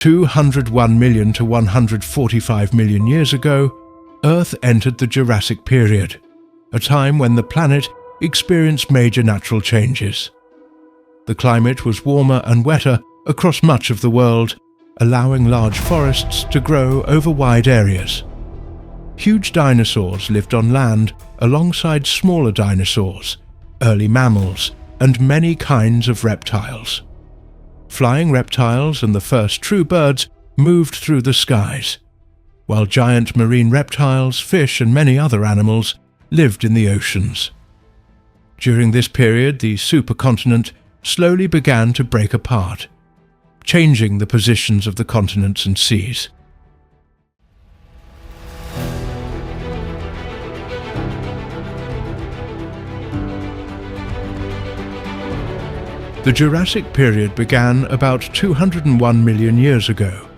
201 million to 145 million years ago, Earth entered the Jurassic Period, a time when the planet experienced major natural changes. The climate was warmer and wetter across much of the world, allowing large forests to grow over wide areas. Huge dinosaurs lived on land alongside smaller dinosaurs, early mammals, and many kinds of reptiles. Flying reptiles and the first true birds moved through the skies, while giant marine reptiles, fish, and many other animals lived in the oceans. During this period, the supercontinent slowly began to break apart, changing the positions of the continents and seas. The Jurassic Period began about 201 million years ago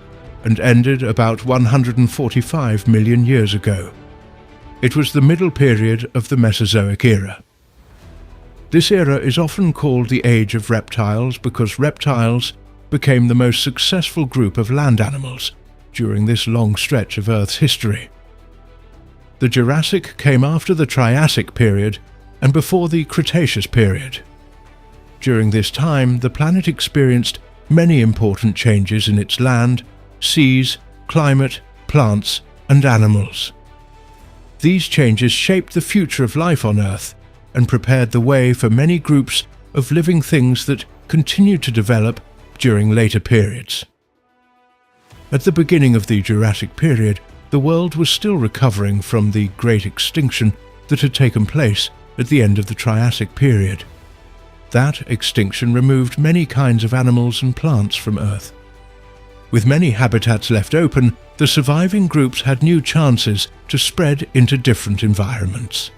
and ended about 145 million years ago. It was the middle period of the Mesozoic era. This era is often called the Age of Reptiles because reptiles became the most successful group of land animals during this long stretch of Earth's history. The Jurassic came after the Triassic period and before the Cretaceous period. During this time, the planet experienced many important changes in its land, seas, climate, plants, and animals. These changes shaped the future of life on Earth and prepared the way for many groups of living things that continued to develop during later periods. At the beginning of the Jurassic Period, the world was still recovering from the great extinction that had taken place at the end of the Triassic period. That extinction removed many kinds of animals and plants from Earth. With many habitats left open, the surviving groups had new chances to spread into different environments.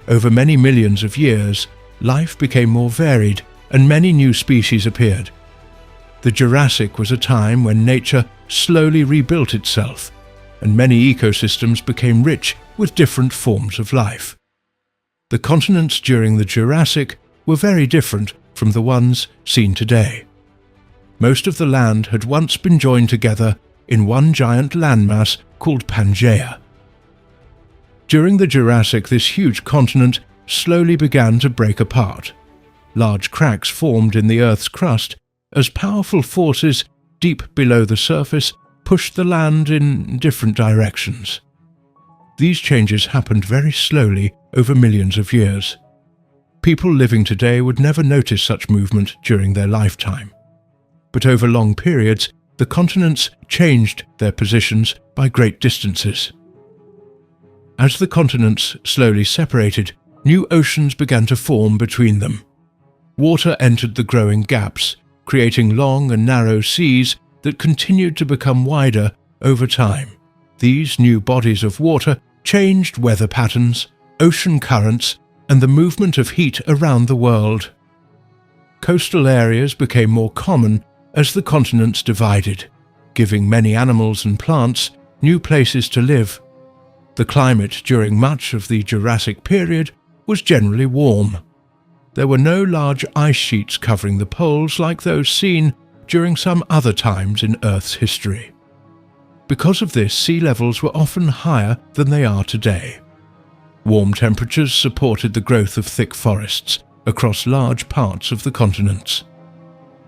Over many millions of years, life became more varied and many new species appeared. The Jurassic was a time when nature slowly rebuilt itself, and many ecosystems became rich with different forms of life. The continents during the Jurassic were very different from the ones seen today. Most of the land had once been joined together in one giant landmass called Pangaea. During the Jurassic, this huge continent slowly began to break apart. Large cracks formed in the Earth's crust as powerful forces deep below the surface pushed the land in different directions. These changes happened very slowly over millions of years. People living today would never notice such movement during their lifetime. But over long periods, the continents changed their positions by great distances. As the continents slowly separated, new oceans began to form between them. Water entered the growing gaps, creating long and narrow seas that continued to become wider over time. These new bodies of water changed weather patterns, ocean currents, and the movement of heat around the world. Coastal areas became more common as the continents divided, giving many animals and plants new places to live. The climate during much of the Jurassic period was generally warm. There were no large ice sheets covering the poles like those seen during some other times in Earth's history. Because of this, sea levels were often higher than they are today. Warm temperatures supported the growth of thick forests across large parts of the continents.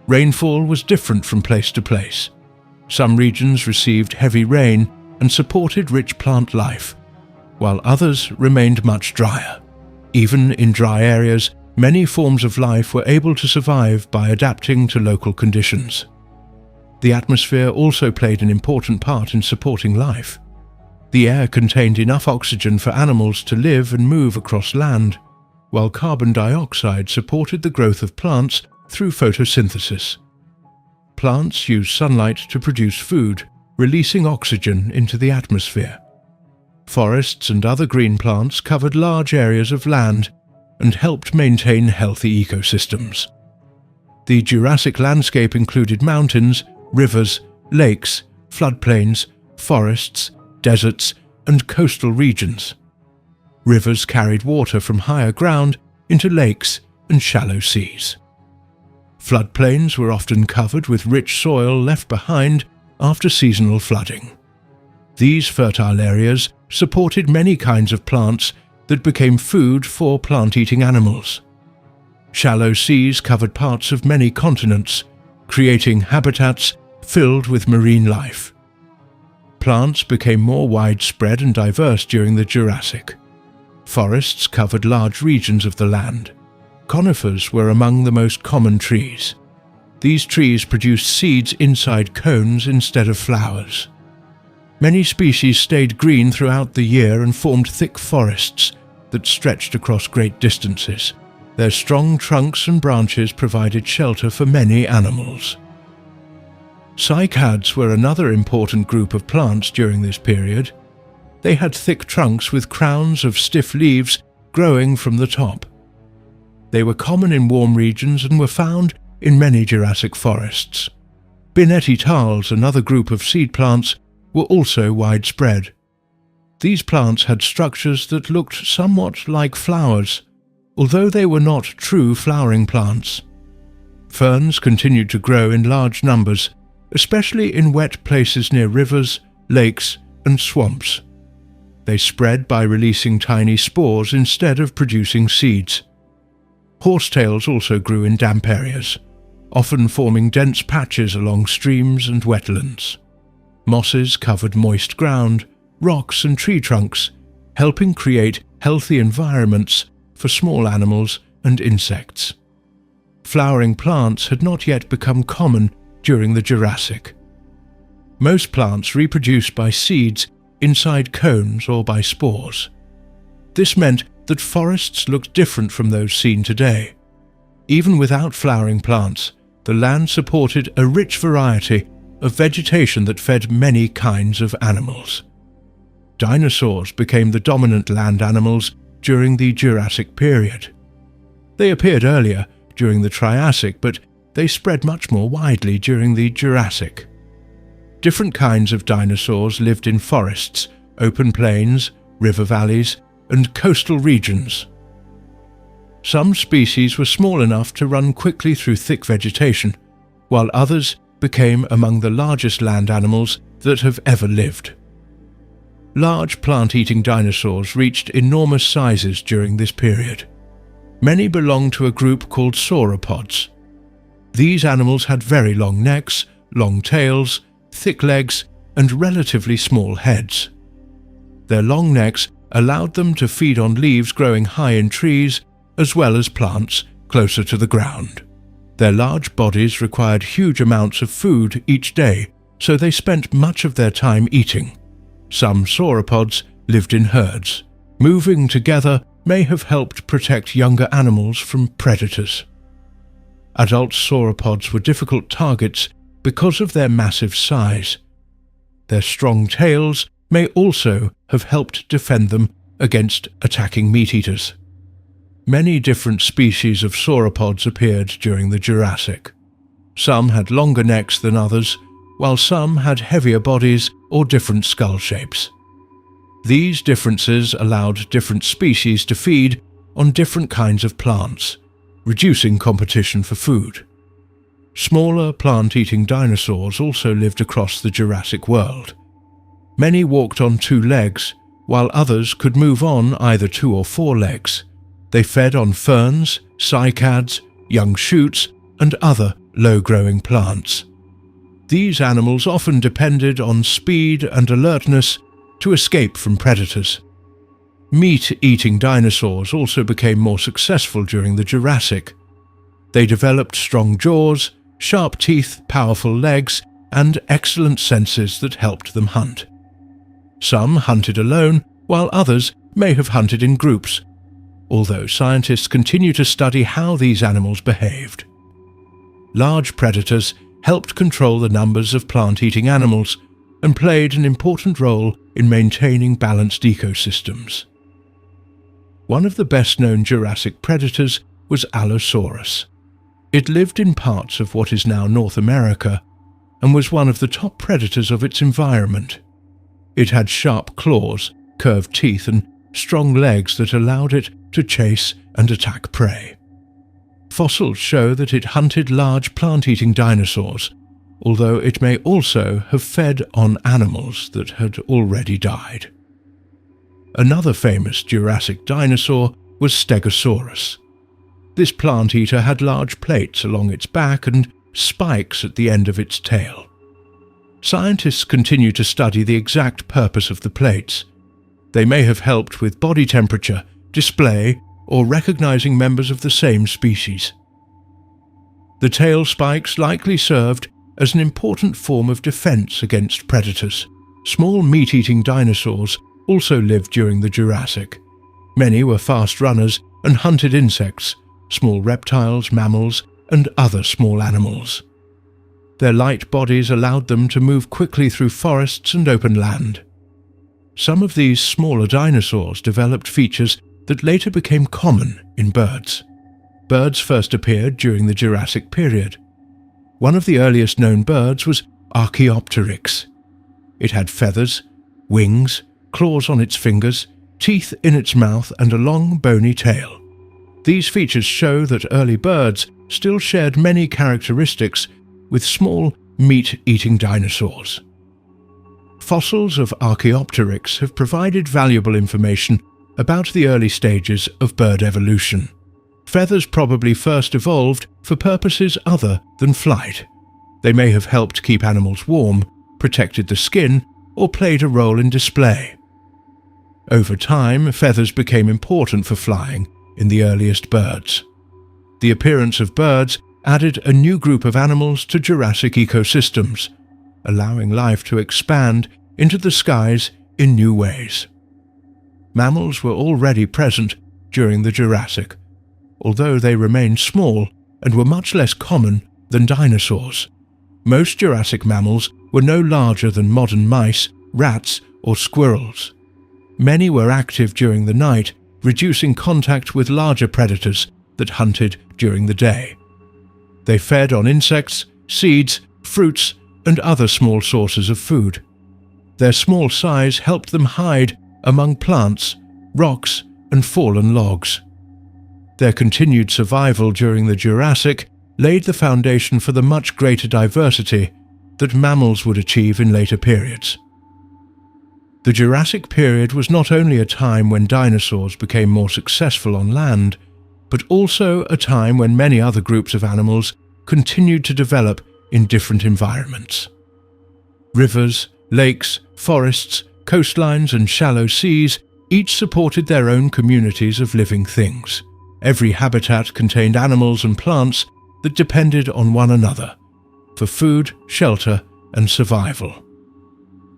Rainfall was different from place to place. Some regions received heavy rain and supported rich plant life, while others remained much drier. Even in dry areas, many forms of life were able to survive by adapting to local conditions. The atmosphere also played an important part in supporting life. The air contained enough oxygen for animals to live and move across land, while carbon dioxide supported the growth of plants through photosynthesis. Plants use sunlight to produce food, releasing oxygen into the atmosphere. Forests and other green plants covered large areas of land and helped maintain healthy ecosystems. The Jurassic landscape included mountains, rivers, lakes, floodplains, forests, deserts, and coastal regions. Rivers carried water from higher ground into lakes and shallow seas. Floodplains were often covered with rich soil left behind after seasonal flooding. These fertile areas supported many kinds of plants that became food for plant-eating animals. Shallow seas covered parts of many continents, creating habitats filled with marine life. Plants became more widespread and diverse during the Jurassic. Forests covered large regions of the land. Conifers were among the most common trees. These trees produced seeds inside cones instead of flowers. Many species stayed green throughout the year and formed thick forests that stretched across great distances. Their strong trunks and branches provided shelter for many animals. Cycads were another important group of plants during this period. They had thick trunks with crowns of stiff leaves growing from the top. They were common in warm regions and were found in many Jurassic forests. Binetitales, another group of seed plants, were also widespread. These plants had structures that looked somewhat like flowers, although they were not true flowering plants. Ferns continued to grow in large numbers, especially in wet places near rivers, lakes, and swamps. They spread by releasing tiny spores instead of producing seeds. Horsetails also grew in damp areas, often forming dense patches along streams and wetlands. Mosses covered moist ground, rocks and tree trunks, helping create healthy environments for small animals and insects. Flowering plants had not yet become common during the Jurassic. Most plants reproduced by seeds inside cones or by spores. This meant that forests looked different from those seen today. Even without flowering plants, the land supported a rich variety of vegetation that fed many kinds of animals. Dinosaurs became the dominant land animals during the Jurassic period. They appeared earlier, during the Triassic, but they spread much more widely during the Jurassic. Different kinds of dinosaurs lived in forests, open plains, river valleys, and coastal regions. Some species were small enough to run quickly through thick vegetation, while others became among the largest land animals that have ever lived. Large plant-eating dinosaurs reached enormous sizes during this period. Many belonged to a group called sauropods. These animals had very long necks, long tails, thick legs, and relatively small heads. Their long necks allowed them to feed on leaves growing high in trees, as well as plants closer to the ground. Their large bodies required huge amounts of food each day, so they spent much of their time eating. Some sauropods lived in herds. Moving together may have helped protect younger animals from predators. Adult sauropods were difficult targets because of their massive size. Their strong tails may also have helped defend them against attacking meat-eaters. Many different species of sauropods appeared during the Jurassic. Some had longer necks than others, while some had heavier bodies or different skull shapes. These differences allowed different species to feed on different kinds of plants, reducing competition for food. Smaller plant-eating dinosaurs also lived across the Jurassic world. Many walked on 2 legs, while others could move on either 2 or 4 legs. They fed on ferns, cycads, young shoots, and other low-growing plants. These animals often depended on speed and alertness to escape from predators. Meat-eating dinosaurs also became more successful during the Jurassic. They developed strong jaws, sharp teeth, powerful legs, and excellent senses that helped them hunt. Some hunted alone, while others may have hunted in groups, although scientists continue to study how these animals behaved. Large predators helped control the numbers of plant-eating animals and played an important role in maintaining balanced ecosystems. One of the best-known Jurassic predators was Allosaurus. It lived in parts of what is now North America and was one of the top predators of its environment. It had sharp claws, curved teeth, and strong legs that allowed it to chase and attack prey. Fossils show that it hunted large plant-eating dinosaurs, although it may also have fed on animals that had already died. Another famous Jurassic dinosaur was Stegosaurus. This plant eater had large plates along its back and spikes at the end of its tail. Scientists continue to study the exact purpose of the plates. They may have helped with body temperature, display, or recognizing members of the same species. The tail spikes likely served as an important form of defense against predators. Small meat-eating dinosaurs also lived during the Jurassic. Many were fast runners and hunted insects, small reptiles, mammals, and other small animals. Their light bodies allowed them to move quickly through forests and open land. Some of these smaller dinosaurs developed features that later became common in birds. Birds first appeared during the Jurassic Period. One of the earliest known birds was Archaeopteryx. It had feathers, wings, claws on its fingers, teeth in its mouth, and a long bony tail. These features show that early birds still shared many characteristics with small, meat-eating dinosaurs. Fossils of Archaeopteryx have provided valuable information about the early stages of bird evolution. Feathers probably first evolved for purposes other than flight. They may have helped keep animals warm, protected the skin, or played a role in display. Over time, feathers became important for flying in the earliest birds. The appearance of birds added a new group of animals to Jurassic ecosystems, allowing life to expand into the skies in new ways. Mammals were already present during the Jurassic, although they remained small and were much less common than dinosaurs. Most Jurassic mammals were no larger than modern mice, rats, or squirrels. Many were active during the night, reducing contact with larger predators that hunted during the day. They fed on insects, seeds, fruits, and other small sources of food. Their small size helped them hide among plants, rocks, and fallen logs. Their continued survival during the Jurassic laid the foundation for the much greater diversity that mammals would achieve in later periods. The Jurassic period was not only a time when dinosaurs became more successful on land, but also a time when many other groups of animals continued to develop in different environments. Rivers, lakes, forests, coastlines, and shallow seas each supported their own communities of living things. Every habitat contained animals and plants that depended on one another for food, shelter, and survival.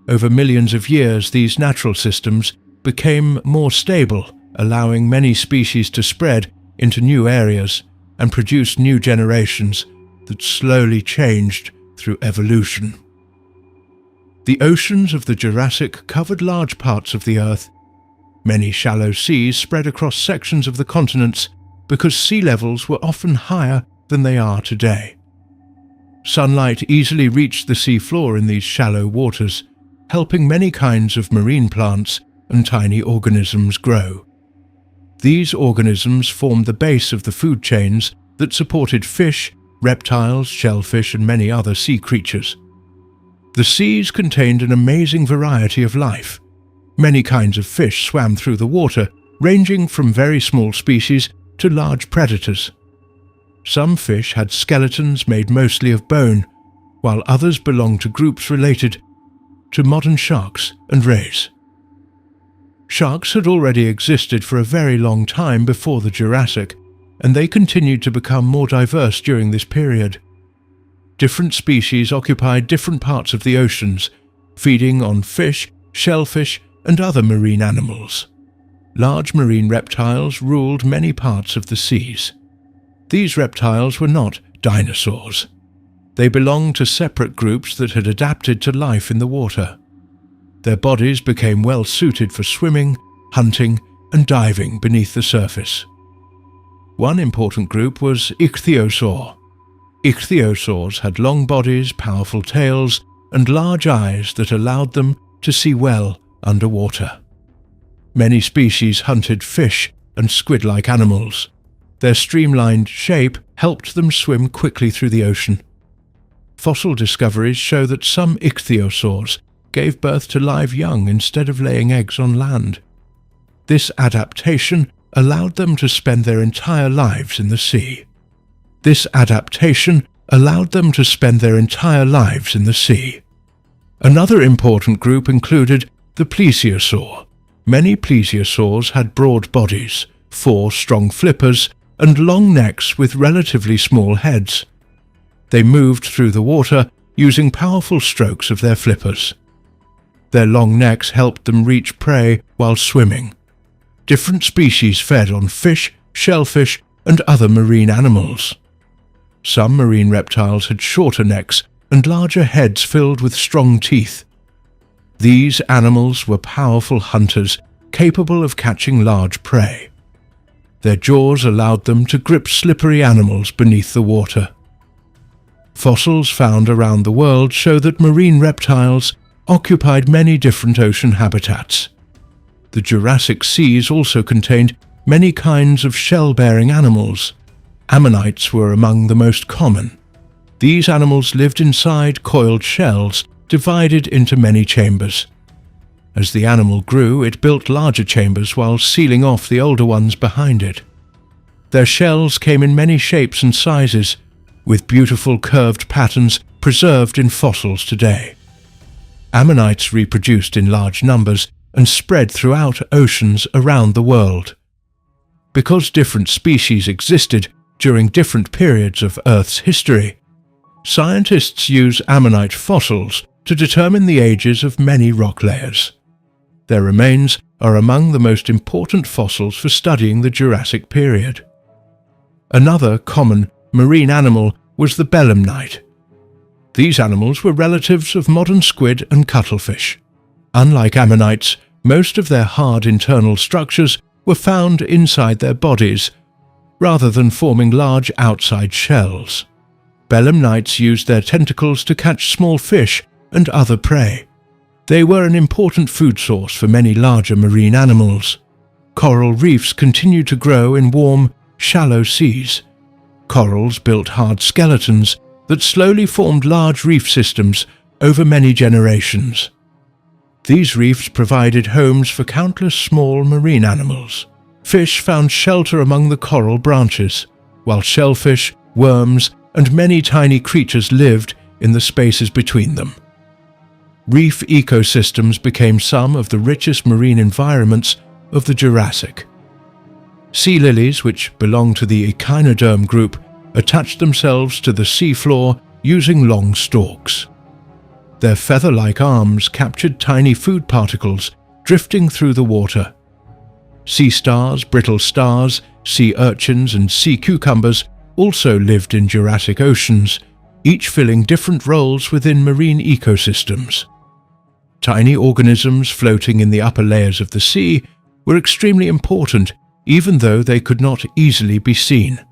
Over millions of years, these natural systems became more stable, allowing many species to spread into new areas and produce new generations that slowly changed through evolution. The oceans of the Jurassic covered large parts of the Earth. Many shallow seas spread across sections of the continents because sea levels were often higher than they are today. Sunlight easily reached the sea floor in these shallow waters, helping many kinds of marine plants and tiny organisms grow. These organisms formed the base of the food chains that supported fish, reptiles, shellfish, and many other sea creatures. The seas contained an amazing variety of life. Many kinds of fish swam through the water, ranging from very small species to large predators. Some fish had skeletons made mostly of bone, while others belonged to groups related to modern sharks and rays. Sharks had already existed for a very long time before the Jurassic, and they continued to become more diverse during this period. Different species occupied different parts of the oceans, feeding on fish, shellfish, and other marine animals. Large marine reptiles ruled many parts of the seas. These reptiles were not dinosaurs. They belonged to separate groups that had adapted to life in the water. Their bodies became well suited for swimming, hunting, and diving beneath the surface. One important group was ichthyosaur. Ichthyosaurs had long bodies, powerful tails, and large eyes that allowed them to see well underwater. Many species hunted fish and squid-like animals. Their streamlined shape helped them swim quickly through the ocean. fossil discoveries show that some ichthyosaurs gave birth to live young instead of laying eggs on land. This adaptation allowed them to spend their entire lives in the sea. Another important group included the plesiosaur. Many plesiosaurs had broad bodies, 4 strong flippers, and long necks with relatively small heads. They moved through the water using powerful strokes of their flippers. Their long necks helped them reach prey while swimming. Different species fed on fish, shellfish, and other marine animals. Some marine reptiles had shorter necks and larger heads filled with strong teeth. These animals were powerful hunters capable of catching large prey. Their jaws allowed them to grip slippery animals beneath the water. Fossils found around the world show that marine reptiles occupied many different ocean habitats. The Jurassic seas also contained many kinds of shell-bearing animals. Ammonites were among the most common. These animals lived inside coiled shells divided into many chambers. As the animal grew, it built larger chambers while sealing off the older ones behind it. Their shells came in many shapes and sizes, with beautiful curved patterns preserved in fossils today. Ammonites reproduced in large numbers and spread throughout oceans around the world. Because different species existed during different periods of Earth's history, scientists use ammonite fossils to determine the ages of many rock layers. Their remains are among the most important fossils for studying the Jurassic period. Another common marine animal was the belemnite. These animals were relatives of modern squid and cuttlefish. Unlike ammonites, most of their hard internal structures were found inside their bodies, rather than forming large outside shells. Belemnites used their tentacles to catch small fish and other prey. They were an important food source for many larger marine animals. Coral reefs continued to grow in warm, shallow seas. Corals built hard skeletons that slowly formed large reef systems over many generations. These reefs provided homes for countless small marine animals. Fish found shelter among the coral branches, while shellfish, worms, and many tiny creatures lived in the spaces between them. Reef ecosystems became some of the richest marine environments of the Jurassic. Sea lilies, which belong to the echinoderm group, attached themselves to the seafloor using long stalks. Their feather-like arms captured tiny food particles drifting through the water. Sea stars, brittle stars, sea urchins, and sea cucumbers also lived in Jurassic oceans, each filling different roles within marine ecosystems. Tiny organisms floating in the upper layers of the sea were extremely important, even though they could not easily be seen.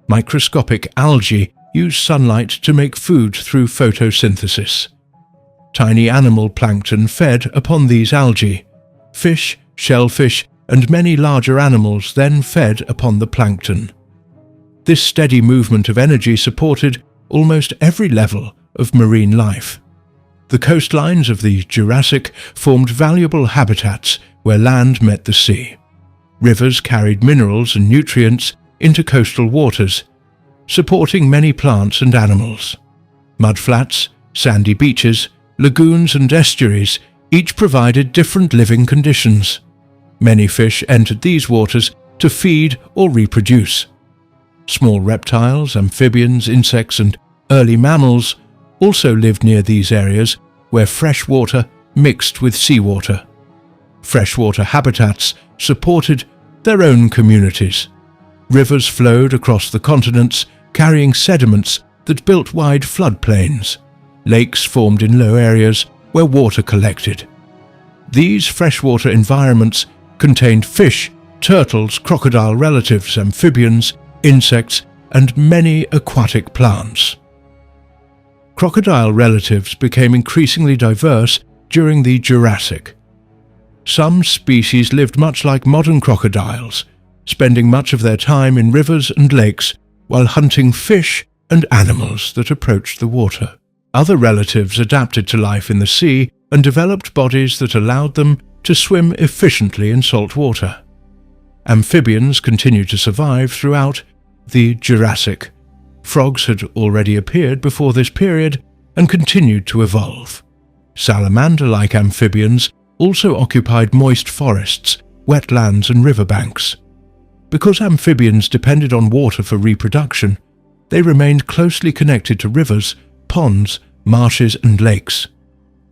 Microscopic algae use sunlight to make food through photosynthesis. Tiny animal plankton fed upon these algae. Fish, shellfish, and many larger animals then fed upon the plankton. This steady movement of energy supported almost every level of marine life. The coastlines of the Jurassic formed valuable habitats where land met the sea. Rivers carried minerals and nutrients into coastal waters, supporting many plants and animals. Mudflats, sandy beaches, lagoons and estuaries each provided different living conditions. Many fish entered these waters to feed or reproduce. Small reptiles, amphibians, insects, and early mammals also lived near these areas where fresh water mixed with seawater. Freshwater habitats supported their own communities. Rivers flowed across the continents, carrying sediments that built wide floodplains. Lakes formed in low areas where water collected. These freshwater environments contained fish, turtles, crocodile relatives, amphibians, insects, and many aquatic plants. Crocodile relatives became increasingly diverse during the Jurassic. Some species lived much like modern crocodiles, spending much of their time in rivers and lakes while hunting fish and animals that approached the water. Other relatives adapted to life in the sea and developed bodies that allowed them to swim efficiently in salt water. Amphibians continued to survive throughout the Jurassic. Frogs had already appeared before this period and continued to evolve. Salamander-like amphibians also occupied moist forests, wetlands and riverbanks. Because amphibians depended on water for reproduction, they remained closely connected to rivers, ponds, marshes and lakes.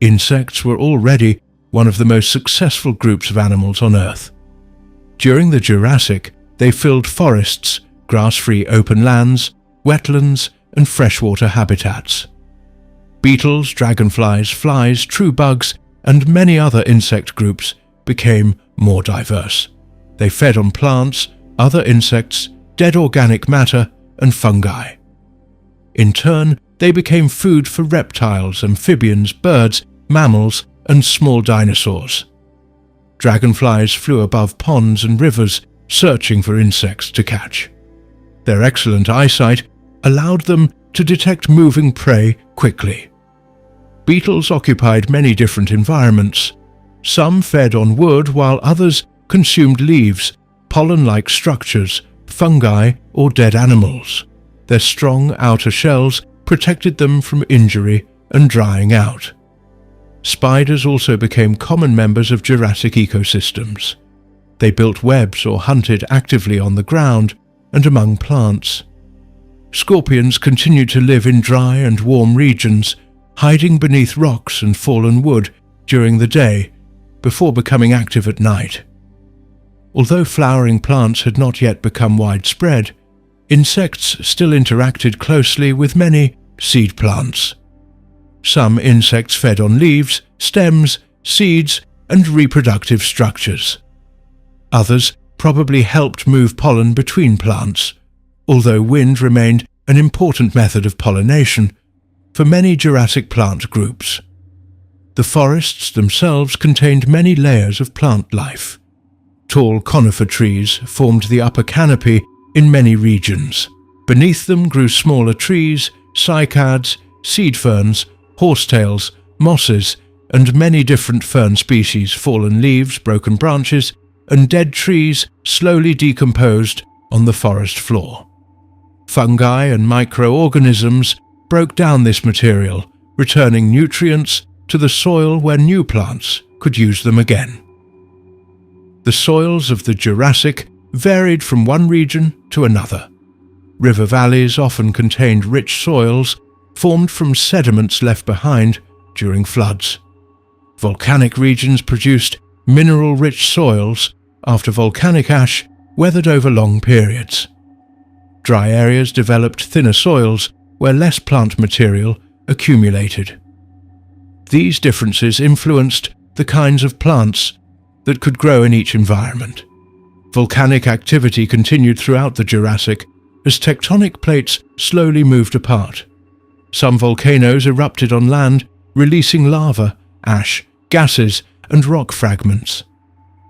Insects were already one of the most successful groups of animals on Earth. During the Jurassic, they filled forests, grass-free open lands, wetlands and freshwater habitats. Beetles, dragonflies, flies, true bugs and many other insect groups became more diverse. They fed on plants, other insects, dead organic matter and fungi. In turn, they became food for reptiles, amphibians, birds, mammals and small dinosaurs. Dragonflies flew above ponds and rivers searching for insects to catch. Their excellent eyesight allowed them to detect moving prey quickly. Beetles occupied many different environments. Some fed on wood while others consumed leaves, pollen-like structures, fungi or dead animals. Their strong outer shells protected them from injury and drying out. Spiders also became common members of Jurassic ecosystems. They built webs or hunted actively on the ground and among plants. Scorpions continued to live in dry and warm regions, hiding beneath rocks and fallen wood during the day before becoming active at night. Although flowering plants had not yet become widespread, insects still interacted closely with many seed plants. Some insects fed on leaves, stems, seeds, and reproductive structures. Others probably helped move pollen between plants, although wind remained an important method of pollination for many Jurassic plant groups. The forests themselves contained many layers of plant life. Tall conifer trees formed the upper canopy in many regions. Beneath them grew smaller trees, cycads, seed ferns, horsetails, mosses, and many different fern species, fallen leaves, broken branches, and dead trees slowly decomposed on the forest floor. Fungi and microorganisms broke down this material, returning nutrients to the soil where new plants could use them again. The soils of the Jurassic varied from one region to another. River valleys often contained rich soils formed from sediments left behind during floods. Volcanic regions produced mineral-rich soils after volcanic ash weathered over long periods. Dry areas developed thinner soils where less plant material accumulated. These differences influenced the kinds of plants that could grow in each environment. Volcanic activity continued throughout the Jurassic as tectonic plates slowly moved apart. Some volcanoes erupted on land, releasing lava, ash, gases, and rock fragments.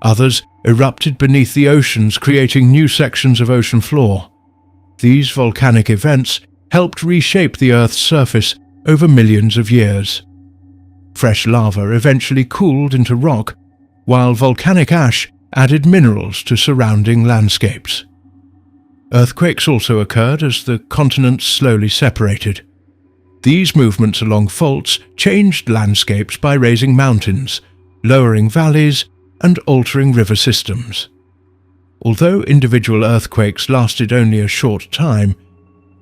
Others erupted beneath the oceans, creating new sections of ocean floor. These volcanic events helped reshape the Earth's surface over millions of years. Fresh lava eventually cooled into rock, while volcanic ash added minerals to surrounding landscapes. Earthquakes also occurred as the continents slowly separated. These movements along faults changed landscapes by raising mountains, lowering valleys, and altering river systems. Although individual earthquakes lasted only a short time,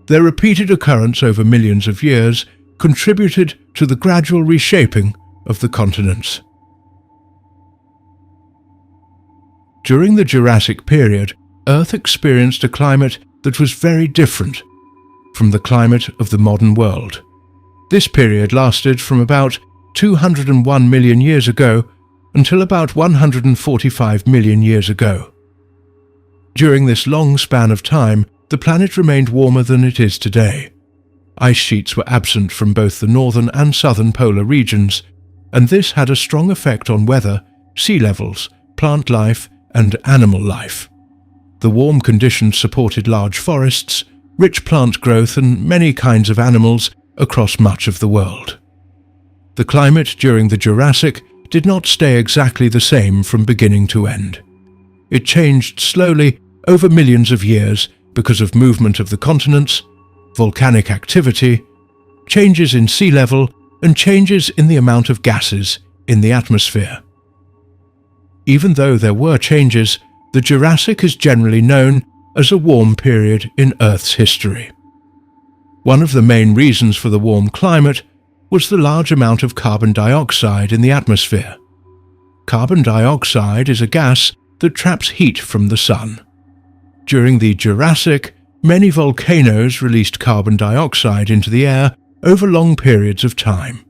their repeated occurrence over millions of years contributed to the gradual reshaping of the continents. During the Jurassic period, Earth experienced a climate that was very different from the climate of the modern world. This period lasted from about 201 million years ago until about 145 million years ago. During this long span of time, the planet remained warmer than it is today. Ice sheets were absent from both the northern and southern polar regions, and this had a strong effect on weather, sea levels, plant life, and animal life. The warm conditions supported large forests, rich plant growth and many kinds of animals across much of the world. The climate during the Jurassic did not stay exactly the same from beginning to end. It changed slowly over millions of years because of movement of the continents, volcanic activity, changes in sea level, and changes in the amount of gases in the atmosphere. Even though there were changes, the Jurassic is generally known as a warm period in Earth's history. One of the main reasons for the warm climate was the large amount of carbon dioxide in the atmosphere. Carbon dioxide is a gas that traps heat from the sun. During the Jurassic, many volcanoes released carbon dioxide into the air over long periods of time.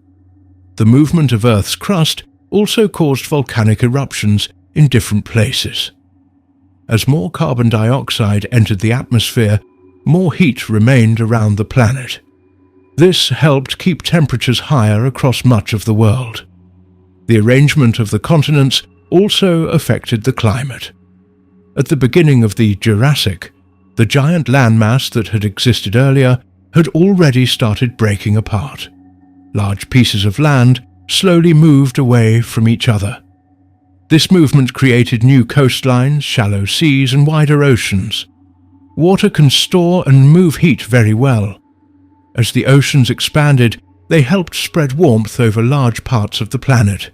The movement of Earth's crust also caused volcanic eruptions in different places. As more carbon dioxide entered the atmosphere, more heat remained around the planet. This helped keep temperatures higher across much of the world. The arrangement of the continents also affected the climate. At the beginning of the Jurassic, the giant landmass that had existed earlier had already started breaking apart. Large pieces of land slowly moved away from each other. This movement created new coastlines, shallow seas, and wider oceans. Water can store and move heat very well. As the oceans expanded, they helped spread warmth over large parts of the planet.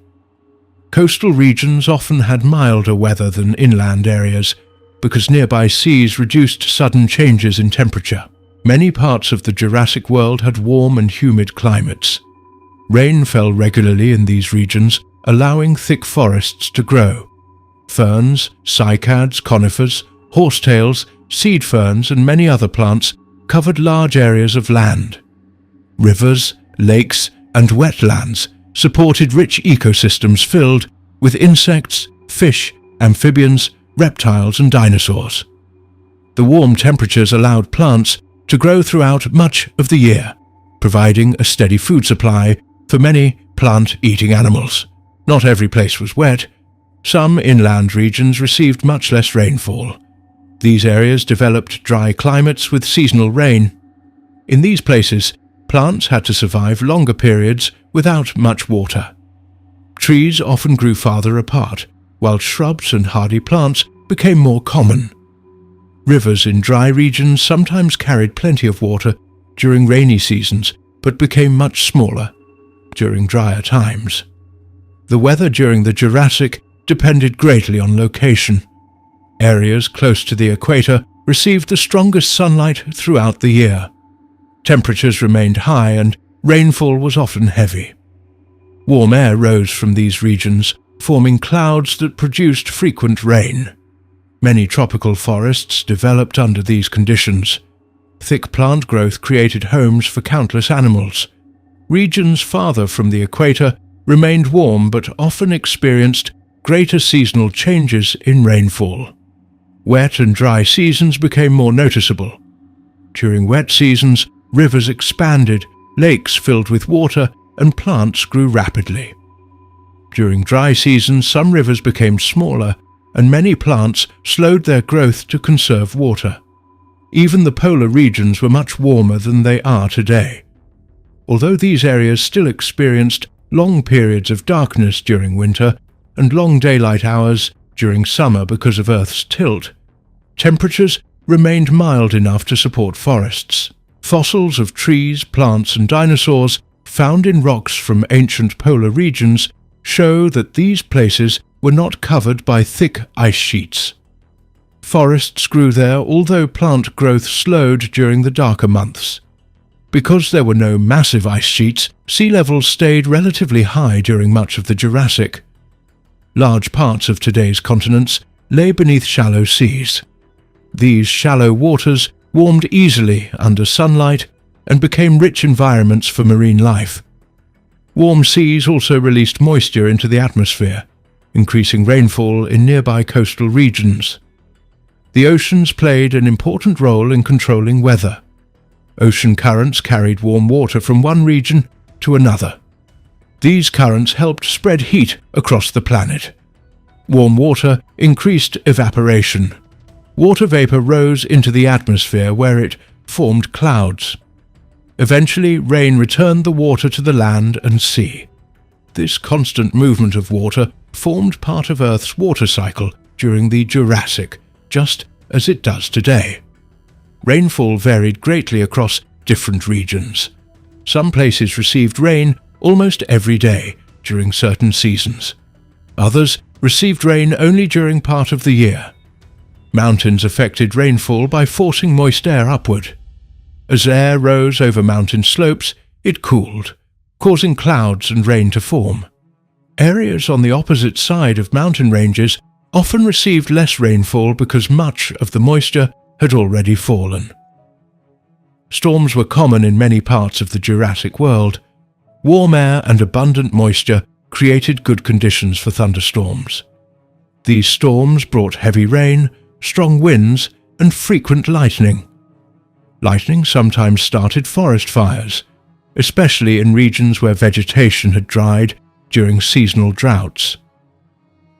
Coastal regions often had milder weather than inland areas because nearby seas reduced sudden changes in temperature. Many parts of the Jurassic world had warm and humid climates. Rain fell regularly in these regions, allowing thick forests to grow. Ferns, cycads, conifers, horsetails, seed ferns, and many other plants covered large areas of land. Rivers, lakes, and wetlands supported rich ecosystems filled with insects, fish, amphibians, reptiles, and dinosaurs. The warm temperatures allowed plants to grow throughout much of the year, providing a steady food supply for many plant-eating animals. Not every place was wet. Some inland regions received much less rainfall. These areas developed dry climates with seasonal rain. In these places, plants had to survive longer periods without much water. Trees often grew farther apart, while shrubs and hardy plants became more common. Rivers in dry regions sometimes carried plenty of water during rainy seasons, but became much smaller during drier times. The weather during the Jurassic depended greatly on location. Areas close to the equator received the strongest sunlight throughout the year. Temperatures remained high and rainfall was often heavy. Warm air rose from these regions, forming clouds that produced frequent rain. Many tropical forests developed under these conditions. Thick plant growth created homes for countless animals. Regions farther from the equator remained warm but often experienced greater seasonal changes in rainfall. Wet and dry seasons became more noticeable. During wet seasons, rivers expanded, lakes filled with water, and plants grew rapidly. During dry seasons, some rivers became smaller, and many plants slowed their growth to conserve water. Even the polar regions were much warmer than they are today. Although these areas still experienced long periods of darkness during winter and long daylight hours during summer because of Earth's tilt, temperatures remained mild enough to support forests. Fossils of trees, plants, and dinosaurs found in rocks from ancient polar regions show that these places were not covered by thick ice sheets. Forests grew there, although plant growth slowed during the darker months. Because there were no massive ice sheets, sea levels stayed relatively high during much of the Jurassic. Large parts of today's continents lay beneath shallow seas. These shallow waters warmed easily under sunlight and became rich environments for marine life. Warm seas also released moisture into the atmosphere, increasing rainfall in nearby coastal regions. The oceans played an important role in controlling weather. Ocean currents carried warm water from one region to another. These currents helped spread heat across the planet. Warm water increased evaporation. Water vapor rose into the atmosphere where it formed clouds. Eventually, rain returned the water to the land and sea. This constant movement of water formed part of Earth's water cycle during the Jurassic, just as it does today. Rainfall varied greatly across different regions. Some places received rain almost every day during certain seasons. Others received rain only during part of the year. Mountains affected rainfall by forcing moist air upward. As air rose over mountain slopes, it cooled, causing clouds and rain to form. Areas on the opposite side of mountain ranges often received less rainfall because much of the moisture had already fallen. Storms were common in many parts of the Jurassic world. Warm air and abundant moisture created good conditions for thunderstorms. These storms brought heavy rain, strong winds, and frequent lightning. Lightning sometimes started forest fires, especially in regions where vegetation had dried during seasonal droughts.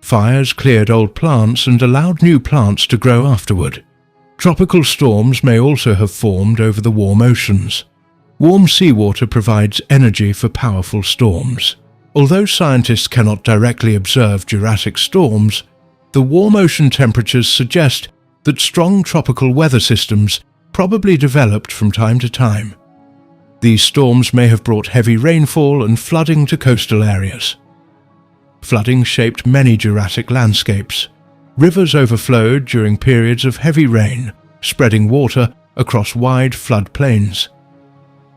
Fires cleared old plants and allowed new plants to grow afterward. Tropical storms may also have formed over the warm oceans. Warm seawater provides energy for powerful storms. Although scientists cannot directly observe Jurassic storms, the warm ocean temperatures suggest that strong tropical weather systems probably developed from time to time. These storms may have brought heavy rainfall and flooding to coastal areas. Flooding shaped many Jurassic landscapes. Rivers overflowed during periods of heavy rain, spreading water across wide flood plains.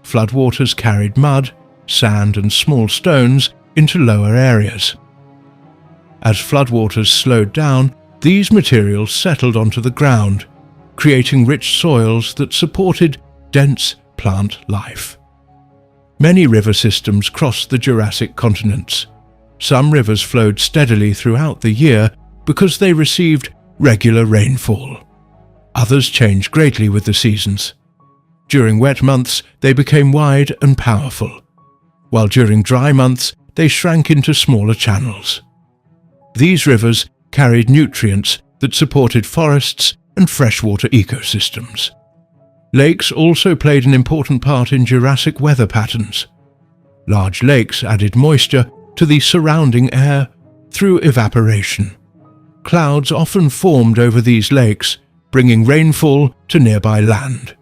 Floodwaters carried mud, sand, and small stones into lower areas. As floodwaters slowed down, these materials settled onto the ground, creating rich soils that supported dense plant life. Many river systems crossed the Jurassic continents. Some rivers flowed steadily throughout the year because they received regular rainfall. Others changed greatly with the seasons. During wet months, they became wide and powerful, while during dry months, they shrank into smaller channels. These rivers carried nutrients that supported forests and freshwater ecosystems. Lakes also played an important part in Jurassic weather patterns. Large lakes added moisture to the surrounding air through evaporation. Clouds often formed over these lakes, bringing rainfall to nearby land.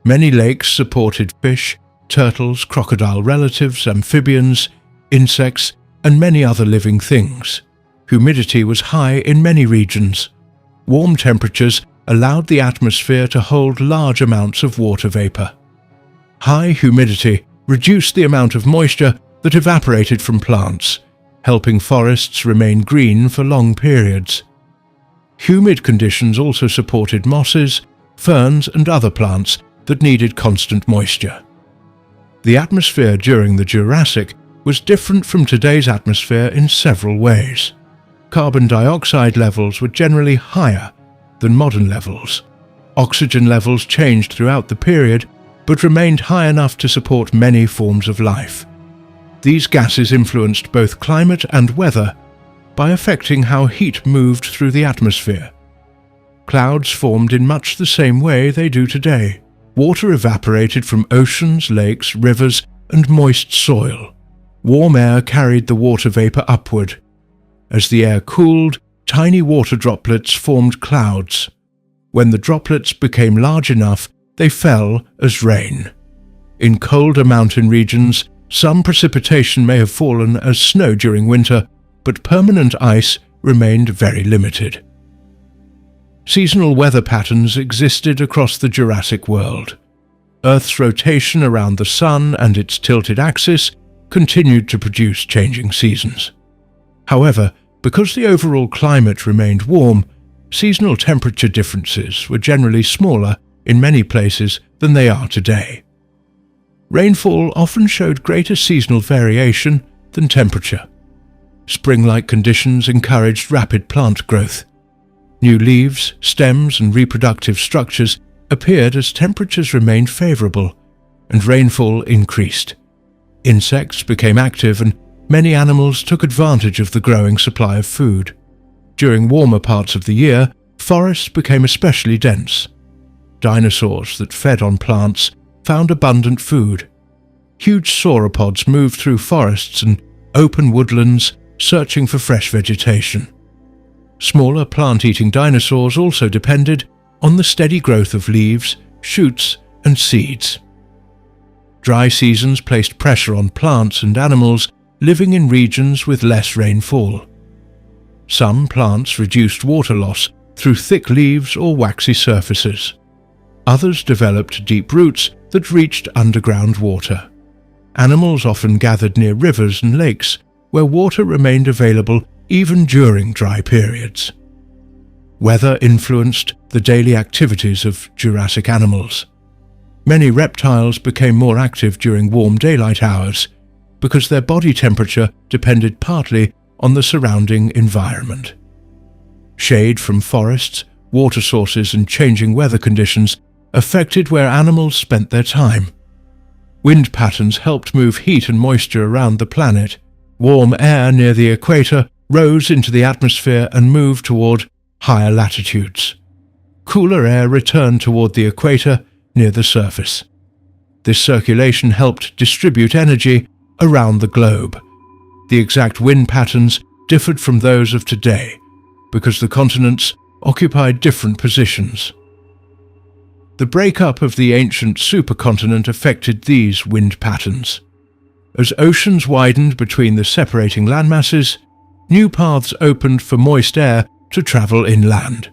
Many lakes supported fish, turtles, crocodile relatives, amphibians, insects, and many other living things. Humidity was high in many regions. Warm temperatures allowed the atmosphere to hold large amounts of water vapor. High humidity reduced the amount of moisture that evaporated from plants, helping forests remain green for long periods. Humid conditions also supported mosses, ferns, and other plants that needed constant moisture. The atmosphere during the Jurassic was different from today's atmosphere in several ways. Carbon dioxide levels were generally higher than modern levels. Oxygen levels changed throughout the period, but remained high enough to support many forms of life. These gases influenced both climate and weather by affecting how heat moved through the atmosphere. Clouds formed in much the same way they do today. Water evaporated from oceans, lakes, rivers, and moist soil. Warm air carried the water vapor upward. As the air cooled, tiny water droplets formed clouds. When the droplets became large enough, they fell as rain. In colder mountain regions, some precipitation may have fallen as snow during winter, but permanent ice remained very limited. Seasonal weather patterns existed across the Jurassic world. Earth's rotation around the Sun and its tilted axis continued to produce changing seasons. However, because the overall climate remained warm, seasonal temperature differences were generally smaller in many places than they are today. Rainfall often showed greater seasonal variation than temperature. Spring-like conditions encouraged rapid plant growth. New leaves, stems, and reproductive structures appeared as temperatures remained favorable, and rainfall increased. Insects became active, and many animals took advantage of the growing supply of food. During warmer parts of the year, forests became especially dense. dinosaurs that fed on plants found abundant food. Huge sauropods moved through forests and open woodlands searching for fresh vegetation. Smaller plant-eating dinosaurs also depended on the steady growth of leaves, shoots, and seeds. Dry seasons placed pressure on plants and animals living in regions with less rainfall. Some plants reduced water loss through thick leaves or waxy surfaces. Others developed deep roots that reached underground water. Animals often gathered near rivers and lakes, where water remained available even during dry periods. Weather influenced the daily activities of Jurassic animals. Many reptiles became more active during warm daylight hours because their body temperature depended partly on the surrounding environment. Shade from forests, water sources, and changing weather conditions affected where animals spent their time. Wind patterns helped move heat and moisture around the planet. Warm air near the equator rose into the atmosphere and moved toward higher latitudes. Cooler air returned toward the equator near the surface. This circulation helped distribute energy around the globe. The exact wind patterns differed from those of today because the continents occupied different positions. The breakup of the ancient supercontinent affected these wind patterns. As oceans widened between the separating landmasses, new paths opened for moist air to travel inland.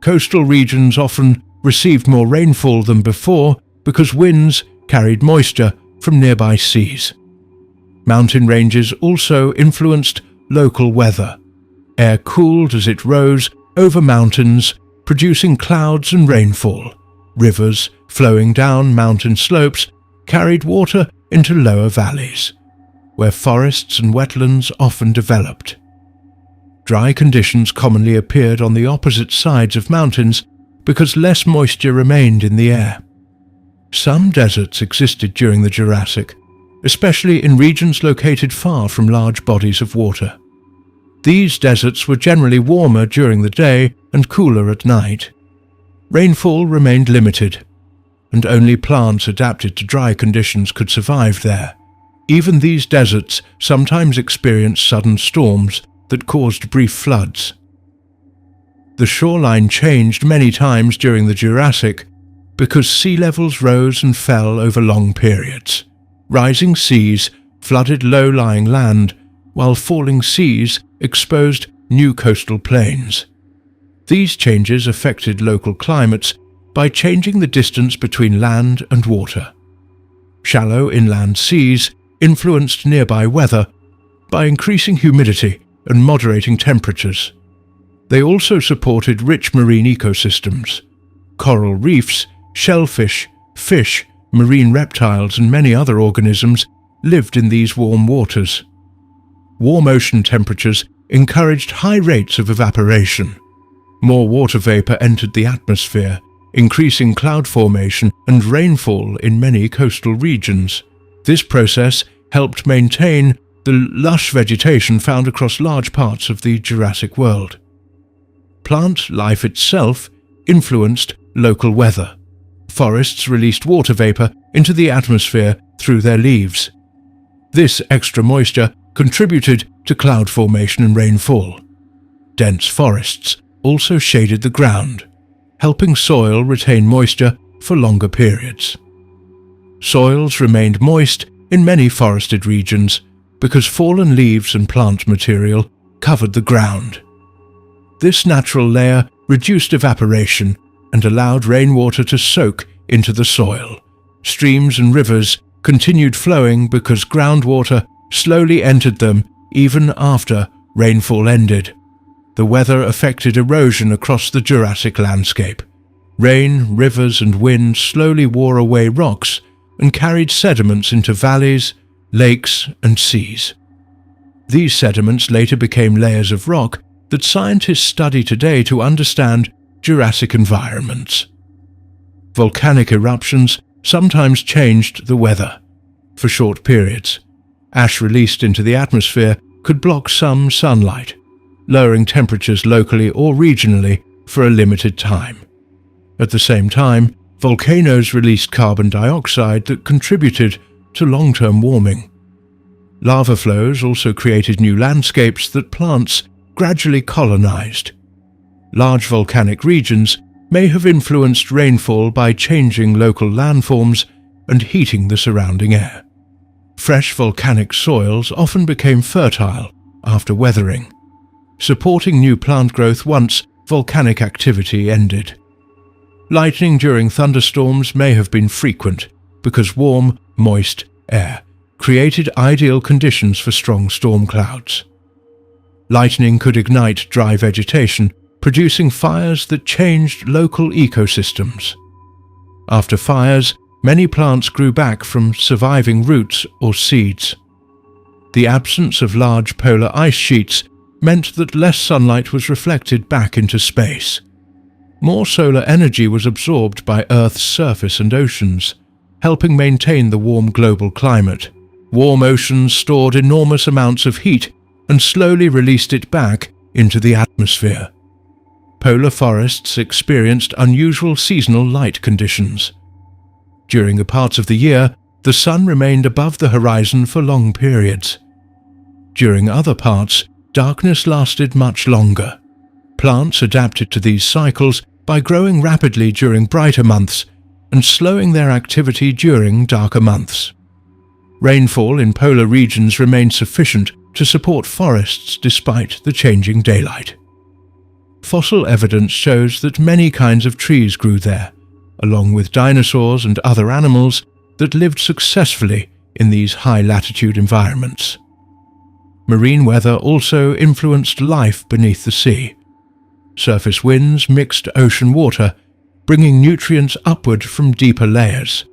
Coastal regions often received more rainfall than before because winds carried moisture from nearby seas. Mountain ranges also influenced local weather. Air cooled as it rose over mountains, producing clouds and rainfall. Rivers flowing down mountain slopes carried water into lower valleys, where forests and wetlands often developed. Dry conditions commonly appeared on the opposite sides of mountains because less moisture remained in the air. Some deserts existed during the Jurassic, especially in regions located far from large bodies of water. These deserts were generally warmer during the day and cooler at night. Rainfall remained limited, and only plants adapted to dry conditions could survive there. Even these deserts sometimes experienced sudden storms that caused brief floods. The shoreline changed many times during the Jurassic because sea levels rose and fell over long periods. Rising seas flooded low-lying land, while falling seas exposed new coastal plains. These changes affected local climates by changing the distance between land and water. Shallow inland seas influenced nearby weather by increasing humidity and moderating temperatures. They also supported rich marine ecosystems. Coral reefs, shellfish, fish, marine reptiles, and many other organisms lived in these warm waters. Warm ocean temperatures encouraged high rates of evaporation. More water vapor entered the atmosphere, increasing cloud formation and rainfall in many coastal regions. This process helped maintain the lush vegetation found across large parts of the Jurassic world. Plant life itself influenced local weather. Forests released water vapor into the atmosphere through their leaves. This extra moisture contributed to cloud formation and rainfall. Dense forests also shaded the ground, helping soil retain moisture for longer periods. Soils remained moist in many forested regions because fallen leaves and plant material covered the ground. This natural layer reduced evaporation and allowed rainwater to soak into the soil. Streams and rivers continued flowing because groundwater slowly entered them even after rainfall ended. The weather affected erosion across the Jurassic landscape. Rain, rivers, and wind slowly wore away rocks and carried sediments into valleys, lakes, and seas. These sediments later became layers of rock that scientists study today to understand Jurassic environments. Volcanic eruptions sometimes changed the weather. For short periods, ash released into the atmosphere could block some sunlight, lowering temperatures locally or regionally for a limited time. At the same time, Volcanoes released carbon dioxide that contributed to long-term warming. Lava flows also created new landscapes that plants gradually colonized. Large volcanic regions may have influenced rainfall by changing local landforms and heating the surrounding air. Fresh volcanic soils often became fertile after weathering, supporting new plant growth once volcanic activity ended. Lightning during thunderstorms may have been frequent because warm, moist air created ideal conditions for strong storm clouds. Lightning could ignite dry vegetation, producing fires that changed local ecosystems. After fires, many plants grew back from surviving roots or seeds. The absence of large polar ice sheets meant that less sunlight was reflected back into space. More solar energy was absorbed by Earth's surface and oceans, helping maintain the warm global climate. Warm oceans stored enormous amounts of heat and slowly released it back into the atmosphere. Polar forests experienced unusual seasonal light conditions. During the parts of the year, the sun remained above the horizon for long periods. During other parts, darkness lasted much longer. Plants adapted to these cycles by growing rapidly during brighter months and slowing their activity during darker months. Rainfall in polar regions remained sufficient to support forests despite the changing daylight. Fossil evidence shows that many kinds of trees grew there, along with dinosaurs and other animals that lived successfully in these high-latitude environments. Marine weather also influenced life beneath the sea. Surface winds mixed ocean water, bringing nutrients upward from deeper layers.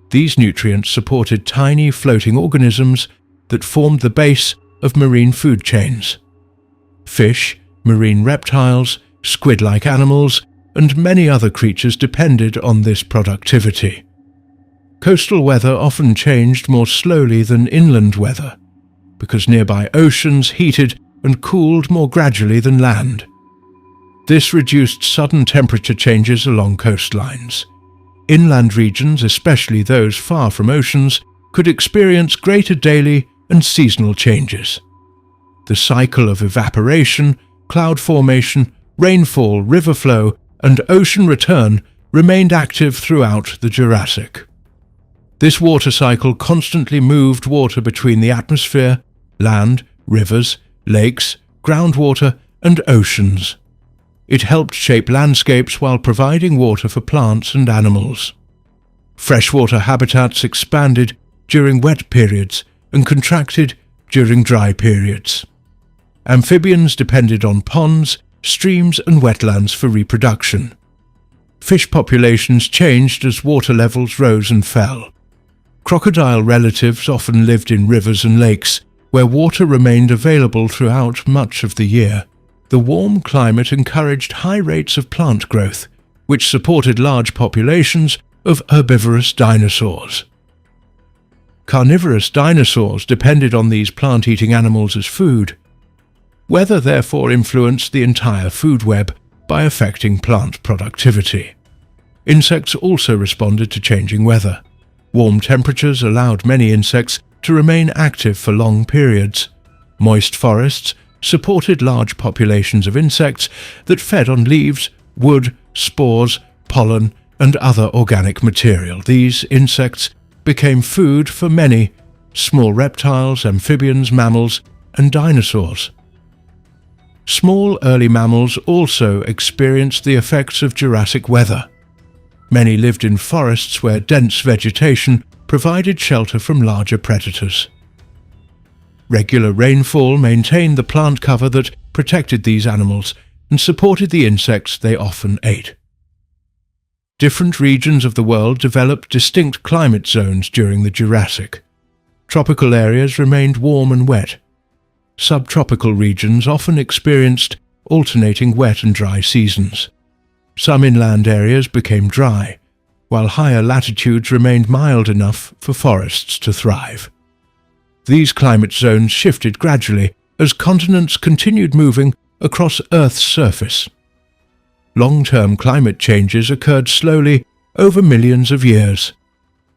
These nutrients supported tiny floating organisms that formed the base of marine food chains. Fish, marine reptiles, squid-like animals, and many other creatures depended on this productivity. Coastal weather often changed more slowly than inland weather, because nearby oceans heated and cooled more gradually than land. This reduced sudden temperature changes along coastlines. Inland regions, especially those far from oceans, could experience greater daily and seasonal changes. The cycle of evaporation, cloud formation, rainfall, river flow, and ocean return remained active throughout the Jurassic. This water cycle constantly moved water between the atmosphere, land, rivers, lakes, groundwater, and oceans. It helped shape landscapes while providing water for plants and animals. Freshwater habitats expanded during wet periods and contracted during dry periods. Amphibians depended on ponds, streams, and wetlands for reproduction. Fish populations changed as water levels rose and fell. Crocodile relatives often lived in rivers and lakes, where water remained available throughout much of the year. The warm climate encouraged high rates of plant growth, which supported large populations of herbivorous dinosaurs. Carnivorous dinosaurs depended on these plant-eating animals as food. Weather therefore influenced the entire food web by affecting plant productivity. Insects also responded to changing weather. Warm temperatures allowed many insects to remain active for long periods. Moist forests supported large populations of insects that fed on leaves, wood, spores, pollen, and other organic material. These insects became food for many small reptiles, amphibians, mammals, and dinosaurs. Small early mammals also experienced the effects of Jurassic weather. Many lived in forests where dense vegetation provided shelter from larger predators. Regular rainfall maintained the plant cover that protected these animals and supported the insects they often ate. Different regions of the world developed distinct climate zones during the Jurassic. Tropical areas remained warm and wet. Subtropical regions often experienced alternating wet and dry seasons. Some inland areas became dry, while higher latitudes remained mild enough for forests to thrive. These climate zones shifted gradually as continents continued moving across Earth's surface. Long-term climate changes occurred slowly over millions of years.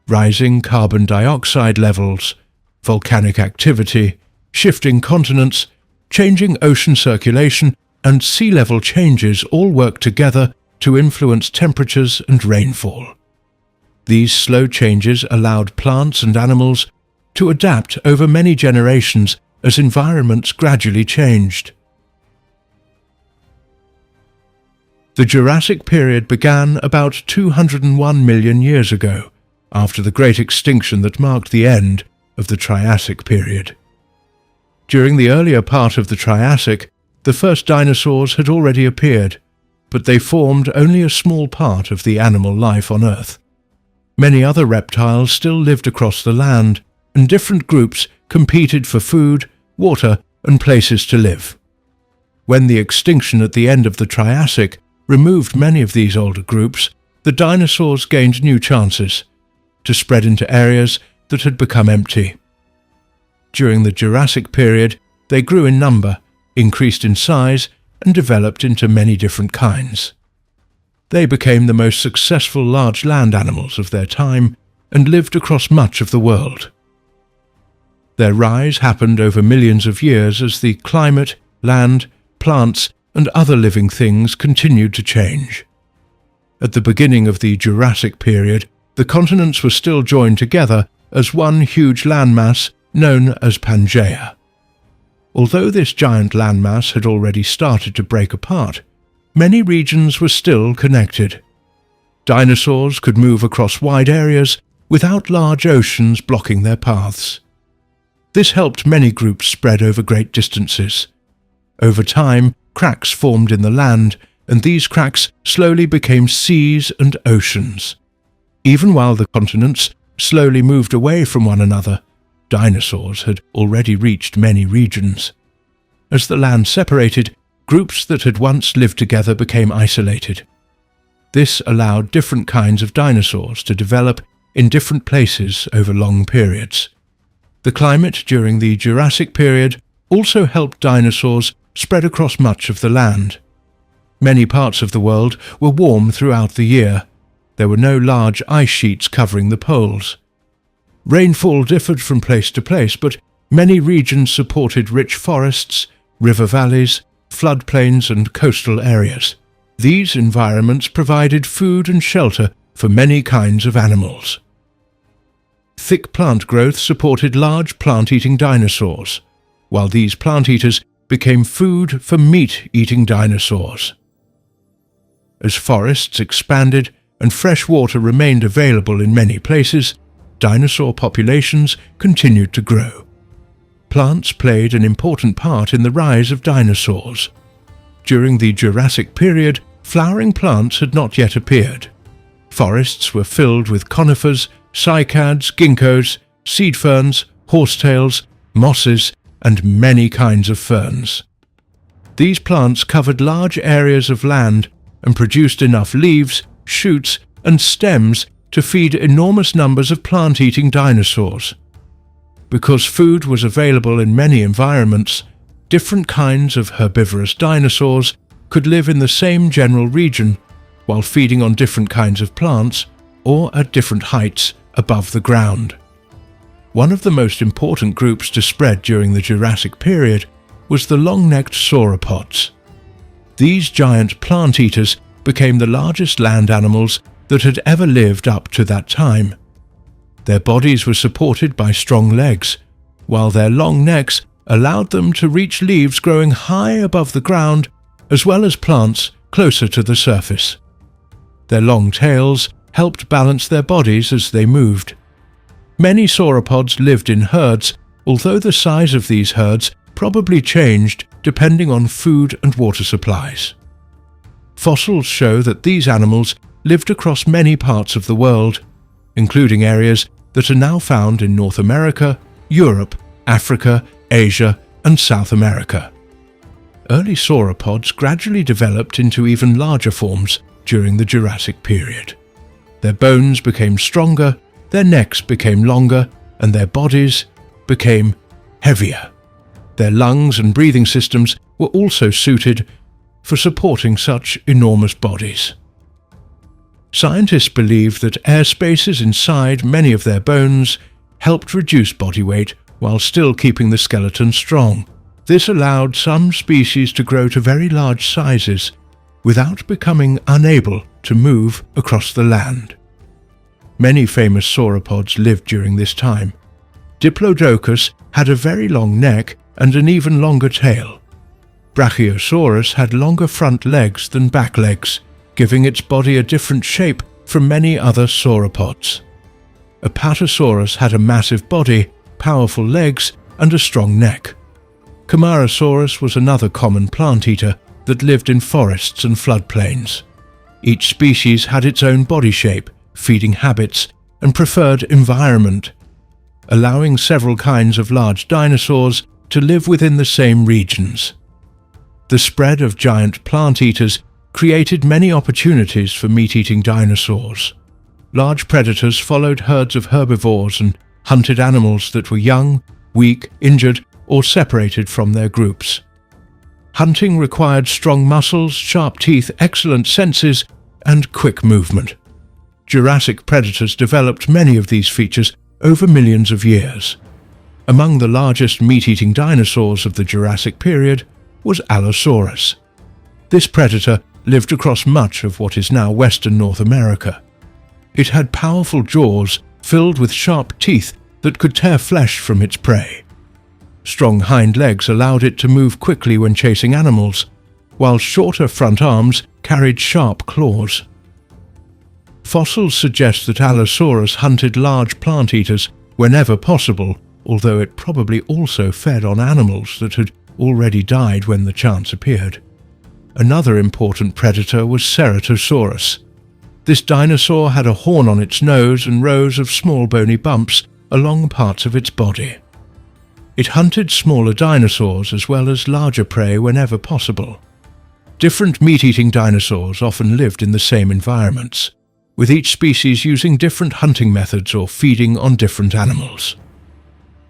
Rising carbon dioxide levels, volcanic activity, shifting continents, changing ocean circulation, and sea level changes all work together to influence temperatures and rainfall. These slow changes allowed plants and animals to adapt over many generations as environments gradually changed. The Jurassic Period began about 201 million years ago, after the great extinction that marked the end of the Triassic Period. During the earlier part of the Triassic, the first dinosaurs had already appeared, but they formed only a small part of the animal life on Earth. Many other reptiles still lived across the land, and different groups competed for food, water, and places to live. When the extinction at the end of the Triassic removed many of these older groups, the dinosaurs gained new chances to spread into areas that had become empty. During the Jurassic Period, they grew in number, increased in size, and developed into many different kinds. They became the most successful large land animals of their time and lived across much of the world. Their rise happened over millions of years as the climate, land, plants, and other living things continued to change. At the beginning of the Jurassic Period, the continents were still joined together as one huge landmass known as Pangaea. Although this giant landmass had already started to break apart, many regions were still connected. Dinosaurs could move across wide areas without large oceans blocking their paths. This helped many groups spread over great distances. Over time, cracks formed in the land, and these cracks slowly became seas and oceans. Even while the continents slowly moved away from one another, dinosaurs had already reached many regions. As the land separated, groups that had once lived together became isolated. This allowed different kinds of dinosaurs to develop in different places over long periods. The climate during the Jurassic Period also helped dinosaurs spread across much of the land. Many parts of the world were warm throughout the year. There were no large ice sheets covering the poles. Rainfall differed from place to place, but many regions supported rich forests, river valleys, floodplains, and coastal areas. These environments provided food and shelter for many kinds of animals. Thick plant growth supported large plant-eating dinosaurs, while these plant-eaters became food for meat-eating dinosaurs. As forests expanded and fresh water remained available in many places, dinosaur populations continued to grow. Plants played an important part in the rise of dinosaurs. During the Jurassic Period, flowering plants had not yet appeared. Forests were filled with conifers, cycads, ginkgos, seed ferns, horsetails, mosses, and many kinds of ferns. These plants covered large areas of land and produced enough leaves, shoots, and stems to feed enormous numbers of plant-eating dinosaurs. Because food was available in many environments, different kinds of herbivorous dinosaurs could live in the same general region while feeding on different kinds of plants or at different heights above the ground. One of the most important groups to spread during the Jurassic Period was the long-necked sauropods. These giant plant-eaters became the largest land animals that had ever lived up to that time. Their bodies were supported by strong legs, while their long necks allowed them to reach leaves growing high above the ground as well as plants closer to the surface. Their long tails helped balance their bodies as they moved. Many sauropods lived in herds, although the size of these herds probably changed depending on food and water supplies. Fossils show that these animals lived across many parts of the world, including areas that are now found in North America, Europe, Africa, Asia, and South America. Early sauropods gradually developed into even larger forms during the Jurassic Period. Their bones became stronger, their necks became longer, and their bodies became heavier. Their lungs and breathing systems were also suited for supporting such enormous bodies. Scientists believe that air spaces inside many of their bones helped reduce body weight while still keeping the skeleton strong. This allowed some species to grow to very large sizes without becoming unable to move across the land. Many famous sauropods lived during this time. Diplodocus had a very long neck and an even longer tail. Brachiosaurus had longer front legs than back legs, giving its body a different shape from many other sauropods. Apatosaurus had a massive body, powerful legs, and a strong neck. Camarasaurus was another common plant-eater that lived in forests and floodplains. Each species had its own body shape, feeding habits, and preferred environment, allowing several kinds of large dinosaurs to live within the same regions. The spread of giant plant-eaters created many opportunities for meat-eating dinosaurs. Large predators followed herds of herbivores and hunted animals that were young, weak, injured, or separated from their groups. Hunting required strong muscles, sharp teeth, excellent senses, and quick movement. Jurassic predators developed many of these features over millions of years. Among the largest meat-eating dinosaurs of the Jurassic period was Allosaurus. This predator lived across much of what is now western North America. It had powerful jaws filled with sharp teeth that could tear flesh from its prey. Strong hind legs allowed it to move quickly when chasing animals, while shorter front arms carried sharp claws. Fossils suggest that Allosaurus hunted large plant-eaters whenever possible, although it probably also fed on animals that had already died when the chance appeared. Another important predator was Ceratosaurus. This dinosaur had a horn on its nose and rows of small bony bumps along parts of its body. It hunted smaller dinosaurs as well as larger prey whenever possible. Different meat-eating dinosaurs often lived in the same environments, with each species using different hunting methods or feeding on different animals.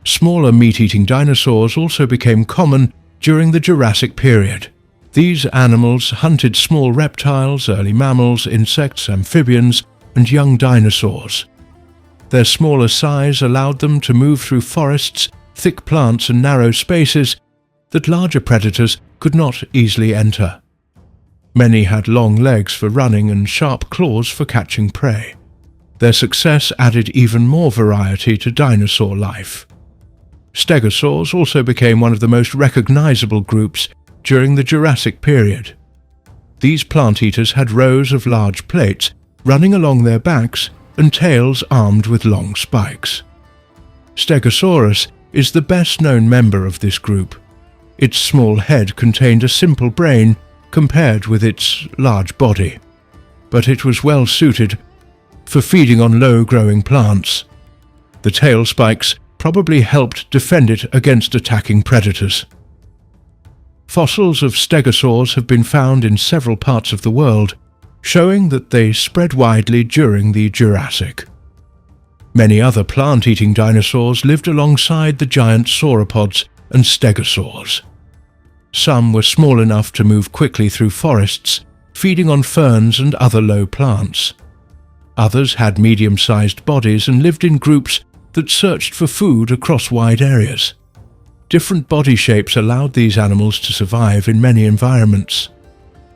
Smaller meat-eating dinosaurs also became common during the Jurassic period. These animals hunted small reptiles, early mammals, insects, amphibians, and young dinosaurs. Their smaller size allowed them to move through forests, thick plants, and narrow spaces that larger predators could not easily enter. Many had long legs for running and sharp claws for catching prey. Their success added even more variety to dinosaur life. Stegosaurs also became one of the most recognizable groups during the Jurassic period. These plant-eaters had rows of large plates running along their backs and tails armed with long spikes. Stegosaurus is the best-known member of this group. Its small head contained a simple brain compared with its large body, but it was well suited for feeding on low-growing plants. The tail spikes probably helped defend it against attacking predators. Fossils of stegosaurs have been found in several parts of the world, showing that they spread widely during the Jurassic. Many other plant-eating dinosaurs lived alongside the giant sauropods and stegosaurs. Some were small enough to move quickly through forests, feeding on ferns and other low plants. Others had medium-sized bodies and lived in groups that searched for food across wide areas. Different body shapes allowed these animals to survive in many environments.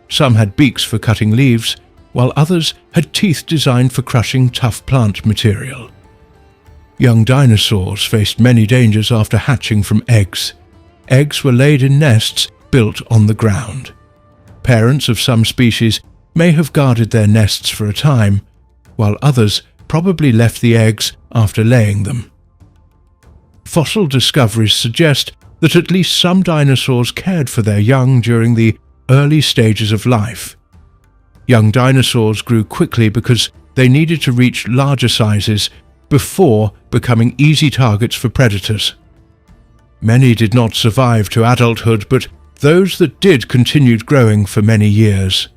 Some had beaks for cutting leaves, while others had teeth designed for crushing tough plant material. Young dinosaurs faced many dangers after hatching from eggs. Eggs were laid in nests built on the ground. Parents of some species may have guarded their nests for a time, while others probably left the eggs after laying them. Fossil discoveries suggest that at least some dinosaurs cared for their young during the early stages of life. Young dinosaurs grew quickly because they needed to reach larger sizes before becoming easy targets for predators. Many did not survive to adulthood, but those that did continued growing for many years.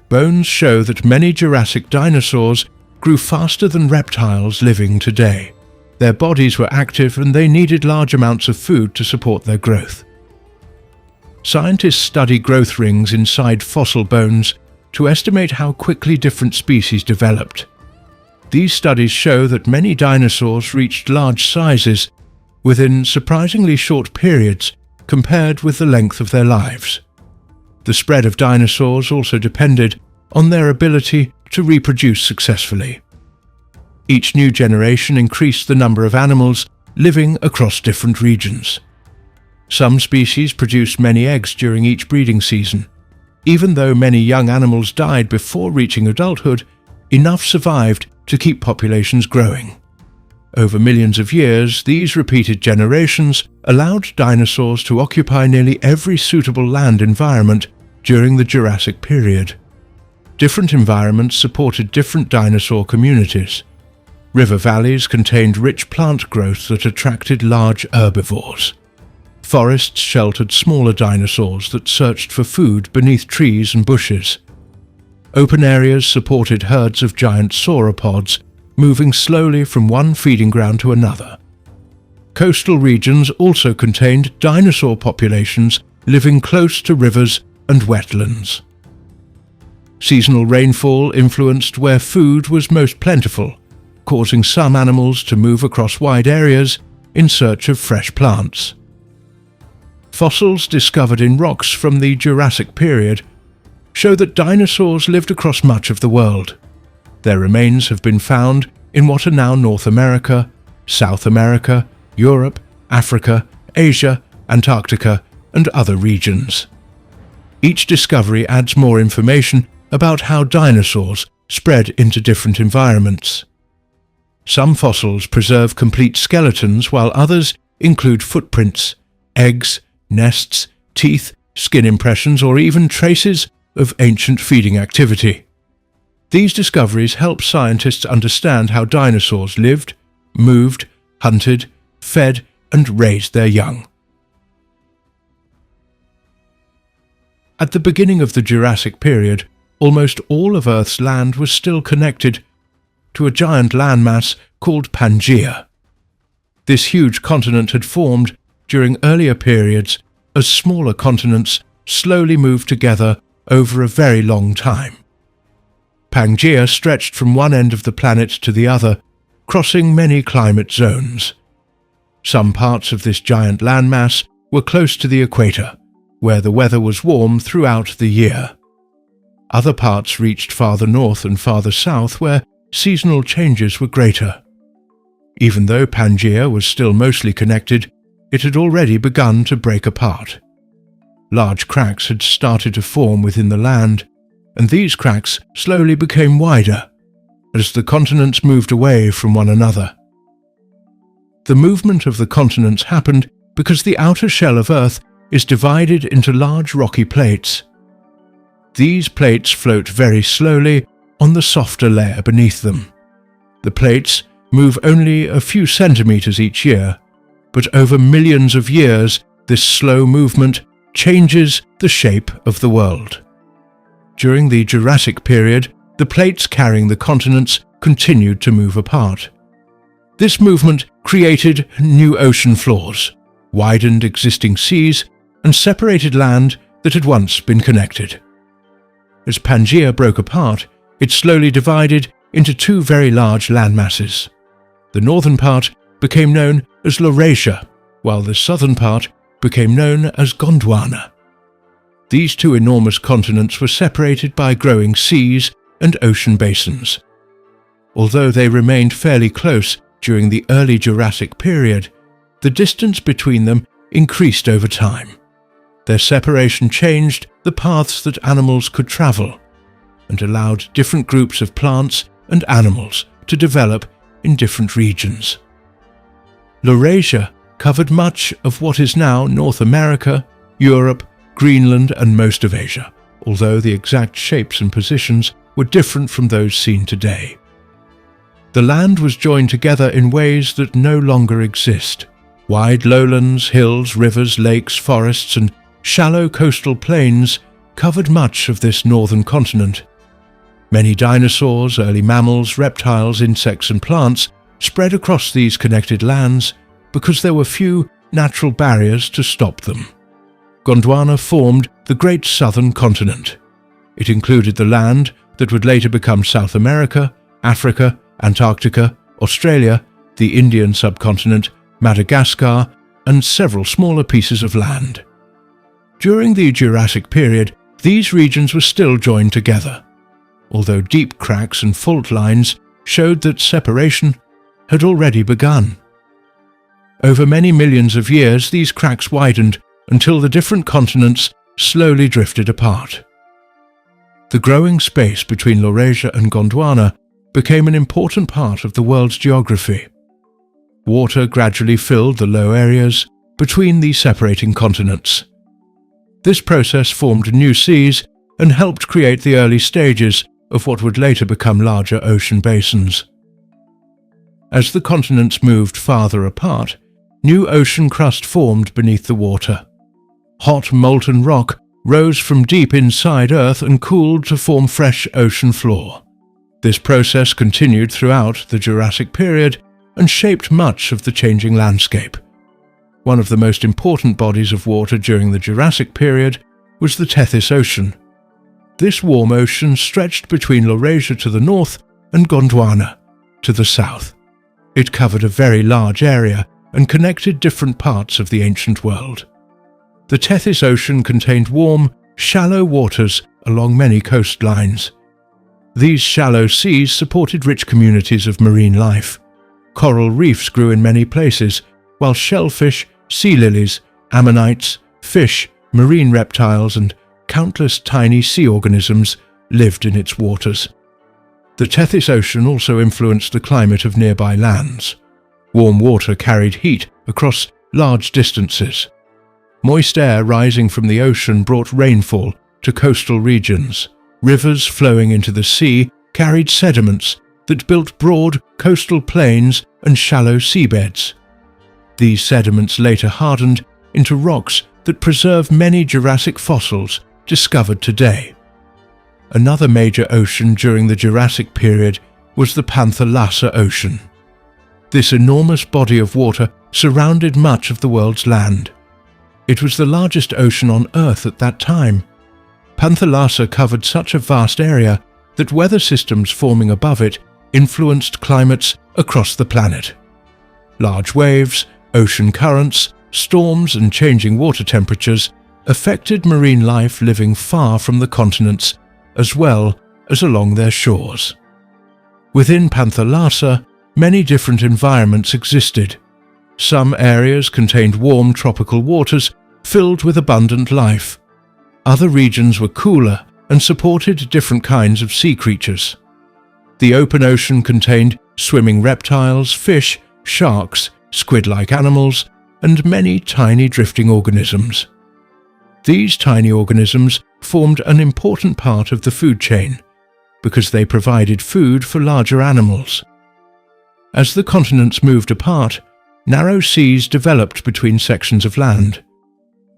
Bones show that many Jurassic dinosaurs grew faster than reptiles living today. Their bodies were active and they needed large amounts of food to support their growth. Scientists study growth rings inside fossil bones to estimate how quickly different species developed. These studies show that many dinosaurs reached large sizes within surprisingly short periods compared with the length of their lives. The spread of dinosaurs also depended on their ability to reproduce successfully. Each new generation increased the number of animals living across different regions. Some species produced many eggs during each breeding season. Even though many young animals died before reaching adulthood, enough survived to keep populations growing. Over millions of years, these repeated generations allowed dinosaurs to occupy nearly every suitable land environment during the Jurassic Period. Different environments supported different dinosaur communities. River valleys contained rich plant growth that attracted large herbivores. Forests sheltered smaller dinosaurs that searched for food beneath trees and bushes. Open areas supported herds of giant sauropods, moving slowly from one feeding ground to another. Coastal regions also contained dinosaur populations living close to rivers and wetlands. Seasonal rainfall influenced where food was most plentiful, causing some animals to move across wide areas in search of fresh plants. Fossils discovered in rocks from the Jurassic Period show that dinosaurs lived across much of the world. Their remains have been found in what are now North America, South America, Europe, Africa, Asia, Antarctica, and other regions. Each discovery adds more information about how dinosaurs spread into different environments. Some fossils preserve complete skeletons, while others include footprints, eggs, nests, teeth, skin impressions, or even traces of ancient feeding activity. These discoveries help scientists understand how dinosaurs lived, moved, hunted, fed, and raised their young. At the beginning of the Jurassic Period, almost all of Earth's land was still connected to a giant landmass called Pangaea. This huge continent had formed during earlier periods as smaller continents slowly moved together over a very long time. Pangaea stretched from one end of the planet to the other, crossing many climate zones. Some parts of this giant landmass were close to the equator, where the weather was warm throughout the year. Other parts reached farther north and farther south, where seasonal changes were greater. Even though Pangaea was still mostly connected, it had already begun to break apart. Large cracks had started to form within the land, and these cracks slowly became wider as the continents moved away from one another. The movement of the continents happened because the outer shell of Earth is divided into large rocky plates. These plates float very slowly on the softer layer beneath them. The plates move only a few centimeters each year, but over millions of years this slow movement changes the shape of the world. During the Jurassic Period, the plates carrying the continents continued to move apart. This movement created new ocean floors, widened existing seas, and separated land that had once been connected. As Pangaea broke apart, it slowly divided into two very large landmasses. The northern part became known as Laurasia, while the southern part became known as Gondwana. These two enormous continents were separated by growing seas and ocean basins. Although they remained fairly close during the early Jurassic Period, the distance between them increased over time. Their separation changed the paths that animals could travel and allowed different groups of plants and animals to develop in different regions. Laurasia covered much of what is now North America, Europe, Greenland, and most of Asia, although the exact shapes and positions were different from those seen today. The land was joined together in ways that no longer exist. Wide lowlands, hills, rivers, lakes, forests, and shallow coastal plains covered much of this northern continent. Many dinosaurs, early mammals, reptiles, insects, and plants spread across these connected lands because there were few natural barriers to stop them. Gondwana formed the Great Southern Continent. It included the land that would later become South America, Africa, Antarctica, Australia, the Indian subcontinent, Madagascar, and several smaller pieces of land. During the Jurassic period, these regions were still joined together, although deep cracks and fault lines showed that separation had already begun. Over many millions of years, these cracks widened until the different continents slowly drifted apart. The growing space between Laurasia and Gondwana became an important part of the world's geography. Water gradually filled the low areas between the separating continents. This process formed new seas and helped create the early stages of what would later become larger ocean basins. As the continents moved farther apart, new ocean crust formed beneath the water. Hot molten rock rose from deep inside Earth and cooled to form fresh ocean floor. This process continued throughout the Jurassic period and shaped much of the changing landscape. One of the most important bodies of water during the Jurassic period was the Tethys Ocean. This warm ocean stretched between Laurasia to the north and Gondwana to the south. It covered a very large area and connected different parts of the ancient world. The Tethys Ocean contained warm, shallow waters along many coastlines. These shallow seas supported rich communities of marine life. Coral reefs grew in many places, while shellfish, sea lilies, ammonites, fish, marine reptiles, and countless tiny sea organisms lived in its waters. The Tethys Ocean also influenced the climate of nearby lands. Warm water carried heat across large distances. Moist air rising from the ocean brought rainfall to coastal regions. Rivers flowing into the sea carried sediments that built broad coastal plains and shallow seabeds. These sediments later hardened into rocks that preserve many Jurassic fossils discovered today. Another major ocean during the Jurassic period was the Pangaea Ocean. This enormous body of water surrounded much of the world's land. It was the largest ocean on Earth at that time. Pangaea covered such a vast area that weather systems forming above it influenced climates across the planet. Large waves, ocean currents, storms, and changing water temperatures affected marine life living far from the continents as well as along their shores. Within Pangaea, many different environments existed. Some areas contained warm tropical waters filled with abundant life. Other regions were cooler and supported different kinds of sea creatures. The open ocean contained swimming reptiles, fish, sharks, squid-like animals, and many tiny drifting organisms. These tiny organisms formed an important part of the food chain because they provided food for larger animals. As the continents moved apart, narrow seas developed between sections of land.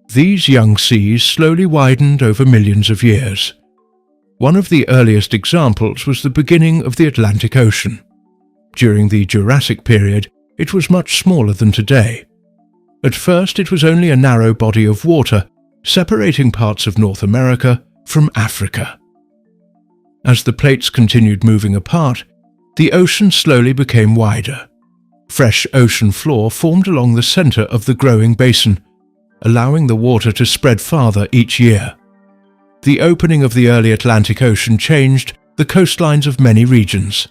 These young seas slowly widened over millions of years. One of the earliest examples was the beginning of the Atlantic Ocean. During the Jurassic period, it was much smaller than today. At first, it was only a narrow body of water separating parts of North America from Africa. As the plates continued moving apart, the ocean slowly became wider. Fresh ocean floor formed along the center of the growing basin, allowing the water to spread farther each year. The opening of the early Atlantic Ocean changed the coastlines of many regions.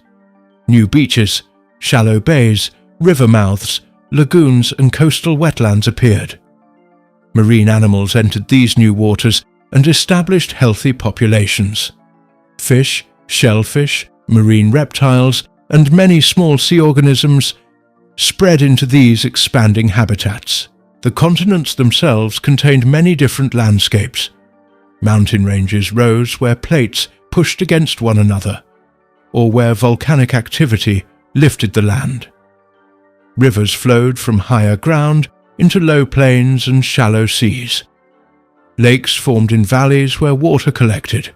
New beaches, shallow bays, river mouths, lagoons, and coastal wetlands appeared. Marine animals entered these new waters and established healthy populations. Fish, shellfish, marine reptiles, and many small sea organisms spread into these expanding habitats. The continents themselves contained many different landscapes. Mountain ranges rose where plates pushed against one another, or where volcanic activity lifted the land. Rivers flowed from higher ground into low plains and shallow seas. Lakes formed in valleys where water collected.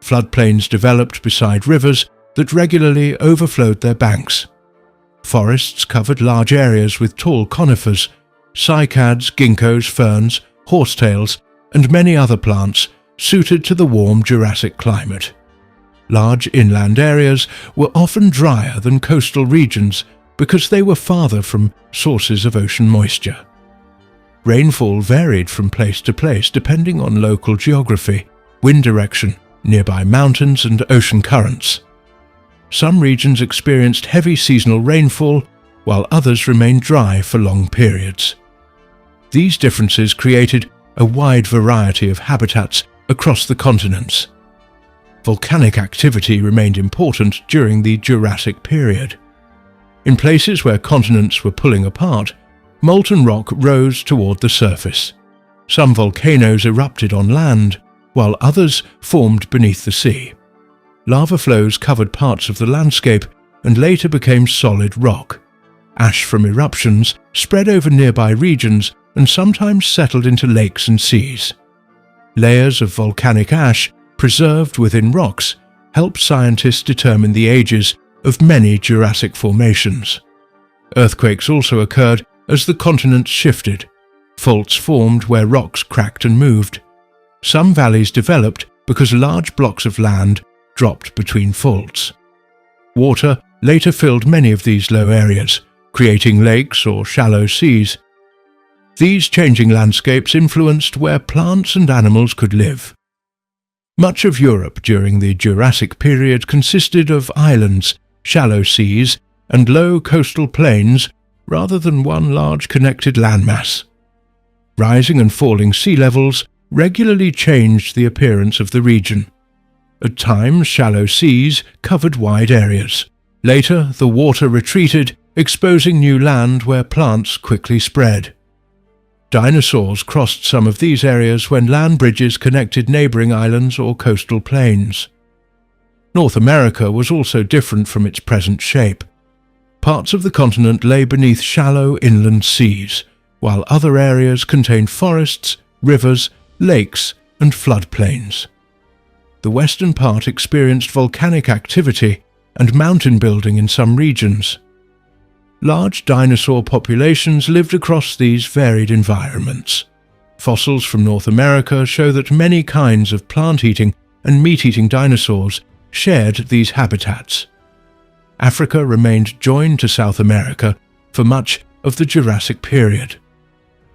Floodplains developed beside rivers that regularly overflowed their banks. Forests covered large areas with tall conifers, cycads, ginkgos, ferns, horsetails, and many other plants suited to the warm Jurassic climate. Large inland areas were often drier than coastal regions because they were farther from sources of ocean moisture. Rainfall varied from place to place depending on local geography, wind direction, nearby mountains and ocean currents. Some regions experienced heavy seasonal rainfall, while others remained dry for long periods. These differences created a wide variety of habitats across the continents. Volcanic activity remained important during the Jurassic period. In places where continents were pulling apart, molten rock rose toward the surface. Some volcanoes erupted on land, while others formed beneath the sea. Lava flows covered parts of the landscape and later became solid rock. Ash from eruptions spread over nearby regions and sometimes settled into lakes and seas. Layers of volcanic ash preserved within rocks helped scientists determine the ages of many Jurassic formations. Earthquakes also occurred as the continents shifted. Faults formed where rocks cracked and moved. Some valleys developed because large blocks of land dropped between faults. Water later filled many of these low areas, creating lakes or shallow seas. These changing landscapes influenced where plants and animals could live. Much of Europe during the Jurassic period consisted of islands, shallow seas, and low coastal plains rather than one large connected landmass. Rising and falling sea levels regularly changed the appearance of the region. At times, shallow seas covered wide areas. Later, the water retreated, exposing new land where plants quickly spread. Dinosaurs crossed some of these areas when land bridges connected neighboring islands or coastal plains. North America was also different from its present shape. Parts of the continent lay beneath shallow inland seas, while other areas contained forests, rivers, lakes, and floodplains. The western part experienced volcanic activity and mountain building in some regions. Large dinosaur populations lived across these varied environments. Fossils from North America show that many kinds of plant-eating and meat-eating dinosaurs shared these habitats. Africa remained joined to South America for much of the Jurassic period.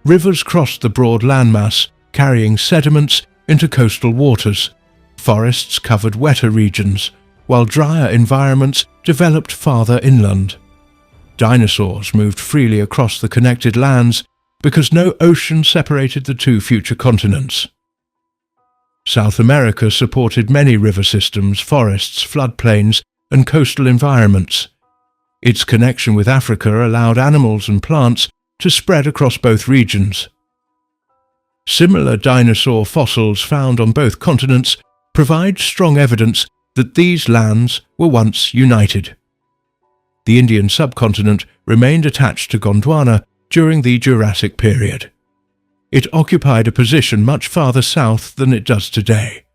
Rivers crossed the broad landmass, carrying sediments into coastal waters. Forests covered wetter regions, while drier environments developed farther inland. Dinosaurs moved freely across the connected lands because no ocean separated the two future continents. South America supported many river systems, forests, floodplains, and coastal environments. Its connection with Africa allowed animals and plants to spread across both regions. Similar dinosaur fossils found on both continents provide strong evidence that these lands were once united. The Indian subcontinent remained attached to Gondwana during the Jurassic period. It occupied a position much farther south than it does today.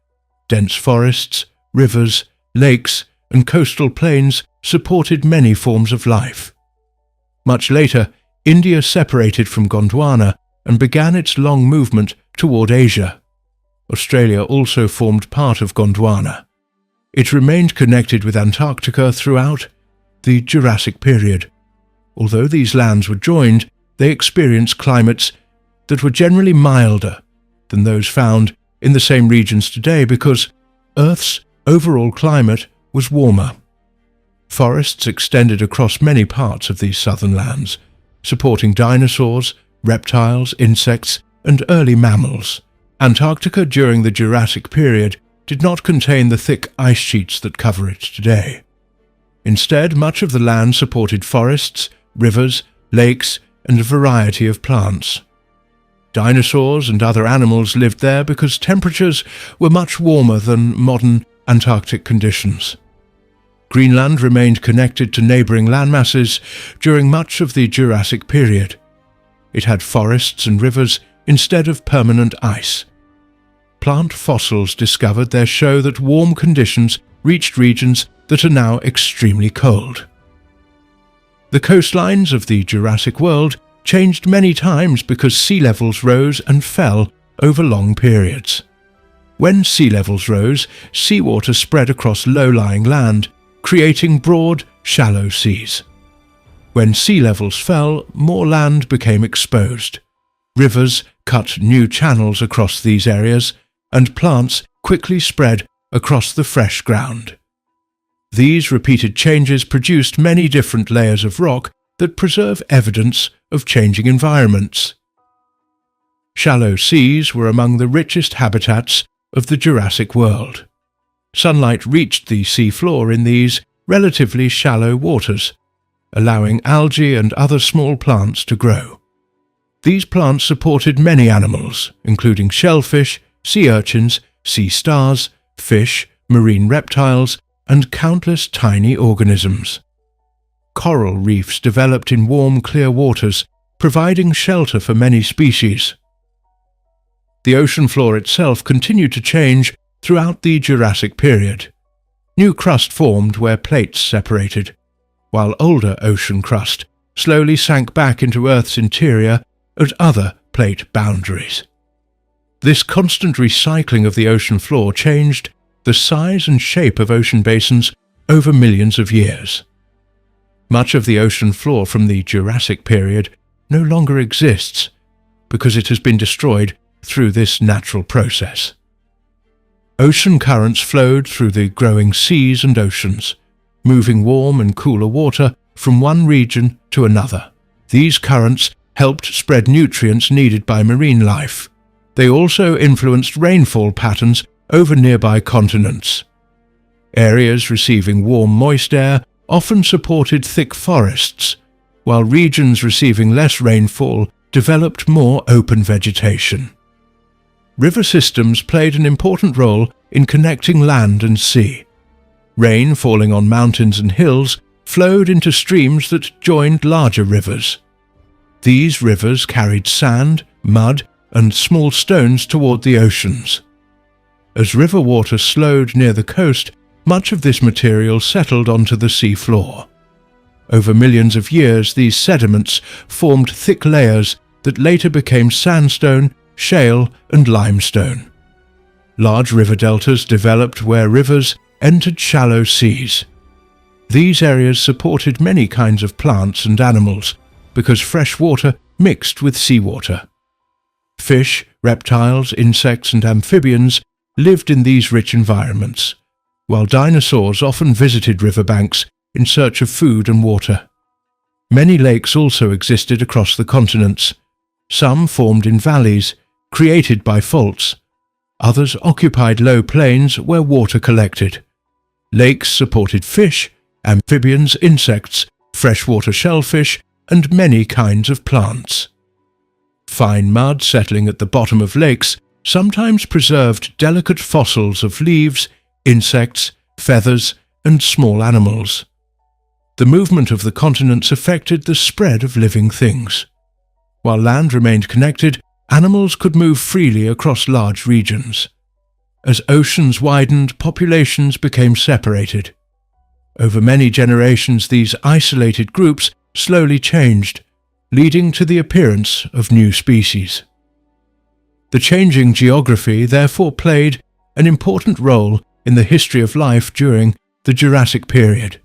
Dense forests, rivers, lakes, and coastal plains supported many forms of life. Much later, India separated from Gondwana and began its long movement toward Asia. Australia also formed part of Gondwana. It remained connected with Antarctica throughout the Jurassic period. Although these lands were joined, they experienced climates that were generally milder than those found in the same regions today because Earth's overall climate was warmer. Forests extended across many parts of these southern lands, supporting dinosaurs, reptiles, insects, and early mammals. Antarctica during the Jurassic period did not contain the thick ice sheets that cover it today. Instead, much of the land supported forests, rivers, lakes, and a variety of plants. Dinosaurs and other animals lived there because temperatures were much warmer than modern Antarctic conditions. Greenland remained connected to neighboring landmasses during much of the Jurassic period. It had forests and rivers instead of permanent ice. Plant fossils discovered there show that warm conditions reached regions that are now extremely cold. The coastlines of the Jurassic world changed many times because sea levels rose and fell over long periods. When sea levels rose, seawater spread across low-lying land, creating broad, shallow seas. When sea levels fell, more land became exposed. Rivers cut new channels across these areas, and plants quickly spread across the fresh ground. These repeated changes produced many different layers of rock that preserve evidence of changing environments. Shallow seas were among the richest habitats of the Jurassic world. Sunlight reached the sea floor in these relatively shallow waters, allowing algae and other small plants to grow. These plants supported many animals, including shellfish, sea urchins, sea stars, fish, marine reptiles, and countless tiny organisms. Coral reefs developed in warm, clear waters, providing shelter for many species. The ocean floor itself continued to change throughout the Jurassic Period. New crust formed where plates separated, while older ocean crust slowly sank back into Earth's interior at other plate boundaries. This constant recycling of the ocean floor changed the size and shape of ocean basins over millions of years. Much of the ocean floor from the Jurassic Period no longer exists because it has been destroyed through this natural process. Ocean currents flowed through the growing seas and oceans, moving warm and cooler water from one region to another. These currents helped spread nutrients needed by marine life. They also influenced rainfall patterns over nearby continents. Areas receiving warm, moist air often supported thick forests, while regions receiving less rainfall developed more open vegetation. River systems played an important role in connecting land and sea. Rain falling on mountains and hills flowed into streams that joined larger rivers. These rivers carried sand, mud, and small stones toward the oceans. As river water slowed near the coast, much of this material settled onto the sea floor. Over millions of years, these sediments formed thick layers that later became sandstone, shale, and limestone. Large river deltas developed where rivers entered shallow seas. These areas supported many kinds of plants and animals because fresh water mixed with seawater. Fish, reptiles, insects, and amphibians lived in these rich environments, while dinosaurs often visited riverbanks in search of food and water. Many lakes also existed across the continents. Some formed in valleys, created by faults. Others occupied low plains where water collected. Lakes supported fish, amphibians, insects, freshwater shellfish, and many kinds of plants. Fine mud settling at the bottom of lakes sometimes preserved delicate fossils of leaves, insects, feathers, and small animals. The movement of the continents affected the spread of living things. While land remained connected, animals could move freely across large regions. As oceans widened, populations became separated. Over many generations, these isolated groups slowly changed, leading to the appearance of new species. The changing geography therefore played an important role in the history of life during the Jurassic Period.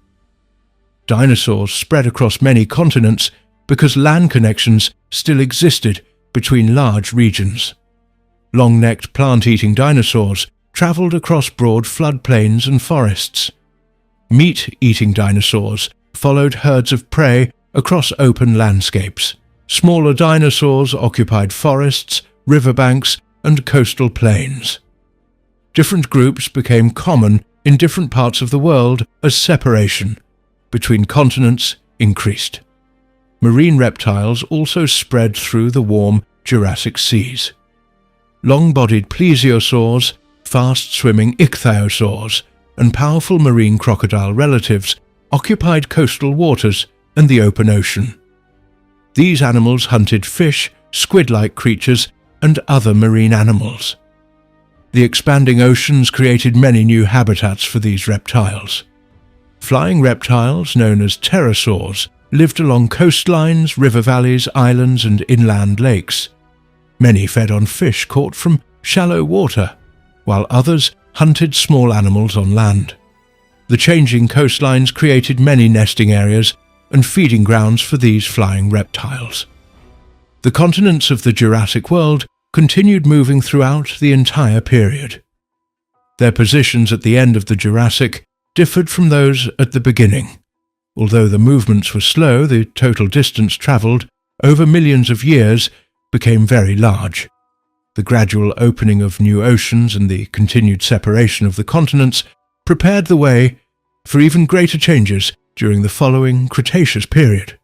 Dinosaurs spread across many continents because land connections still existed between large regions. Long-necked plant-eating dinosaurs travelled across broad floodplains and forests. Meat-eating dinosaurs followed herds of prey across open landscapes. Smaller dinosaurs occupied forests, riverbanks, and coastal plains. Different groups became common in different parts of the world as separation between continents increased. Marine reptiles also spread through the warm Jurassic seas. Long-bodied plesiosaurs, fast-swimming ichthyosaurs, and powerful marine crocodile relatives occupied coastal waters and the open ocean. These animals hunted fish, squid-like creatures, and other marine animals. The expanding oceans created many new habitats for these reptiles. Flying reptiles, known as pterosaurs, lived along coastlines, river valleys, islands, and inland lakes. Many fed on fish caught from shallow water. while others hunted small animals on land. The changing coastlines created many nesting areas and feeding grounds for these flying reptiles. The continents of the Jurassic world continued moving throughout the entire period. Their positions at the end of the Jurassic differed from those at the beginning. Although the movements were slow, the total distance travelled over millions of years became very large. The gradual opening of new oceans and the continued separation of the continents prepared the way for even greater changes during the following Cretaceous period.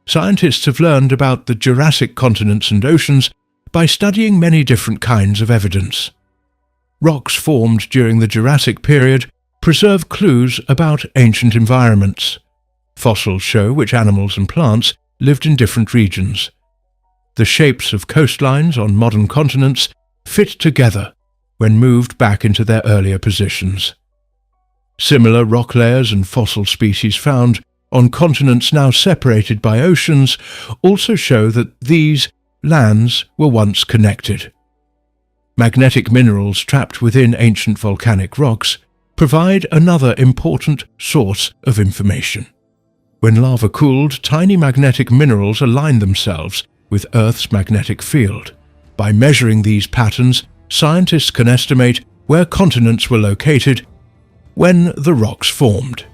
Scientists have learned about the Jurassic continents and oceans by studying many different kinds of evidence. Rocks formed during the Jurassic period preserve clues about ancient environments. Fossils show which animals and plants lived in different regions. The shapes of coastlines on modern continents fit together when moved back into their earlier positions. Similar rock layers and fossil species found on continents now separated by oceans also show that these lands were once connected. Magnetic minerals trapped within ancient volcanic rocks provide another important source of information. When lava cooled, tiny magnetic minerals aligned themselves with Earth's magnetic field. By measuring these patterns, scientists can estimate where continents were located when the rocks formed.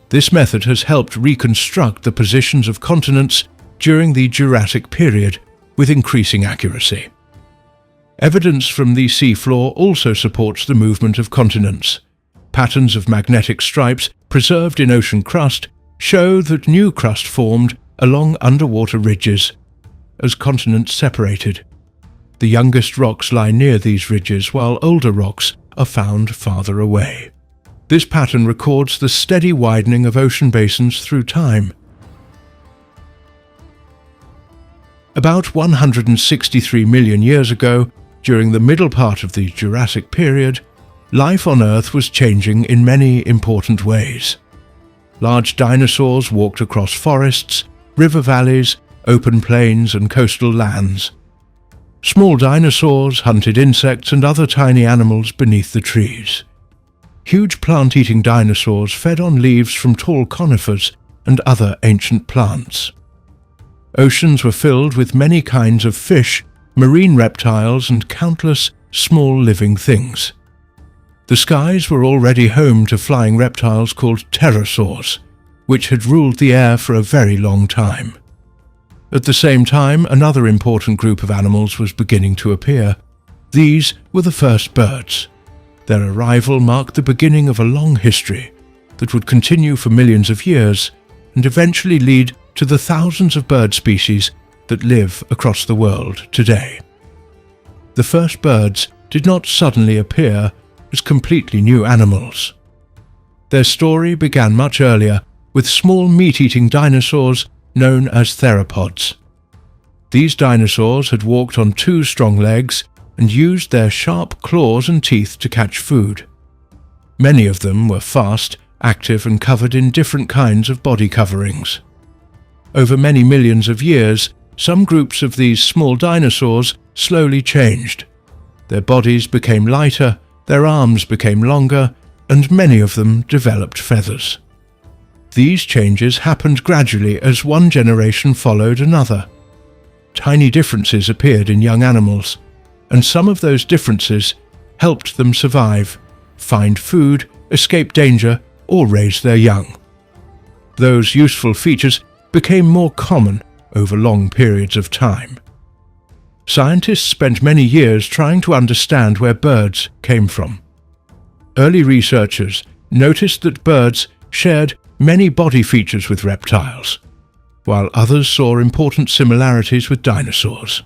This method has helped reconstruct the positions of continents during the Jurassic period with increasing accuracy. Evidence from the seafloor also supports the movement of continents. Patterns of magnetic stripes preserved in ocean crust show that new crust formed along underwater ridges as continents separated. The youngest rocks lie near these ridges, while older rocks are found farther away. This pattern records the steady widening of ocean basins through time. About 163 million years ago, during the middle part of the Jurassic period, life on Earth was changing in many important ways. Large dinosaurs walked across forests, river valleys, open plains and coastal lands. Small dinosaurs hunted insects and other tiny animals beneath the trees. Huge plant-eating dinosaurs fed on leaves from tall conifers and other ancient plants. Oceans were filled with many kinds of fish, marine reptiles and countless small living things. The skies were already home to flying reptiles called pterosaurs, which had ruled the air for a very long time. At the same time, another important group of animals was beginning to appear. These were the first birds. Their arrival marked the beginning of a long history that would continue for millions of years and eventually lead to the thousands of bird species that live across the world today. The first birds did not suddenly appear as completely new animals. Their story began much earlier with small meat-eating dinosaurs known as theropods. These dinosaurs had walked on two strong legs and used their sharp claws and teeth to catch food. Many of them were fast, active and covered in different kinds of body coverings. Over many millions of years, some groups of these small dinosaurs slowly changed. Their bodies became lighter, their arms became longer, and many of them developed feathers. These changes happened gradually as one generation followed another. Tiny differences appeared in young animals, and some of those differences helped them survive, find food, escape danger, or raise their young. Those useful features became more common over long periods of time. Scientists spent many years trying to understand where birds came from. Early researchers noticed that birds shared many body features with reptiles, while others saw important similarities with dinosaurs.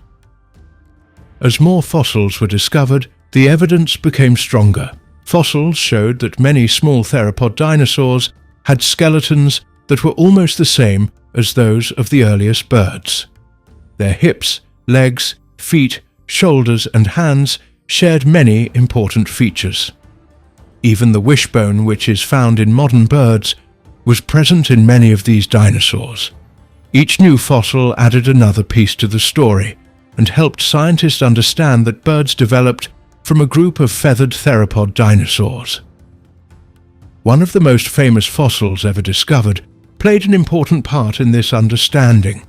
As more fossils were discovered, the evidence became stronger. Fossils showed that many small theropod dinosaurs had skeletons that were almost the same as those of the earliest birds. Their hips, legs, feet, shoulders and hands shared many important features. Even the wishbone, which is found in modern birds, was present in many of these dinosaurs. Each new fossil added another piece to the story and helped scientists understand that birds developed from a group of feathered theropod dinosaurs. One of the most famous fossils ever discovered played an important part in this understanding.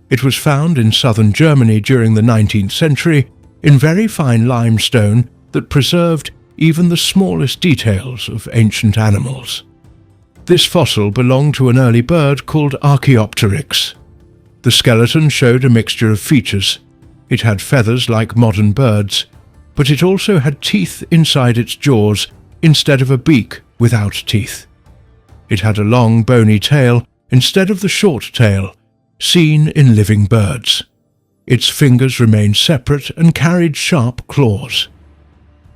It was found in southern Germany during the 19th century in very fine limestone that preserved even the smallest details of ancient animals. This fossil belonged to an early bird called Archaeopteryx. The skeleton showed a mixture of features. It had feathers like modern birds, but it also had teeth inside its jaws instead of a beak without teeth. It had a long bony tail instead of the short tail seen in living birds. Its fingers remained separate and carried sharp claws.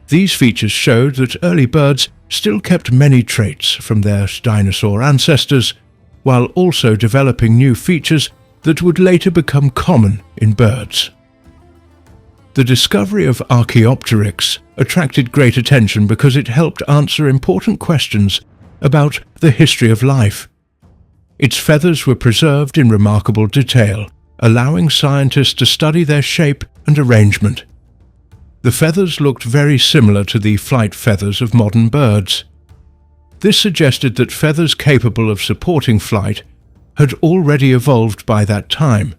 These features showed that early birds still kept many traits from their dinosaur ancestors, while also developing new features that would later become common in birds. The discovery of Archaeopteryx attracted great attention because it helped answer important questions about the history of life. Its feathers were preserved in remarkable detail, allowing scientists to study their shape and arrangement. The feathers looked very similar to the flight feathers of modern birds. This suggested that feathers capable of supporting flight had already evolved by that time.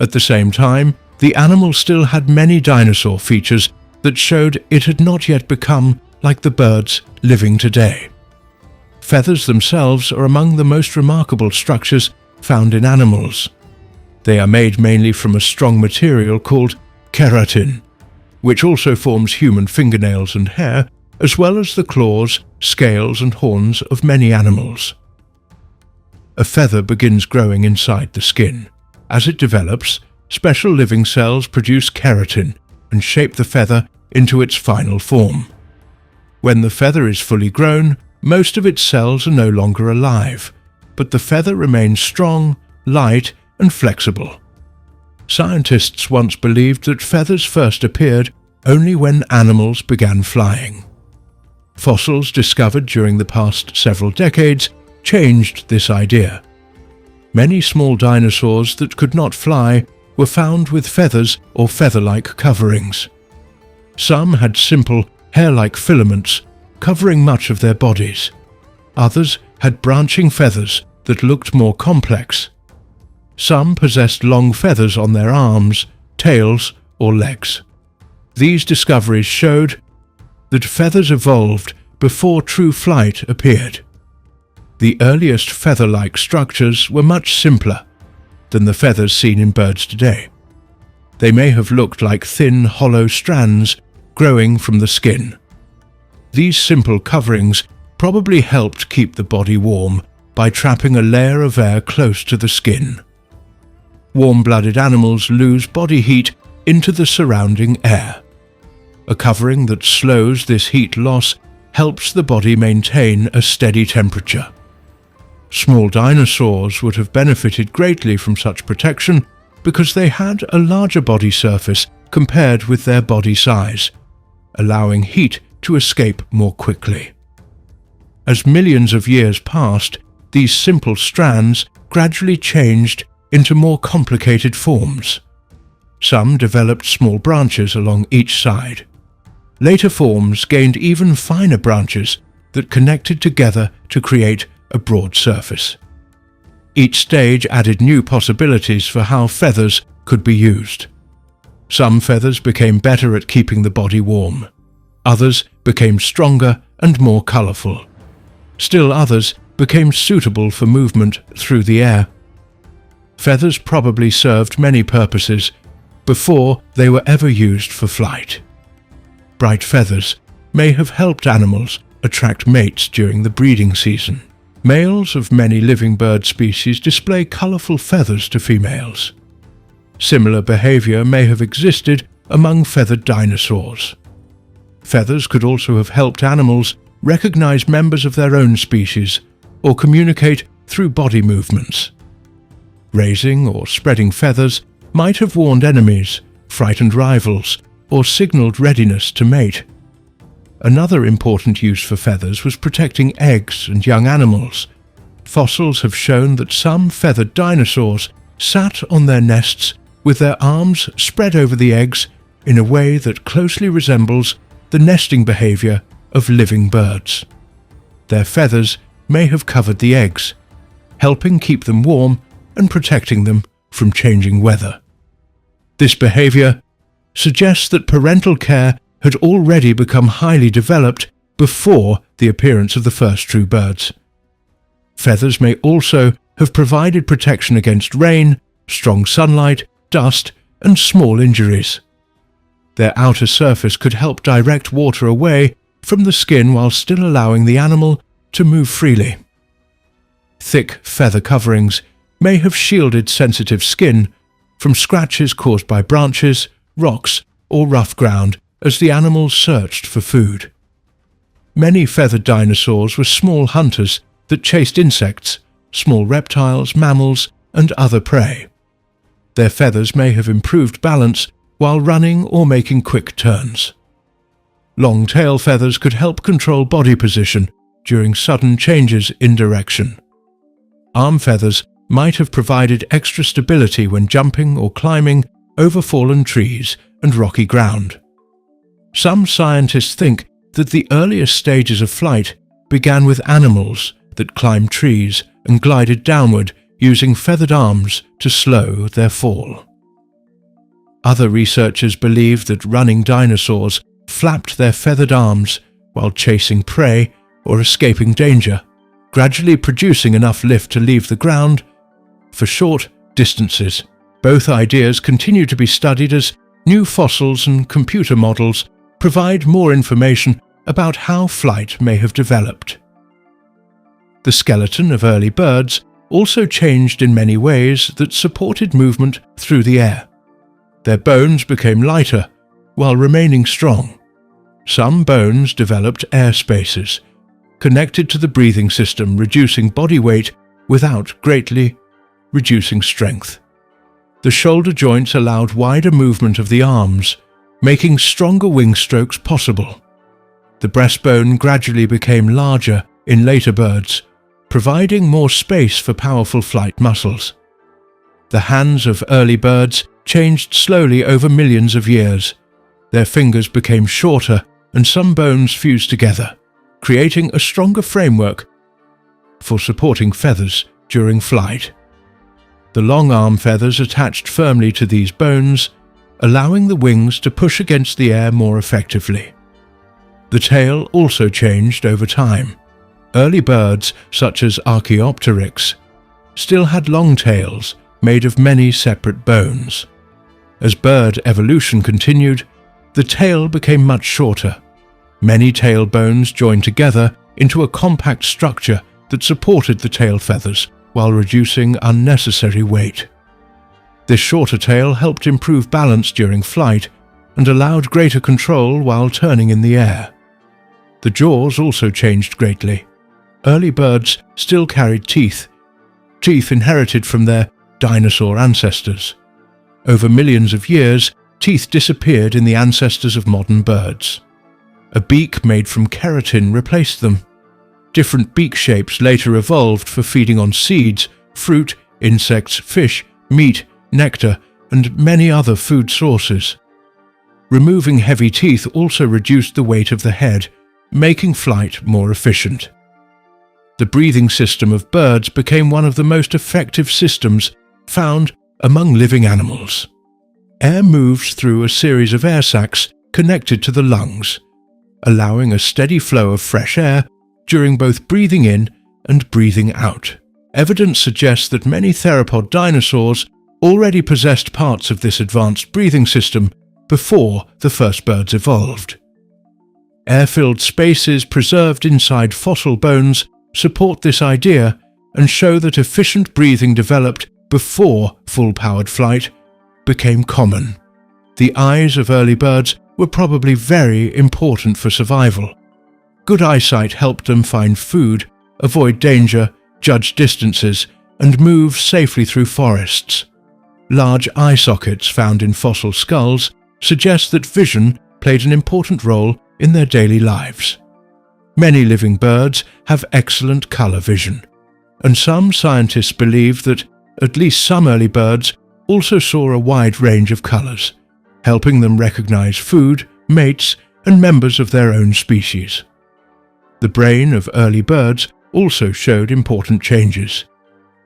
At the same time, the animal still had many dinosaur features that showed it had not yet become like the birds living today. Feathers themselves are among the most remarkable structures found in animals. They are made mainly from a strong material called keratin, which also forms human fingernails and hair, as well as the claws, scales and horns of many animals. A feather begins growing inside the skin. As it develops, special living cells produce keratin and shape the feather into its final form. When the feather is fully grown, most of its cells are no longer alive, but the feather remains strong, light, and flexible. Scientists once believed that feathers first appeared only when animals began flying. Fossils discovered during the past several decades changed this idea. Many small dinosaurs that could not fly were found with feathers or feather-like coverings. Some had simple, hair-like filaments covering much of their bodies. Others had branching feathers that looked more complex. Some possessed long feathers on their arms, tails, or legs. These discoveries showed that feathers evolved before true flight appeared. The earliest feather-like structures were much simpler than the feathers seen in birds today. They may have looked like thin, hollow strands growing from the skin. These simple coverings probably helped keep the body warm by trapping a layer of air close to the skin. Warm-blooded animals lose body heat into the surrounding air. A covering that slows this heat loss helps the body maintain a steady temperature. Small dinosaurs would have benefited greatly from such protection because they had a larger body surface compared with their body size, allowing heat to escape more quickly. As millions of years passed, these simple strands gradually changed into more complicated forms. Some developed small branches along each side. Later forms gained even finer branches that connected together to create a broad surface. Each stage added new possibilities for how feathers could be used. Some feathers became better at keeping the body warm. Others became stronger and more colorful. Still others became suitable for movement through the air. Feathers probably served many purposes before they were ever used for flight. Bright feathers may have helped animals attract mates during the breeding season. Males of many living bird species display colorful feathers to females. Similar behavior may have existed among feathered dinosaurs. Feathers could also have helped animals recognize members of their own species or communicate through body movements. Raising or spreading feathers might have warned enemies, frightened rivals, or signaled readiness to mate. Another important use for feathers was protecting eggs and young animals. Fossils have shown that some feathered dinosaurs sat on their nests with their arms spread over the eggs in a way that closely resembles the nesting behavior of living birds. Their feathers may have covered the eggs, helping keep them warm and protecting them from changing weather. This behavior suggests that parental care had already become highly developed before the appearance of the first true birds. Feathers may also have provided protection against rain, strong sunlight, dust, and small injuries. Their outer surface could help direct water away from the skin while still allowing the animal to move freely. Thick feather coverings may have shielded sensitive skin from scratches caused by branches, rocks, or rough ground as the animals searched for food. Many feathered dinosaurs were small hunters that chased insects, small reptiles, mammals, and other prey. Their feathers may have improved balance while running or making quick turns. Long tail feathers could help control body position during sudden changes in direction. Arm feathers might have provided extra stability when jumping or climbing over fallen trees and rocky ground. Some scientists think that the earliest stages of flight began with animals that climbed trees and glided downward using feathered arms to slow their fall. Other researchers believe that running dinosaurs flapped their feathered arms while chasing prey or escaping danger, gradually producing enough lift to leave the ground for short distances. Both ideas continue to be studied as new fossils and computer models provide more information about how flight may have developed. The skeleton of early birds also changed in many ways that supported movement through the air. Their bones became lighter while remaining strong. Some bones developed air spaces, connected to the breathing system, reducing body weight without greatly reducing strength. The shoulder joints allowed wider movement of the arms, making stronger wing strokes possible. The breastbone gradually became larger in later birds, providing more space for powerful flight muscles. The hands of early birds changed slowly over millions of years. Their fingers became shorter and some bones fused together, creating a stronger framework for supporting feathers during flight. The long arm feathers attached firmly to these bones, allowing the wings to push against the air more effectively. The tail also changed over time. Early birds, such as Archaeopteryx, still had long tails made of many separate bones. As bird evolution continued, the tail became much shorter. Many tail bones joined together into a compact structure that supported the tail feathers while reducing unnecessary weight. This shorter tail helped improve balance during flight and allowed greater control while turning in the air. The jaws also changed greatly. Early birds still carried teeth inherited from their dinosaur ancestors. Over millions of years, teeth disappeared in the ancestors of modern birds. A beak made from keratin replaced them. Different beak shapes later evolved for feeding on seeds, fruit, insects, fish, meat, nectar, and many other food sources. Removing heavy teeth also reduced the weight of the head, making flight more efficient. The breathing system of birds became one of the most effective systems found among living animals. Air moves through a series of air sacs connected to the lungs, allowing a steady flow of fresh air during both breathing in and breathing out. Evidence suggests that many theropod dinosaurs already possessed parts of this advanced breathing system before the first birds evolved. Air-filled spaces preserved inside fossil bones support this idea and show that efficient breathing developed before full-powered flight became common. The eyes of early birds were probably very important for survival. Good eyesight helped them find food, avoid danger, judge distances, and move safely through forests. Large eye sockets found in fossil skulls suggest that vision played an important role in their daily lives. Many living birds have excellent color vision, and some scientists believe that at least some early birds also saw a wide range of colors, helping them recognize food, mates, and members of their own species. The brain of early birds also showed important changes.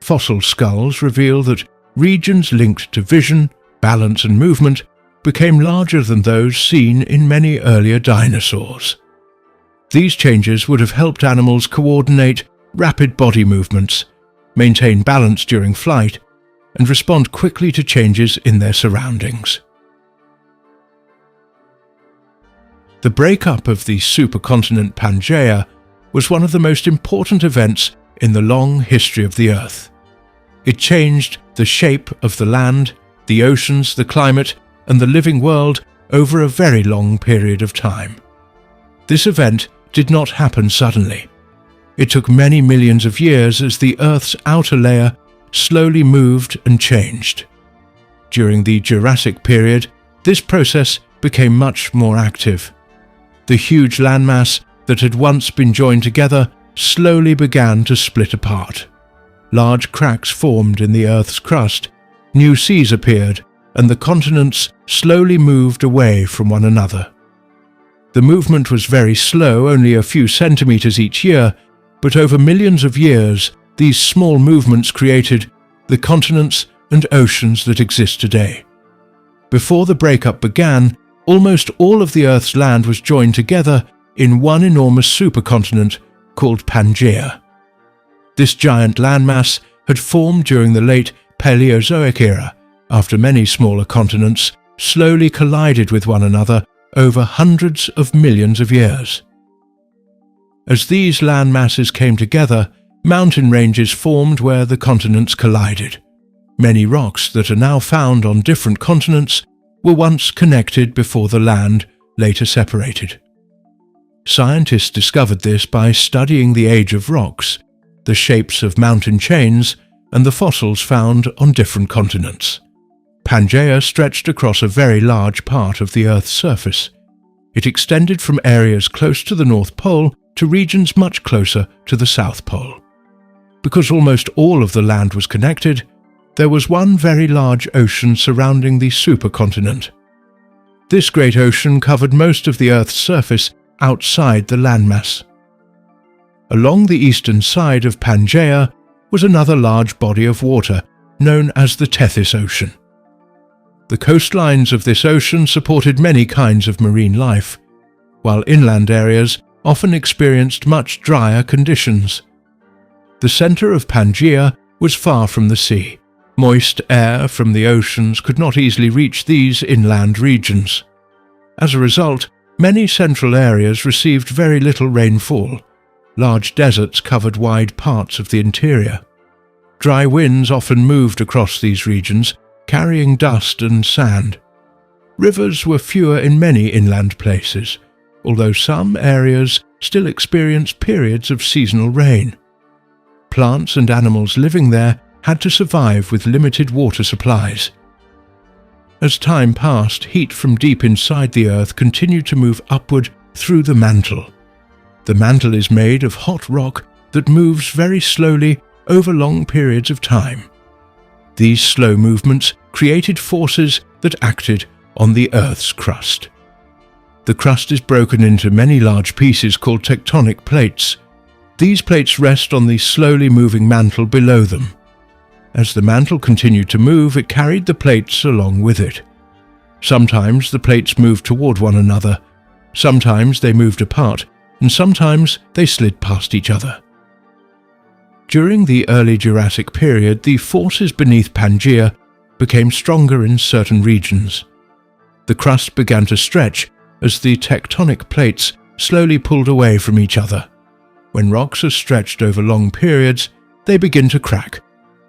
Fossil skulls reveal that regions linked to vision, balance, and movement became larger than those seen in many earlier dinosaurs. These changes would have helped animals coordinate rapid body movements, maintain balance during flight, and respond quickly to changes in their surroundings. The breakup of the supercontinent Pangaea was one of the most important events in the long history of the Earth. It changed the shape of the land, the oceans, the climate, and the living world over a very long period of time. This event did not happen suddenly. It took many millions of years as the Earth's outer layer slowly moved and changed. During the Jurassic Period, this process became much more active. The huge landmass that had once been joined together slowly began to split apart. Large cracks formed in the Earth's crust, new seas appeared, and the continents slowly moved away from one another. The movement was very slow, only a few centimeters each year, but over millions of years, these small movements created the continents and oceans that exist today. Before the breakup began, almost all of the Earth's land was joined together in one enormous supercontinent called Pangaea. This giant landmass had formed during the late Paleozoic era, after many smaller continents slowly collided with one another over hundreds of millions of years. As these land masses came together, mountain ranges formed where the continents collided. Many rocks that are now found on different continents were once connected before the land later separated. Scientists discovered this by studying the age of rocks, the shapes of mountain chains, and the fossils found on different continents. Pangaea stretched across a very large part of the Earth's surface. It extended from areas close to the North Pole to regions much closer to the South Pole. Because almost all of the land was connected, there was one very large ocean surrounding the supercontinent. This great ocean covered most of the Earth's surface outside the landmass. Along the eastern side of Pangaea was another large body of water known as the Tethys Ocean. The coastlines of this ocean supported many kinds of marine life, while inland areas often experienced much drier conditions. The center of Pangaea was far from the sea. Moist air from the oceans could not easily reach these inland regions. As a result, many central areas received very little rainfall. Large deserts covered wide parts of the interior. Dry winds often moved across these regions, carrying dust and sand. Rivers were fewer in many inland places, although some areas still experienced periods of seasonal rain. Plants and animals living there had to survive with limited water supplies. As time passed, heat from deep inside the Earth continued to move upward through the mantle. The mantle is made of hot rock that moves very slowly over long periods of time. These slow movements created forces that acted on the Earth's crust. The crust is broken into many large pieces called tectonic plates. These plates rest on the slowly moving mantle below them. As the mantle continued to move, it carried the plates along with it. Sometimes the plates moved toward one another, sometimes they moved apart, and sometimes they slid past each other. During the early Jurassic period, the forces beneath Pangaea became stronger in certain regions. The crust began to stretch as the tectonic plates slowly pulled away from each other. When rocks are stretched over long periods, they begin to crack.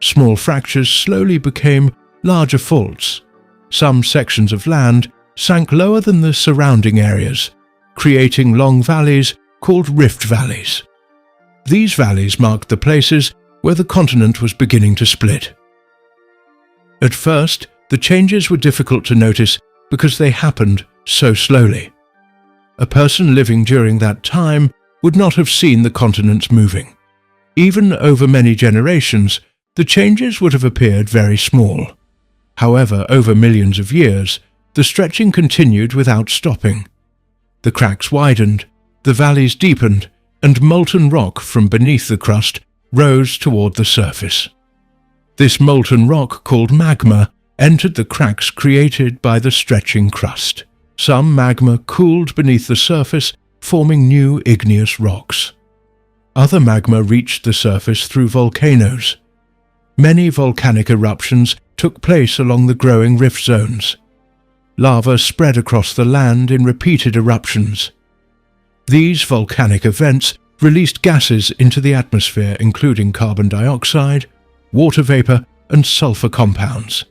Small fractures slowly became larger faults. Some sections of land sank lower than the surrounding areas, creating long valleys called rift valleys. These valleys marked the places where the continent was beginning to split. At first, the changes were difficult to notice because they happened so slowly. A person living during that time would not have seen the continents moving. Even over many generations, the changes would have appeared very small. However, over millions of years, the stretching continued without stopping. The cracks widened, the valleys deepened, and molten rock from beneath the crust rose toward the surface. This molten rock, called magma, entered the cracks created by the stretching crust. Some magma cooled beneath the surface, forming new igneous rocks. Other magma reached the surface through volcanoes. Many volcanic eruptions took place along the growing rift zones. Lava spread across the land in repeated eruptions. These volcanic events released gases into the atmosphere, including carbon dioxide, water vapor, and sulfur compounds.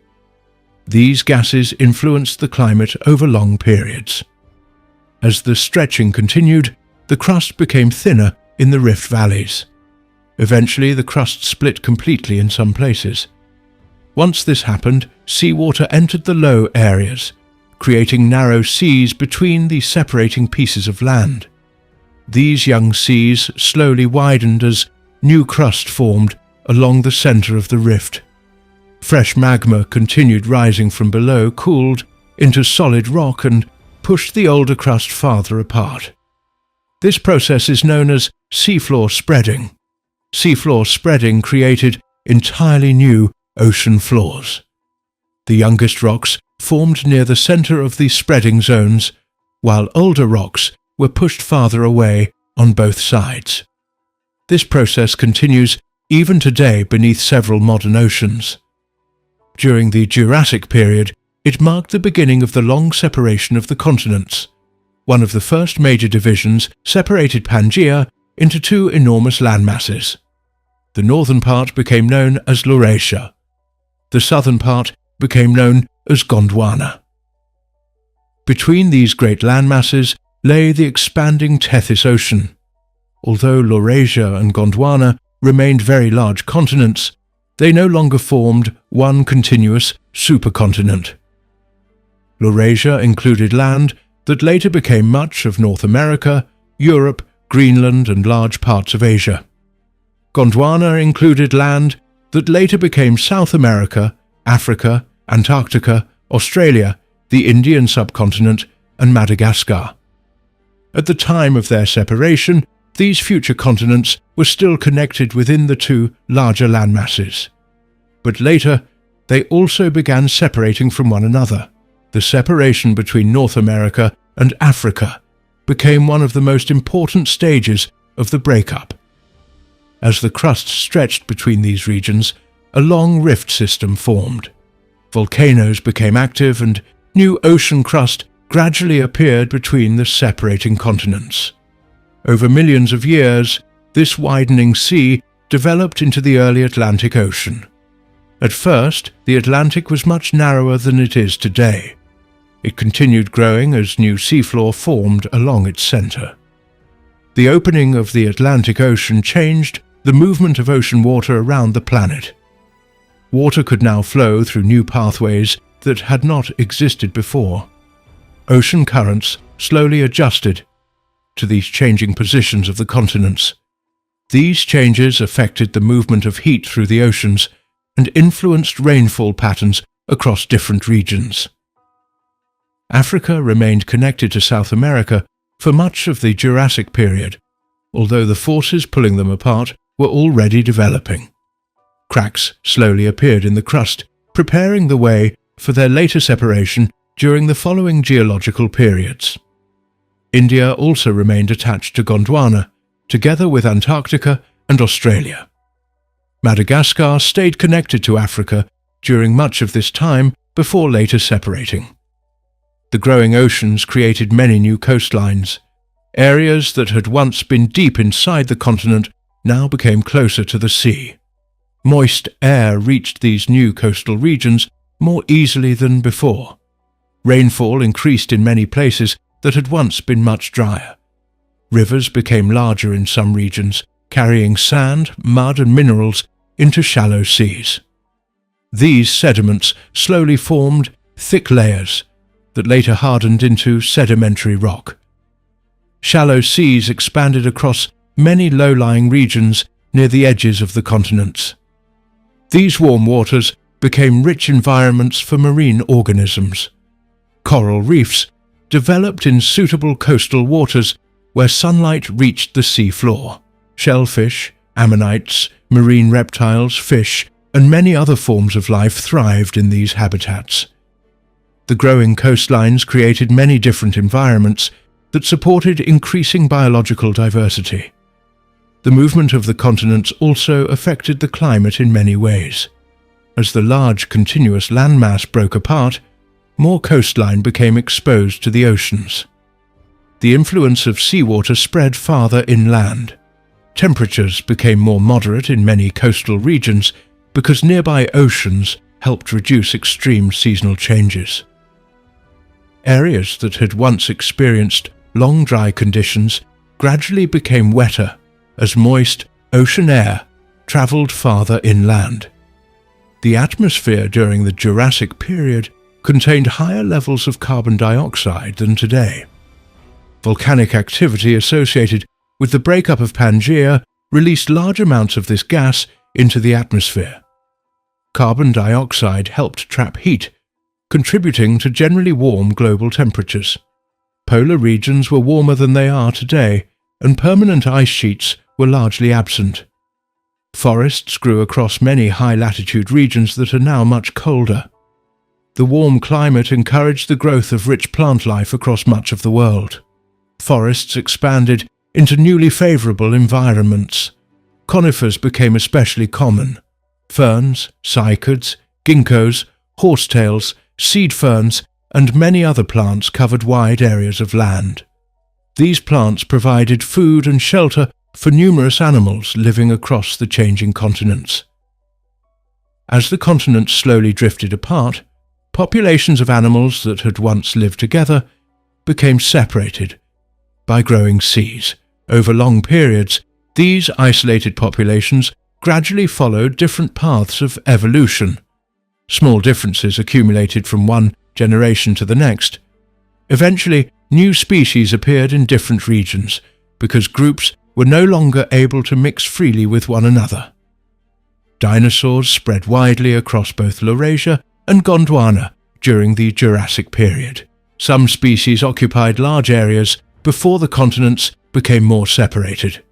These gases influenced the climate over long periods. As the stretching continued, the crust became thinner in the rift valleys. Eventually, the crust split completely in some places. Once this happened, seawater entered the low areas, creating narrow seas between the separating pieces of land. These young seas slowly widened as new crust formed along the center of the rift. Fresh magma continued rising from below, cooled into solid rock, and pushed the older crust farther apart. This process is known as seafloor spreading. Seafloor spreading created entirely new ocean floors. The youngest rocks formed near the center of these spreading zones, while older rocks were pushed farther away on both sides. This process continues even today beneath several modern oceans. During the Jurassic Period, it marked the beginning of the long separation of the continents. One of the first major divisions separated Pangaea into two enormous landmasses. The northern part became known as Laurasia. The southern part became known as Gondwana. Between these great landmasses lay the expanding Tethys Ocean. Although Laurasia and Gondwana remained very large continents, they no longer formed one continuous supercontinent. Laurasia included land that later became much of North America, Europe, Greenland, and large parts of Asia. Gondwana included land that later became South America, Africa, Antarctica, Australia, the Indian subcontinent, and Madagascar. At the time of their separation, these future continents were still connected within the two larger landmasses. But later, they also began separating from one another. The separation between North America and Africa became one of the most important stages of the breakup. As the crust stretched between these regions, a long rift system formed. Volcanoes became active and new ocean crust gradually appeared between the separating continents. Over millions of years, this widening sea developed into the early Atlantic Ocean. At first, the Atlantic was much narrower than it is today. It continued growing as new seafloor formed along its center. The opening of the Atlantic Ocean changed the movement of ocean water around the planet. Water could now flow through new pathways that had not existed before. Ocean currents slowly adjusted to these changing positions of the continents. These changes affected the movement of heat through the oceans and influenced rainfall patterns across different regions. Africa remained connected to South America for much of the Jurassic Period, although the forces pulling them apart were already developing. Cracks slowly appeared in the crust, preparing the way for their later separation during the following geological periods. India also remained attached to Gondwana, together with Antarctica and Australia. Madagascar stayed connected to Africa during much of this time before later separating. The growing oceans created many new coastlines. Areas that had once been deep inside the continent now became closer to the sea. Moist air reached these new coastal regions more easily than before. Rainfall increased in many places that had once been much drier. Rivers became larger in some regions, carrying sand, mud, and minerals into shallow seas. These sediments slowly formed thick layers that later hardened into sedimentary rock. Shallow seas expanded across many low-lying regions near the edges of the continents. These warm waters became rich environments for marine organisms. Coral reefs developed in suitable coastal waters where sunlight reached the sea floor. Shellfish, ammonites, marine reptiles, fish, and many other forms of life thrived in these habitats. The growing coastlines created many different environments that supported increasing biological diversity. The movement of the continents also affected the climate in many ways. As the large continuous landmass broke apart, more coastline became exposed to the oceans. The influence of seawater spread farther inland. Temperatures became more moderate in many coastal regions because nearby oceans helped reduce extreme seasonal changes. Areas that had once experienced long dry conditions gradually became wetter as moist ocean air travelled farther inland. The atmosphere during the Jurassic Period contained higher levels of carbon dioxide than today. Volcanic activity associated with the breakup of Pangaea released large amounts of this gas into the atmosphere. Carbon dioxide helped trap heat, contributing to generally warm global temperatures. Polar regions were warmer than they are today, and permanent ice sheets were largely absent. Forests grew across many high-latitude regions that are now much colder. The warm climate encouraged the growth of rich plant life across much of the world. Forests expanded into newly favourable environments. Conifers became especially common. Ferns, cycads, ginkgos, horsetails, seed ferns, and many other plants covered wide areas of land. These plants provided food and shelter for numerous animals living across the changing continents. As the continents slowly drifted apart, populations of animals that had once lived together became separated by growing seas. Over long periods, these isolated populations gradually followed different paths of evolution. Small differences accumulated from one generation to the next. Eventually, new species appeared in different regions because groups were no longer able to mix freely with one another. Dinosaurs spread widely across both Laurasia and Gondwana during the Jurassic Period. Some species occupied large areas before the continents became more separated.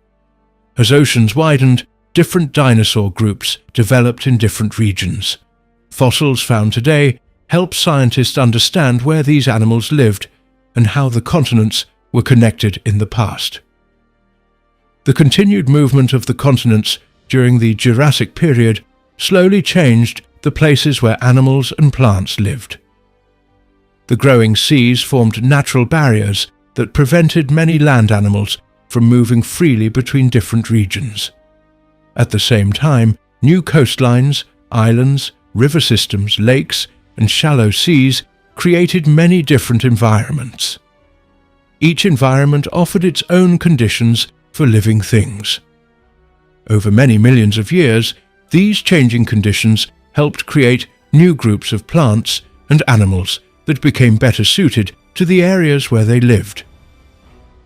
As oceans widened, different dinosaur groups developed in different regions. Fossils found today help scientists understand where these animals lived and how the continents were connected in the past. The continued movement of the continents during the Jurassic Period slowly changed the places where animals and plants lived. The growing seas formed natural barriers that prevented many land animals from moving freely between different regions. At the same time, new coastlines, islands, river systems, lakes, and shallow seas created many different environments. Each environment offered its own conditions for living things. Over many millions of years, these changing conditions helped create new groups of plants and animals that became better suited to the areas where they lived.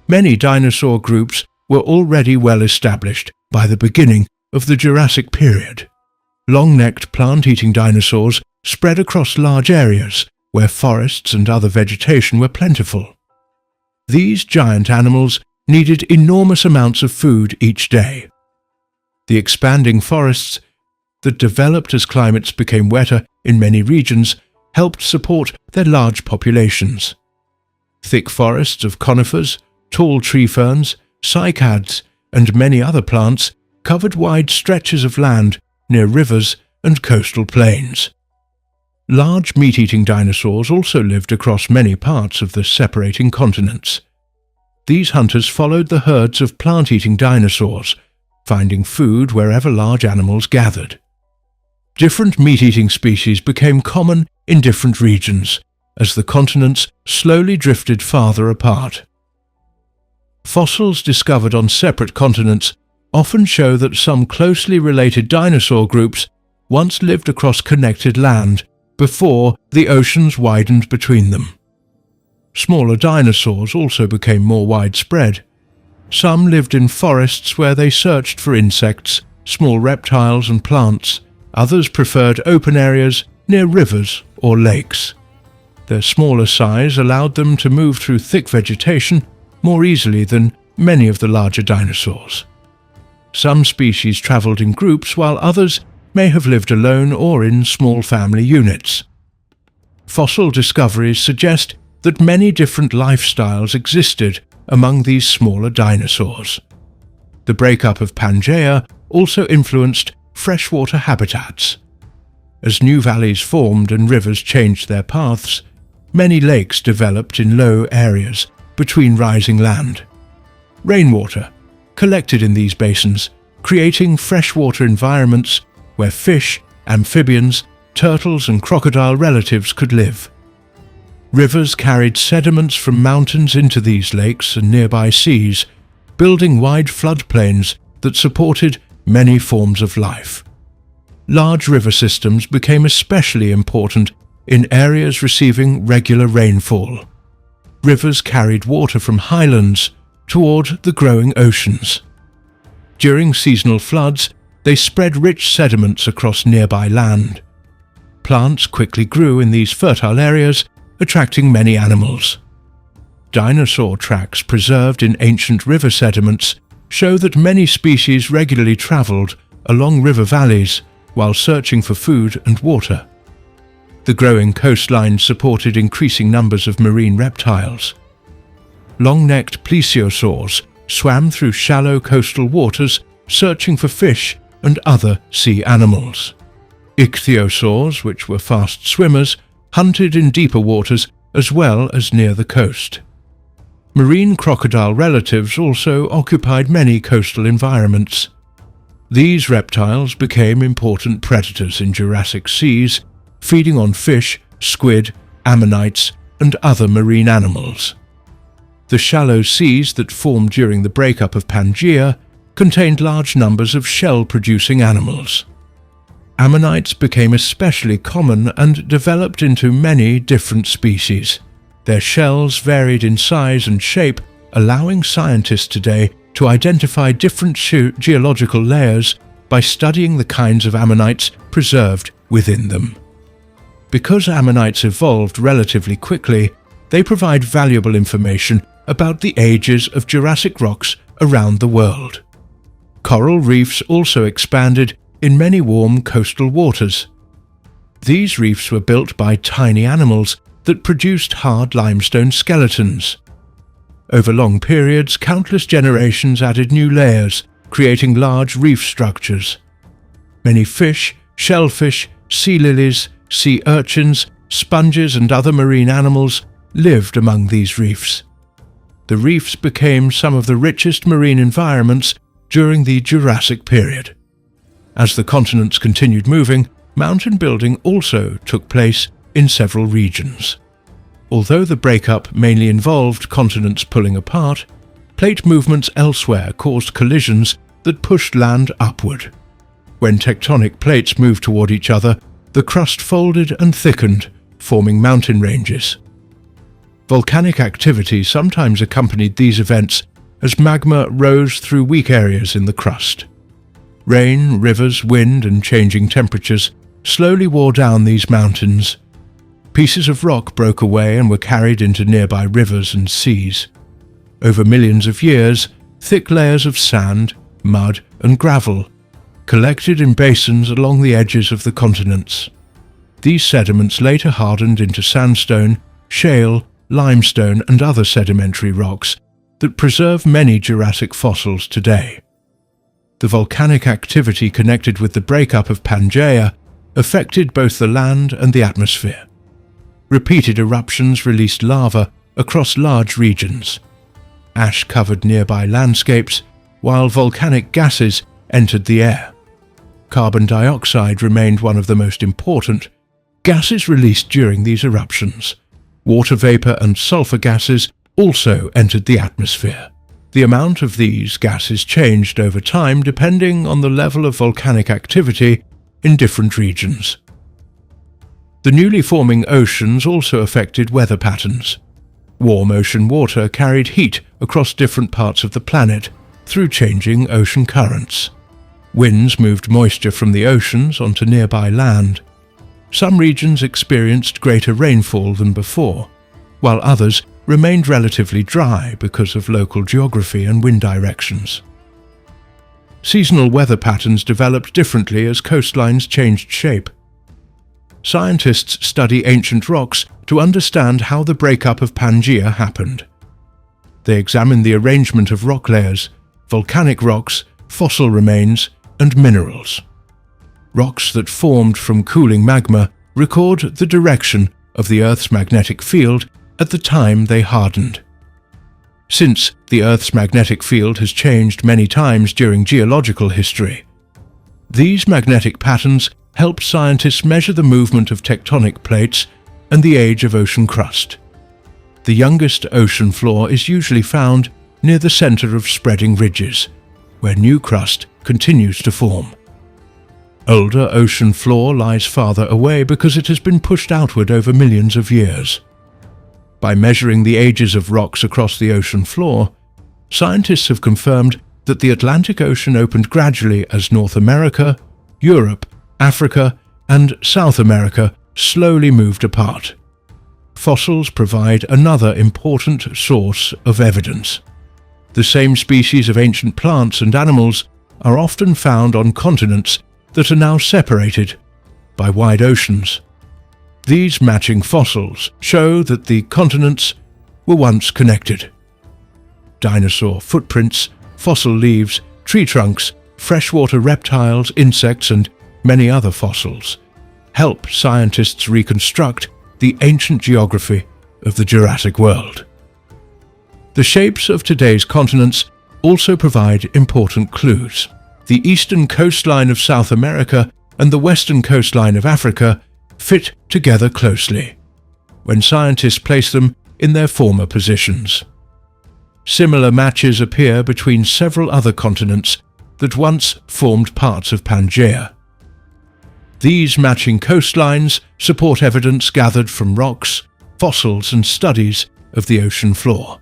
Many dinosaur groups were already well established by the beginning of the Jurassic Period. Long-necked plant-eating dinosaurs spread across large areas where forests and other vegetation were plentiful. These giant animals needed enormous amounts of food each day. The expanding forests that developed as climates became wetter in many regions helped support their large populations. Thick forests of conifers, tall tree ferns, cycads, and many other plants covered wide stretches of land near rivers and coastal plains. Large meat-eating dinosaurs also lived across many parts of the separating continents. These hunters followed the herds of plant-eating dinosaurs, finding food wherever large animals gathered. Different meat-eating species became common in different regions as the continents slowly drifted farther apart. Fossils discovered on separate continents often show that some closely related dinosaur groups once lived across connected land before the oceans widened between them. Smaller dinosaurs also became more widespread. Some lived in forests where they searched for insects, small reptiles and plants. Others preferred open areas near rivers or lakes. Their smaller size allowed them to move through thick vegetation more easily than many of the larger dinosaurs. Some species traveled in groups, while others may have lived alone or in small family units. Fossil discoveries suggest that many different lifestyles existed among these smaller dinosaurs. The breakup of Pangaea also influenced freshwater habitats. As new valleys formed and rivers changed their paths, many lakes developed in low areas between rising land. Rainwater collected in these basins, creating freshwater environments where fish, amphibians, turtles and crocodile relatives could live. Rivers carried sediments from mountains into these lakes and nearby seas, building wide floodplains that supported many forms of life. Large river systems became especially important in areas receiving regular rainfall. Rivers carried water from highlands toward the growing oceans. During seasonal floods, they spread rich sediments across nearby land. Plants quickly grew in these fertile areas, attracting many animals. Dinosaur tracks preserved in ancient river sediments show that many species regularly traveled along river valleys while searching for food and water. The growing coastline supported increasing numbers of marine reptiles. Long-necked plesiosaurs swam through shallow coastal waters searching for fish and other sea animals. Ichthyosaurs, which were fast swimmers, hunted in deeper waters as well as near the coast. Marine crocodile relatives also occupied many coastal environments. These reptiles became important predators in Jurassic seas, feeding on fish, squid, ammonites, and other marine animals. The shallow seas that formed during the breakup of Pangaea contained large numbers of shell-producing animals. Ammonites became especially common and developed into many different species. Their shells varied in size and shape, allowing scientists today to identify different geological layers by studying the kinds of ammonites preserved within them. Because ammonites evolved relatively quickly, they provide valuable information about the ages of Jurassic rocks around the world. Coral reefs also expanded in many warm coastal waters. These reefs were built by tiny animals that produced hard limestone skeletons. Over long periods, countless generations added new layers, creating large reef structures. Many fish, shellfish, sea lilies, sea urchins, sponges and other marine animals lived among these reefs. The reefs became some of the richest marine environments during the Jurassic Period. As the continents continued moving, mountain building also took place in several regions. Although the breakup mainly involved continents pulling apart, plate movements elsewhere caused collisions that pushed land upward. When tectonic plates moved toward each other, the crust folded and thickened, forming mountain ranges. Volcanic activity sometimes accompanied these events as magma rose through weak areas in the crust. Rain, rivers, wind, and changing temperatures slowly wore down these mountains. Pieces of rock broke away and were carried into nearby rivers and seas. Over millions of years, thick layers of sand, mud, and gravel collected in basins along the edges of the continents. These sediments later hardened into sandstone, shale, limestone, and other sedimentary rocks that preserve many Jurassic fossils today. The volcanic activity connected with the breakup of Pangaea affected both the land and the atmosphere. Repeated eruptions released lava across large regions. Ash covered nearby landscapes, while volcanic gases entered the air. Carbon dioxide remained one of the most important gases released during these eruptions. Water vapor and sulfur gases also entered the atmosphere. The amount of these gases changed over time depending on the level of volcanic activity in different regions. The newly forming oceans also affected weather patterns. Warm ocean water carried heat across different parts of the planet through changing ocean currents. Winds moved moisture from the oceans onto nearby land. Some regions experienced greater rainfall than before, while others remained relatively dry because of local geography and wind directions. Seasonal weather patterns developed differently as coastlines changed shape. Scientists study ancient rocks to understand how the breakup of Pangaea happened. They examine the arrangement of rock layers, volcanic rocks, fossil remains, and minerals. Rocks that formed from cooling magma record the direction of the Earth's magnetic field at the time they hardened. Since the Earth's magnetic field has changed many times during geological history, these magnetic patterns help scientists measure the movement of tectonic plates and the age of ocean crust. The youngest ocean floor is usually found near the center of spreading ridges, where new crust continues to form. Older ocean floor lies farther away because it has been pushed outward over millions of years. By measuring the ages of rocks across the ocean floor, scientists have confirmed that the Atlantic Ocean opened gradually as North America, Europe, Africa, and South America slowly moved apart. Fossils provide another important source of evidence. The same species of ancient plants and animals are often found on continents that are now separated by wide oceans. These matching fossils show that the continents were once connected. Dinosaur footprints, fossil leaves, tree trunks, freshwater reptiles, insects, and many other fossils help scientists reconstruct the ancient geography of the Jurassic world. The shapes of today's continents also provide important clues. The eastern coastline of South America and the western coastline of Africa fit together closely when scientists place them in their former positions. Similar matches appear between several other continents that once formed parts of Pangaea. These matching coastlines support evidence gathered from rocks, fossils, and studies of the ocean floor.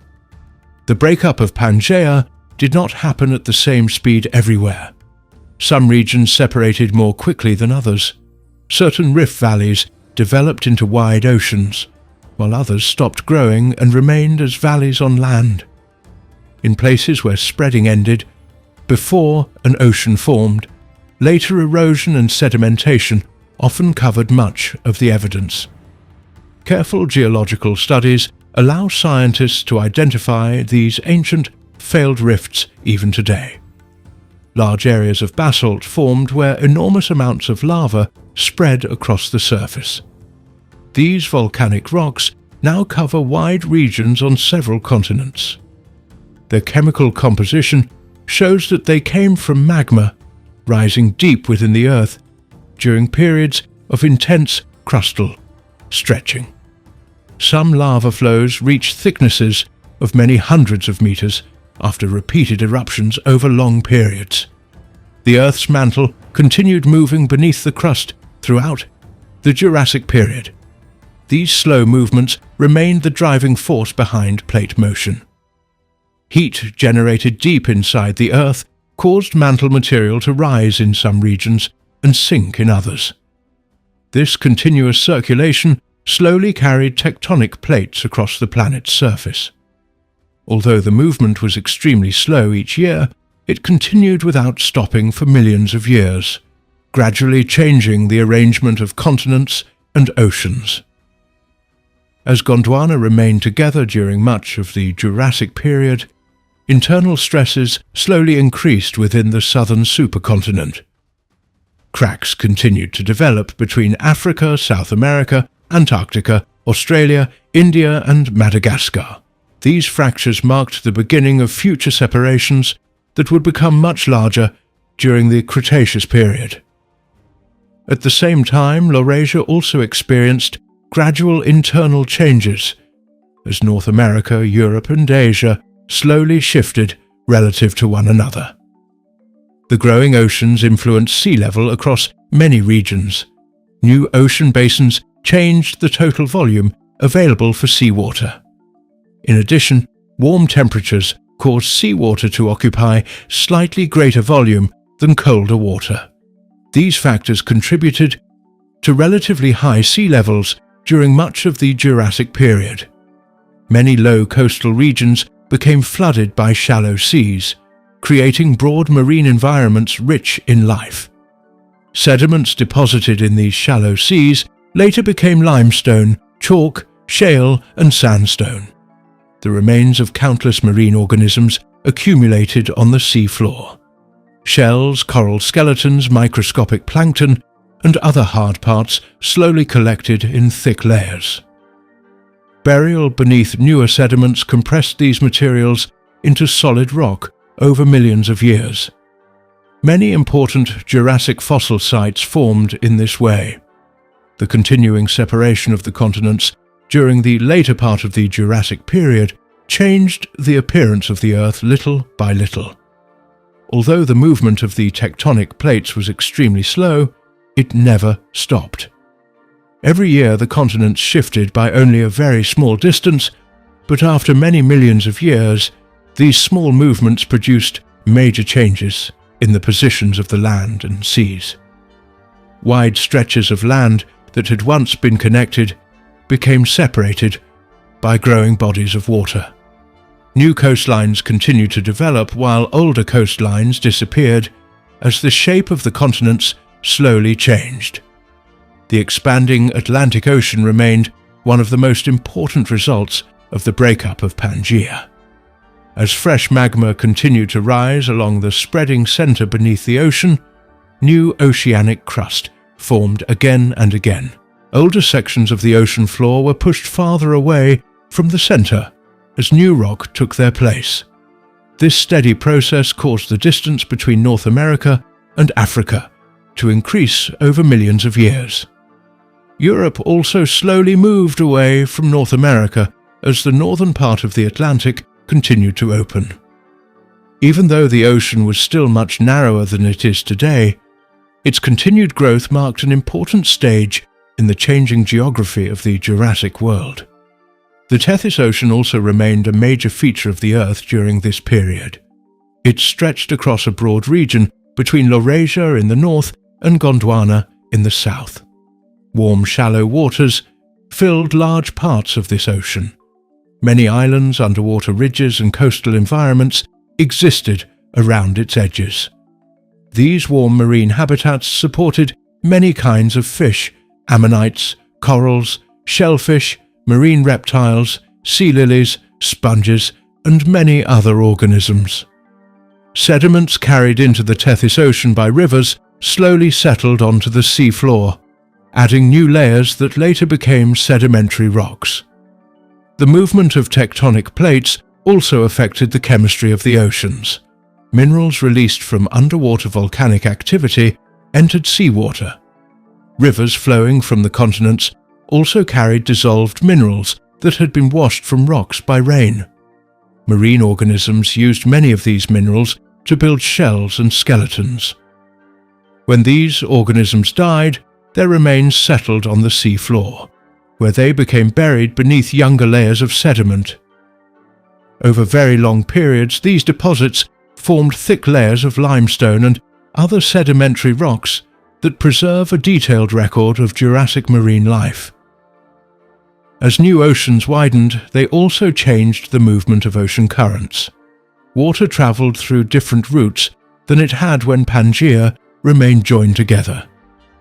The breakup of Pangaea did not happen at the same speed everywhere. Some regions separated more quickly than others. Certain rift valleys developed into wide oceans, while others stopped growing and remained as valleys on land. In places where spreading ended, before an ocean formed, later erosion and sedimentation often covered much of the evidence. Careful geological studies allow scientists to identify these ancient, failed rifts even today. Large areas of basalt formed where enormous amounts of lava spread across the surface. These volcanic rocks now cover wide regions on several continents. Their chemical composition shows that they came from magma rising deep within the Earth during periods of intense crustal stretching. Some lava flows reach thicknesses of many hundreds of meters after repeated eruptions over long periods. The Earth's mantle continued moving beneath the crust throughout the Jurassic Period. These slow movements remained the driving force behind plate motion. Heat generated deep inside the Earth caused mantle material to rise in some regions and sink in others. This continuous circulation slowly carried tectonic plates across the planet's surface. Although the movement was extremely slow each year, it continued without stopping for millions of years, gradually changing the arrangement of continents and oceans. As Gondwana remained together during much of the Jurassic Period, internal stresses slowly increased within the southern supercontinent. Cracks continued to develop between Africa, South America, Antarctica, Australia, India, and Madagascar. These fractures marked the beginning of future separations that would become much larger during the Cretaceous period. At the same time, Laurasia also experienced gradual internal changes as North America, Europe, and Asia slowly shifted relative to one another. The growing oceans influenced sea level across many regions. New ocean basins changed the total volume available for seawater. In addition, warm temperatures caused seawater to occupy slightly greater volume than colder water. These factors contributed to relatively high sea levels during much of the Jurassic period. Many low coastal regions became flooded by shallow seas, creating broad marine environments rich in life. Sediments deposited in these shallow seas later became limestone, chalk, shale, and sandstone. The remains of countless marine organisms accumulated on the sea floor. Shells, coral skeletons, microscopic plankton, and other hard parts slowly collected in thick layers. Burial beneath newer sediments compressed these materials into solid rock over millions of years. Many important Jurassic fossil sites formed in this way. The continuing separation of the continents during the later part of the Jurassic period changed the appearance of the Earth little by little. Although the movement of the tectonic plates was extremely slow, it never stopped. Every year the continents shifted by only a very small distance, but after many millions of years, these small movements produced major changes in the positions of the land and seas. Wide stretches of land that had once been connected became separated by growing bodies of water. New coastlines continued to develop while older coastlines disappeared as the shape of the continents slowly changed. The expanding Atlantic Ocean remained one of the most important results of the breakup of Pangaea. As fresh magma continued to rise along the spreading center beneath the ocean, new oceanic crust formed again and again. Older sections of the ocean floor were pushed farther away from the center as new rock took their place. This steady process caused the distance between North America and Africa to increase over millions of years. Europe also slowly moved away from North America as the northern part of the Atlantic continued to open. Even though the ocean was still much narrower than it is today, its continued growth marked an important stage in the changing geography of the Jurassic world. The Tethys Ocean also remained a major feature of the Earth during this period. It stretched across a broad region between Laurasia in the north and Gondwana in the south. Warm, shallow waters filled large parts of this ocean. Many islands, underwater ridges, and coastal environments existed around its edges. These warm marine habitats supported many kinds of fish, ammonites, corals, shellfish, marine reptiles, sea lilies, sponges, and many other organisms. Sediments carried into the Tethys Ocean by rivers slowly settled onto the sea floor, adding new layers that later became sedimentary rocks. The movement of tectonic plates also affected the chemistry of the oceans. Minerals released from underwater volcanic activity entered seawater. Rivers flowing from the continents also carried dissolved minerals that had been washed from rocks by rain. Marine organisms used many of these minerals to build shells and skeletons. When these organisms died, their remains settled on the sea floor, where they became buried beneath younger layers of sediment. Over very long periods, these deposits formed thick layers of limestone and other sedimentary rocks that preserve a detailed record of Jurassic marine life. As new oceans widened, they also changed the movement of ocean currents. Water traveled through different routes than it had when Pangaea remained joined together.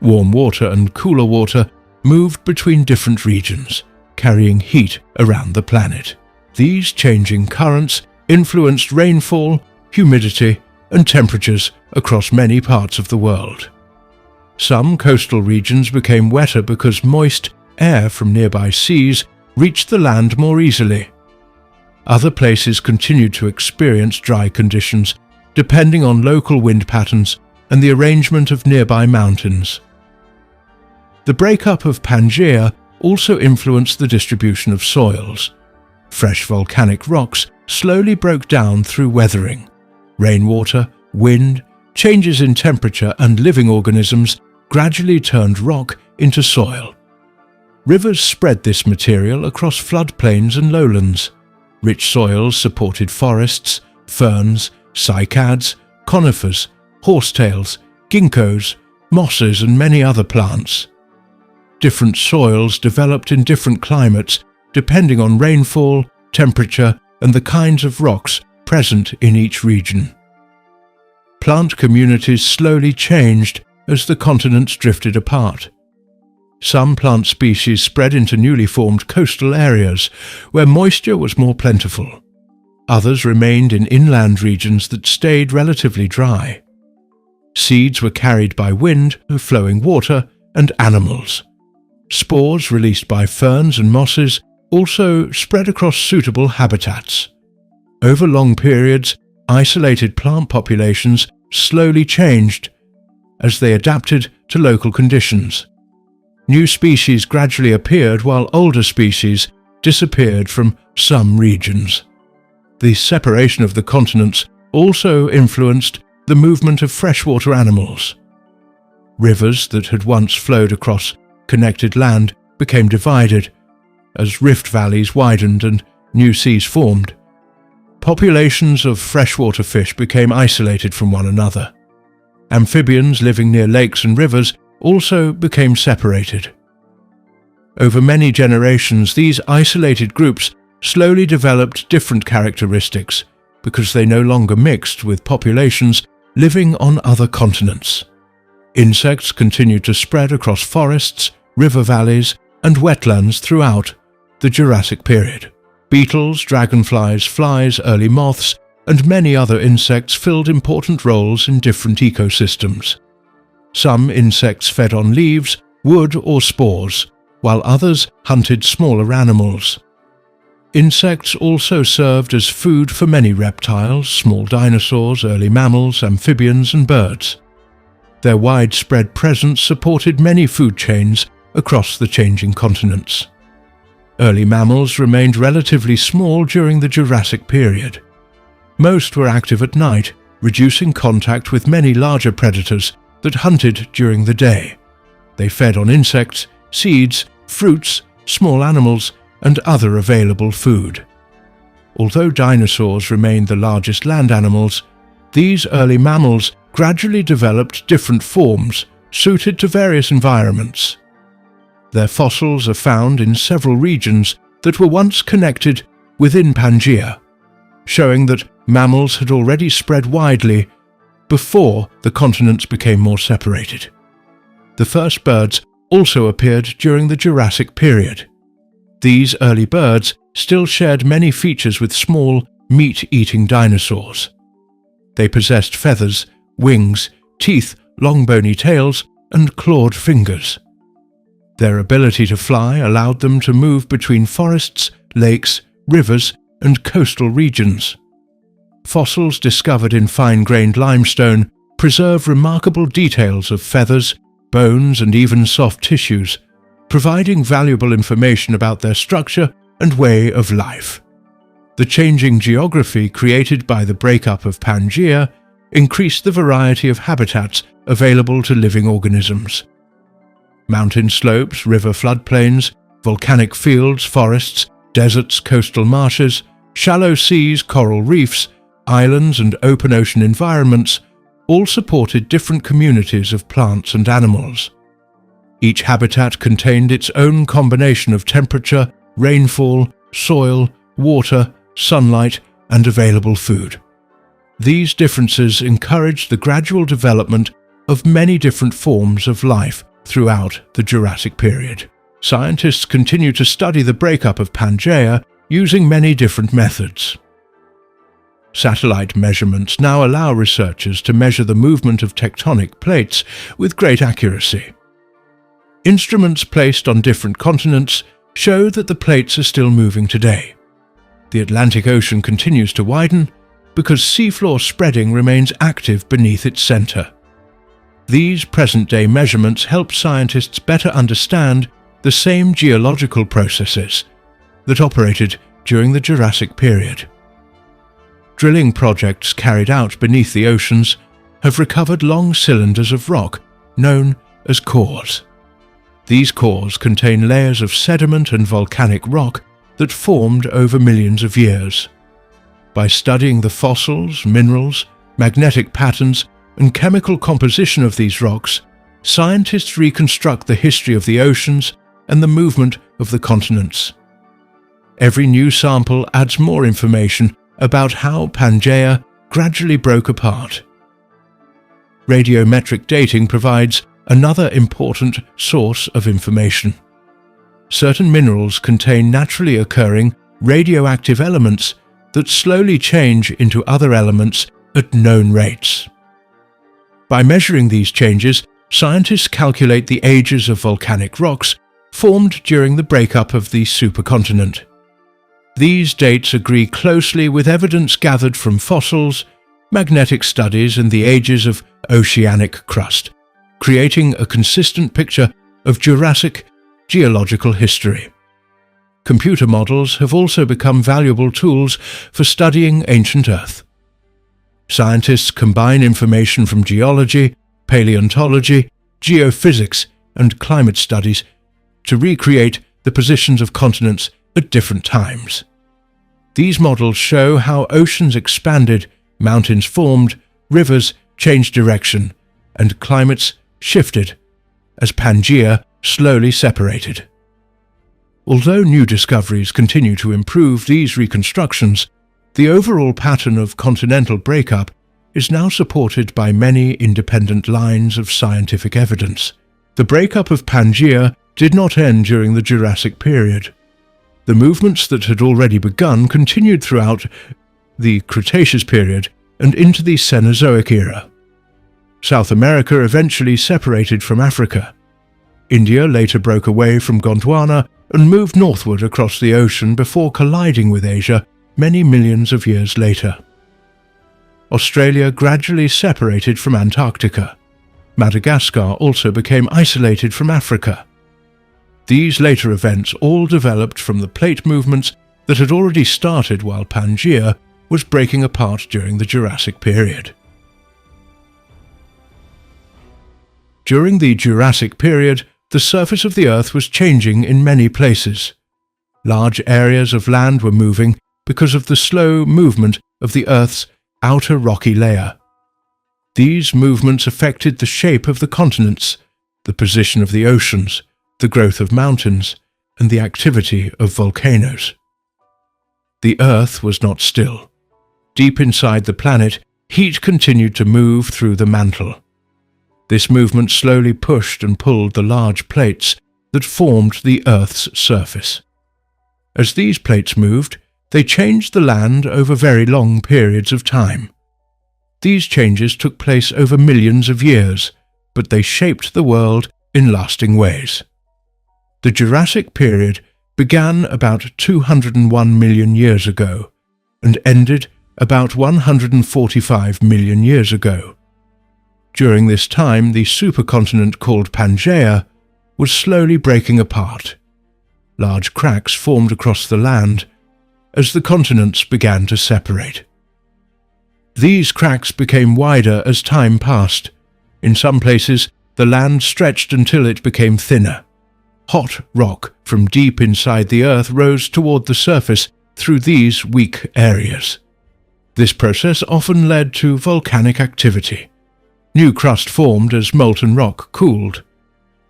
Warm water and cooler water moved between different regions, carrying heat around the planet. These changing currents influenced rainfall, humidity, and temperatures across many parts of the world. Some coastal regions became wetter because moist air from nearby seas reached the land more easily. Other places continued to experience dry conditions, depending on local wind patterns and the arrangement of nearby mountains. The breakup of Pangaea also influenced the distribution of soils. Fresh volcanic rocks slowly broke down through weathering. Rainwater, wind, changes in temperature, and living organisms gradually turned rock into soil. Rivers spread this material across floodplains and lowlands. Rich soils supported forests, ferns, cycads, conifers, horsetails, ginkgos, mosses, and many other plants. different soils developed in different climates depending on rainfall, temperature, and the kinds of rocks present in each region. Plant communities slowly changed as the continents drifted apart. Some plant species spread into newly formed coastal areas where moisture was more plentiful. Others remained in inland regions that stayed relatively dry. Seeds were carried by wind, flowing water, and animals. Spores released by ferns and mosses also spread across suitable habitats. Over long periods, isolated plant populations slowly changed as they adapted to local conditions. New species gradually appeared while older species disappeared from some regions. The separation of the continents also influenced the movement of freshwater animals. Rivers that had once flowed across connected land became divided as rift valleys widened and new seas formed. Populations of freshwater fish became isolated from one another. Amphibians living near lakes and rivers also became separated. Over many generations, these isolated groups slowly developed different characteristics because they no longer mixed with populations living on other continents. Insects continued to spread across forests, river valleys, and wetlands throughout the Jurassic period. Beetles, dragonflies, flies, early moths, and many other insects filled important roles in different ecosystems. Some insects fed on leaves, wood, or spores, while others hunted smaller animals. Insects also served as food for many reptiles, small dinosaurs, early mammals, amphibians, and birds. Their widespread presence supported many food chains across the changing continents. Early mammals remained relatively small during the Jurassic period. Most were active at night, reducing contact with many larger predators that hunted during the day. They fed on insects, seeds, fruits, small animals, and other available food. Although dinosaurs remained the largest land animals, these early mammals gradually developed different forms suited to various environments. Their fossils are found in several regions that were once connected within Pangaea, showing that mammals had already spread widely before the continents became more separated. The first birds also appeared during the Jurassic period. These early birds still shared many features with small, meat-eating dinosaurs. They possessed feathers, wings, teeth, long bony tails, and clawed fingers. Their ability to fly allowed them to move between forests, lakes, rivers, and coastal regions. Fossils discovered in fine-grained limestone preserve remarkable details of feathers, bones, and even soft tissues, providing valuable information about their structure and way of life. The changing geography created by the breakup of Pangaea increased the variety of habitats available to living organisms. Mountain slopes, river floodplains, volcanic fields, forests, deserts, coastal marshes, shallow seas, coral reefs, islands, and open ocean environments all supported different communities of plants and animals. Each habitat contained its own combination of temperature, rainfall, soil, water, sunlight, and available food. These differences encouraged the gradual development of many different forms of life throughout the Jurassic period. Scientists continue to study the breakup of Pangaea using many different methods. Satellite measurements now allow researchers to measure the movement of tectonic plates with great accuracy. Instruments placed on different continents show that the plates are still moving today. The Atlantic Ocean continues to widen because seafloor spreading remains active beneath its center. These present-day measurements help scientists better understand the same geological processes that operated during the Jurassic period. Drilling projects carried out beneath the oceans have recovered long cylinders of rock known as cores. These cores contain layers of sediment and volcanic rock that formed over millions of years. By studying the fossils, minerals, magnetic patterns, and chemical composition of these rocks, scientists reconstruct the history of the oceans and the movement of the continents. Every new sample adds more information about how Pangaea gradually broke apart. Radiometric dating provides another important source of information. Certain minerals contain naturally occurring radioactive elements that slowly change into other elements at known rates. By measuring these changes, scientists calculate the ages of volcanic rocks formed during the breakup of the supercontinent. These dates agree closely with evidence gathered from fossils, magnetic studies, and the ages of oceanic crust, creating a consistent picture of Jurassic geological history. Computer models have also become valuable tools for studying ancient Earth. Scientists combine information from geology, paleontology, geophysics, and climate studies to recreate the positions of continents at different times. These models show how oceans expanded, mountains formed, rivers changed direction, and climates shifted as Pangaea slowly separated. Although new discoveries continue to improve these reconstructions, the overall pattern of continental breakup is now supported by many independent lines of scientific evidence. The breakup of Pangaea did not end during the Jurassic Period. The movements that had already begun continued throughout the Cretaceous period and into the Cenozoic era. South America eventually separated from Africa. India later broke away from Gondwana and moved northward across the ocean before colliding with Asia many millions of years later. Australia gradually separated from Antarctica. Madagascar also became isolated from Africa. These later events all developed from the plate movements that had already started while Pangaea was breaking apart during the Jurassic period. During the Jurassic period, the surface of the Earth was changing in many places. Large areas of land were moving because of the slow movement of the Earth's outer rocky layer. These movements affected the shape of the continents, the position of the oceans, the growth of mountains, and the activity of volcanoes. The Earth was not still. Deep inside the planet, heat continued to move through the mantle. This movement slowly pushed and pulled the large plates that formed the Earth's surface. As these plates moved, they changed the land over very long periods of time. These changes took place over millions of years, but they shaped the world in lasting ways. The Jurassic period began about 201 million years ago and ended about 145 million years ago. During this time, the supercontinent called Pangaea was slowly breaking apart. Large cracks formed across the land as the continents began to separate. These cracks became wider as time passed. In some places, the land stretched until it became thinner. Hot rock from deep inside the Earth rose toward the surface through these weak areas. This process often led to volcanic activity. New crust formed as molten rock cooled.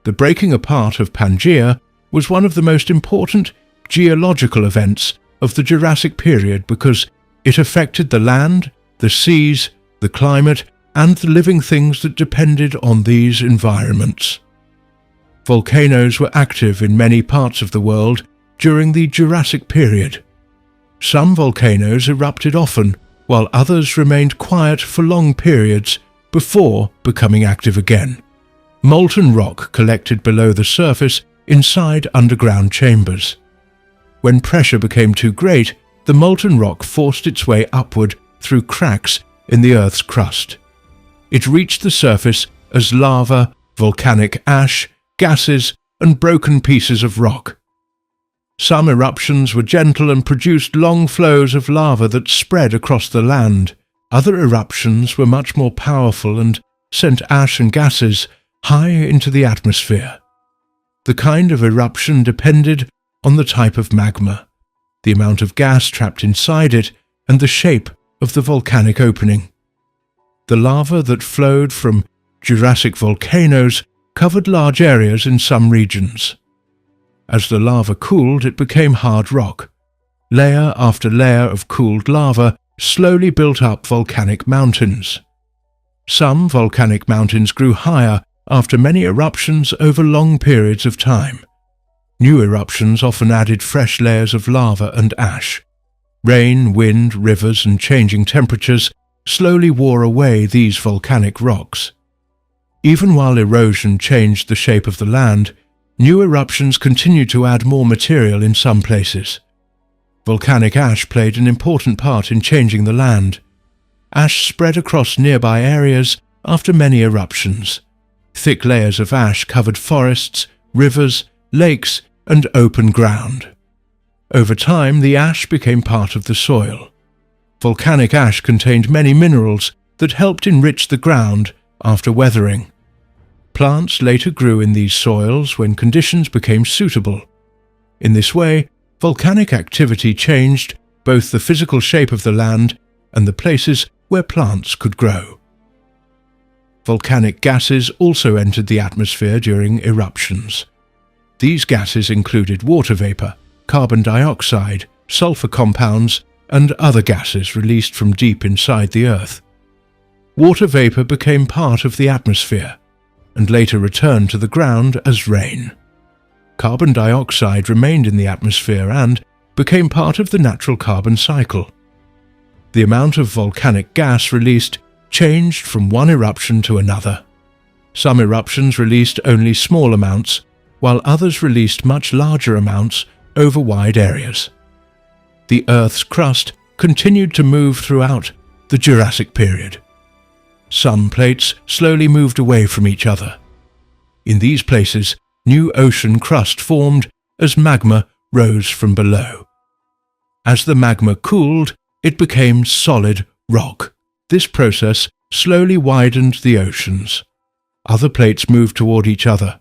The breaking apart of Pangaea was one of the most important geological events of the Jurassic period because it affected the land, the seas, the climate, and the living things that depended on these environments. Volcanoes were active in many parts of the world during the Jurassic period. Some volcanoes erupted often, while others remained quiet for long periods before becoming active again. Molten rock collected below the surface inside underground chambers. When pressure became too great, the molten rock forced its way upward through cracks in the Earth's crust. It reached the surface as lava, volcanic ash, gases, and broken pieces of rock. Some eruptions were gentle and produced long flows of lava that spread across the land. Other eruptions were much more powerful and sent ash and gases high into the atmosphere. The kind of eruption depended on the type of magma, the amount of gas trapped inside it, and the shape of the volcanic opening. The lava that flowed from Jurassic volcanoes covered large areas in some regions. As the lava cooled, it became hard rock. Layer after layer of cooled lava slowly built up volcanic mountains. Some volcanic mountains grew higher after many eruptions over long periods of time. New eruptions often added fresh layers of lava and ash. Rain, wind, rivers, and changing temperatures slowly wore away these volcanic rocks. Even while erosion changed the shape of the land, new eruptions continued to add more material in some places. Volcanic ash played an important part in changing the land. Ash spread across nearby areas after many eruptions. Thick layers of ash covered forests, rivers, lakes, and open ground. Over time, the ash became part of the soil. Volcanic ash contained many minerals that helped enrich the ground after weathering. Plants later grew in these soils when conditions became suitable. In this way, volcanic activity changed both the physical shape of the land and the places where plants could grow. Volcanic gases also entered the atmosphere during eruptions. These gases included water vapor, carbon dioxide, sulfur compounds, and other gases released from deep inside the Earth. Water vapor became part of the atmosphere and later returned to the ground as rain. Carbon dioxide remained in the atmosphere and became part of the natural carbon cycle. The amount of volcanic gas released changed from one eruption to another. Some eruptions released only small amounts, while others released much larger amounts over wide areas. The Earth's crust continued to move throughout the Jurassic Period. Some plates slowly moved away from each other. In these places, new ocean crust formed as magma rose from below. As the magma cooled, it became solid rock. This process slowly widened the oceans. Other plates moved toward each other.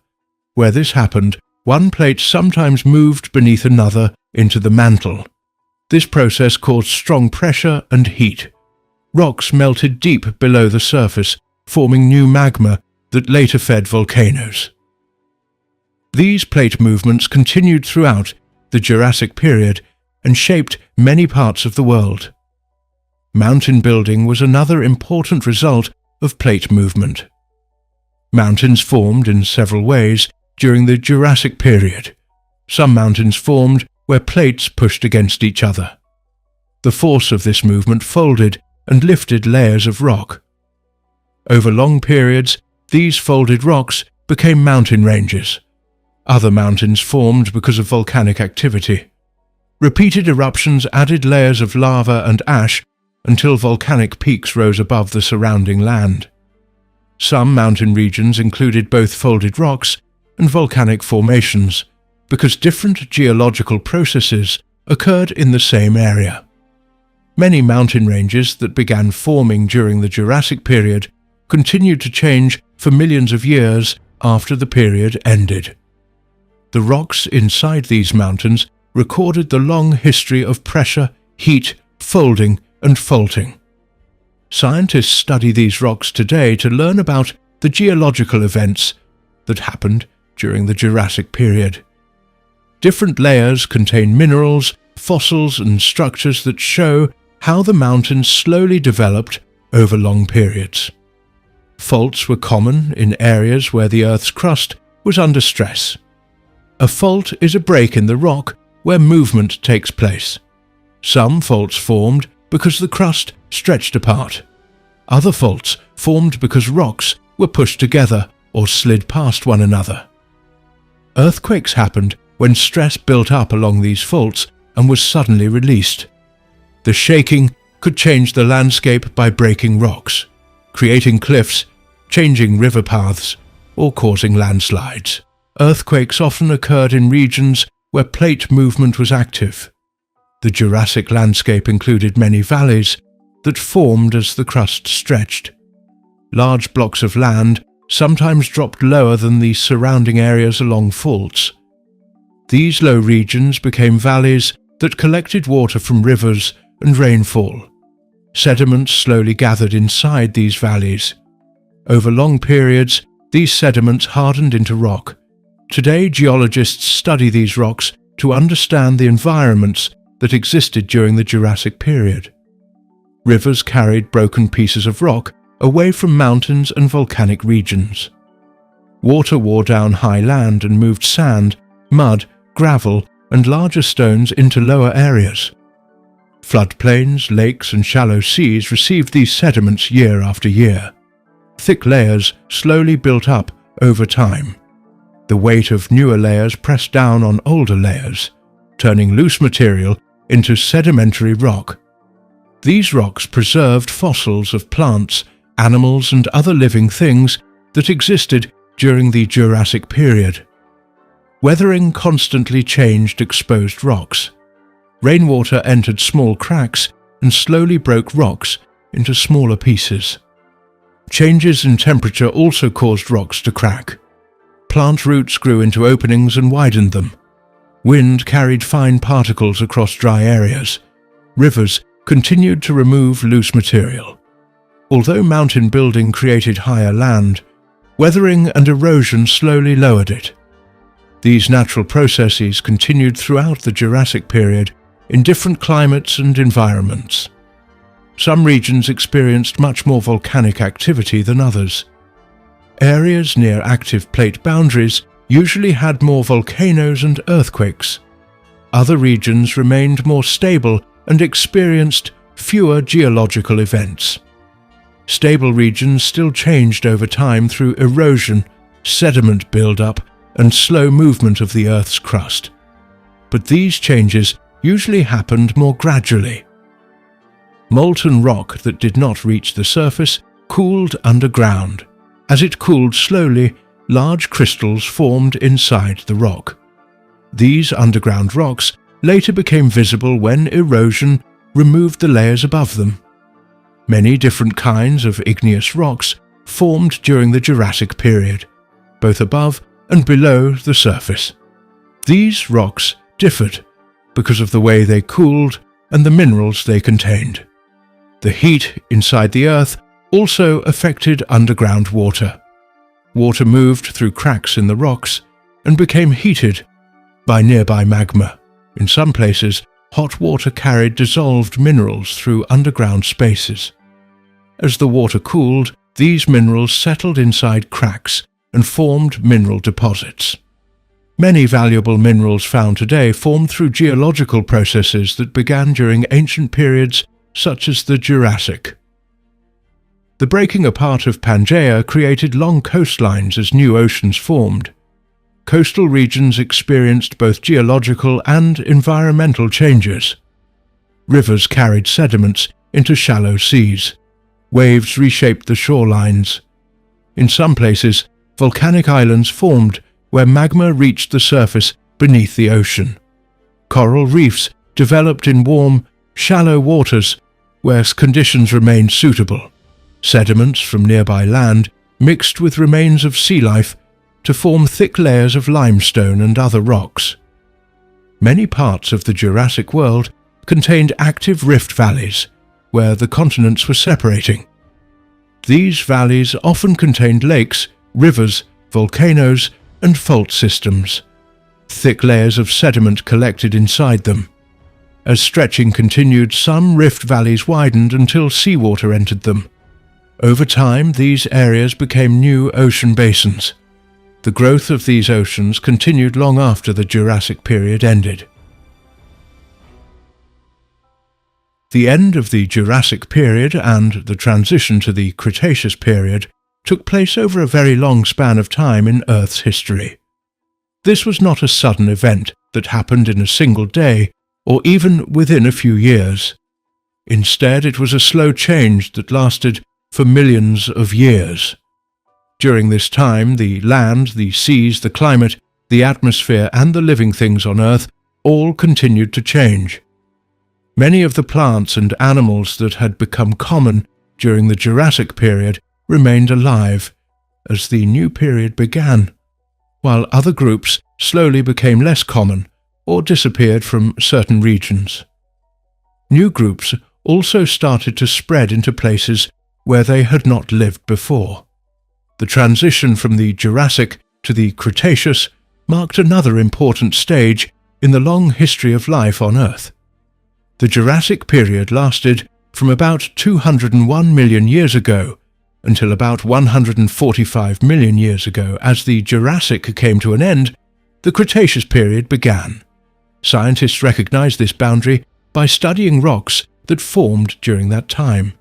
Where this happened, one plate sometimes moved beneath another into the mantle. This process caused strong pressure and heat. Rocks melted deep below the surface, forming new magma that later fed volcanoes. These plate movements continued throughout the Jurassic Period and shaped many parts of the world. Mountain building was another important result of plate movement. Mountains formed in several ways during the Jurassic Period. Some mountains formed where plates pushed against each other. The force of this movement folded and lifted layers of rock. Over long periods, these folded rocks became mountain ranges. Other mountains formed because of volcanic activity. Repeated eruptions added layers of lava and ash until volcanic peaks rose above the surrounding land. Some mountain regions included both folded rocks and volcanic formations because different geological processes occurred in the same area. Many mountain ranges that began forming during the Jurassic Period continued to change for millions of years after the period ended. The rocks inside these mountains recorded the long history of pressure, heat, folding, and faulting. Scientists study these rocks today to learn about the geological events that happened during the Jurassic Period. Different layers contain minerals, fossils, and structures that show how the mountains slowly developed over long periods. Faults were common in areas where the Earth's crust was under stress. A fault is a break in the rock where movement takes place. Some faults formed because the crust stretched apart. Other faults formed because rocks were pushed together or slid past one another. Earthquakes happened when stress built up along these faults and was suddenly released. The shaking could change the landscape by breaking rocks, creating cliffs, changing river paths, or causing landslides. Earthquakes often occurred in regions where plate movement was active. The Jurassic landscape included many valleys that formed as the crust stretched. Large blocks of land sometimes dropped lower than the surrounding areas along faults. These low regions became valleys that collected water from rivers and rainfall. Sediments slowly gathered inside these valleys. Over long periods, These sediments hardened into rock. Today, geologists study these rocks to understand the environments that existed during the Jurassic period. Rivers carried broken pieces of rock away from mountains and volcanic regions. Water wore down high land and moved sand, mud, gravel, and larger stones into lower areas. Floodplains, lakes, and shallow seas received these sediments year after year. Thick layers slowly built up over time. The weight of newer layers pressed down on older layers, turning loose material into sedimentary rock. These rocks preserved fossils of plants, animals, and other living things that existed during the Jurassic period. Weathering constantly changed exposed rocks. Rainwater entered small cracks and slowly broke rocks into smaller pieces. Changes in temperature also caused rocks to crack. Plant roots grew into openings and widened them. Wind carried fine particles across dry areas. Rivers continued to remove loose material. Although mountain building created higher land, weathering and erosion slowly lowered it. These natural processes continued throughout the Jurassic period in different climates and environments. Some regions experienced much more volcanic activity than others. Areas near active plate boundaries usually had more volcanoes and earthquakes. Other regions remained more stable and experienced fewer geological events. Stable regions still changed over time through erosion, sediment buildup, and slow movement of the Earth's crust. But these changes usually happened more gradually. Molten rock that did not reach the surface cooled underground. As it cooled slowly, large crystals formed inside the rock. These underground rocks later became visible when erosion removed the layers above them. Many different kinds of igneous rocks formed during the Jurassic period, both above and below the surface. These rocks differed because of the way they cooled and the minerals they contained. The heat inside the Earth also affected underground water. Water moved through cracks in the rocks and became heated by nearby magma. In some places, hot water carried dissolved minerals through underground spaces. As the water cooled, these minerals settled inside cracks and formed mineral deposits. Many valuable minerals found today formed through geological processes that began during ancient periods such as the Jurassic. The breaking apart of Pangaea created long coastlines as new oceans formed. Coastal regions experienced both geological and environmental changes. Rivers carried sediments into shallow seas. Waves reshaped the shorelines. In some places, volcanic islands formed where magma reached the surface beneath the ocean. Coral reefs developed in warm, shallow waters where conditions remained suitable. Sediments from nearby land mixed with remains of sea life to form thick layers of limestone and other rocks. Many parts of the Jurassic world contained active rift valleys, where the continents were separating. These valleys often contained lakes, rivers, volcanoes, and fault systems. Thick layers of sediment collected inside them. As stretching continued, some rift valleys widened until seawater entered them. Over time, these areas became new ocean basins. The growth of these oceans continued long after the Jurassic period ended. The end of the Jurassic period and the transition to the Cretaceous period took place over a very long span of time in Earth's history. This was not a sudden event that happened in a single day or even within a few years. Instead, it was a slow change that lasted for millions of years. During this time, the land, the seas, the climate, the atmosphere, and the living things on Earth all continued to change. Many of the plants and animals that had become common during the Jurassic period remained alive as the new period began, while other groups slowly became less common or disappeared from certain regions. New groups also started to spread into places where they had not lived before. The transition from the Jurassic to the Cretaceous marked another important stage in the long history of life on Earth. The Jurassic period lasted from about 201 million years ago until about 145 million years ago. As the Jurassic came to an end, the Cretaceous period began. Scientists recognized this boundary by studying rocks that formed during that time.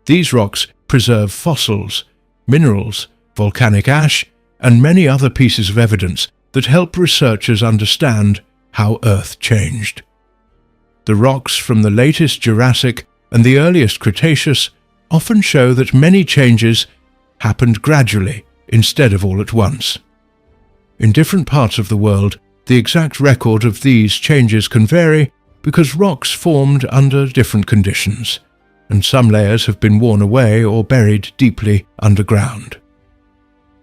These rocks preserve fossils, minerals, volcanic ash, and many other pieces of evidence that help researchers understand how Earth changed. The rocks from the latest Jurassic and the earliest Cretaceous often show that many changes happened gradually instead of all at once. In different parts of the world, the exact record of these changes can vary because rocks formed under different conditions, and some layers have been worn away or buried deeply underground.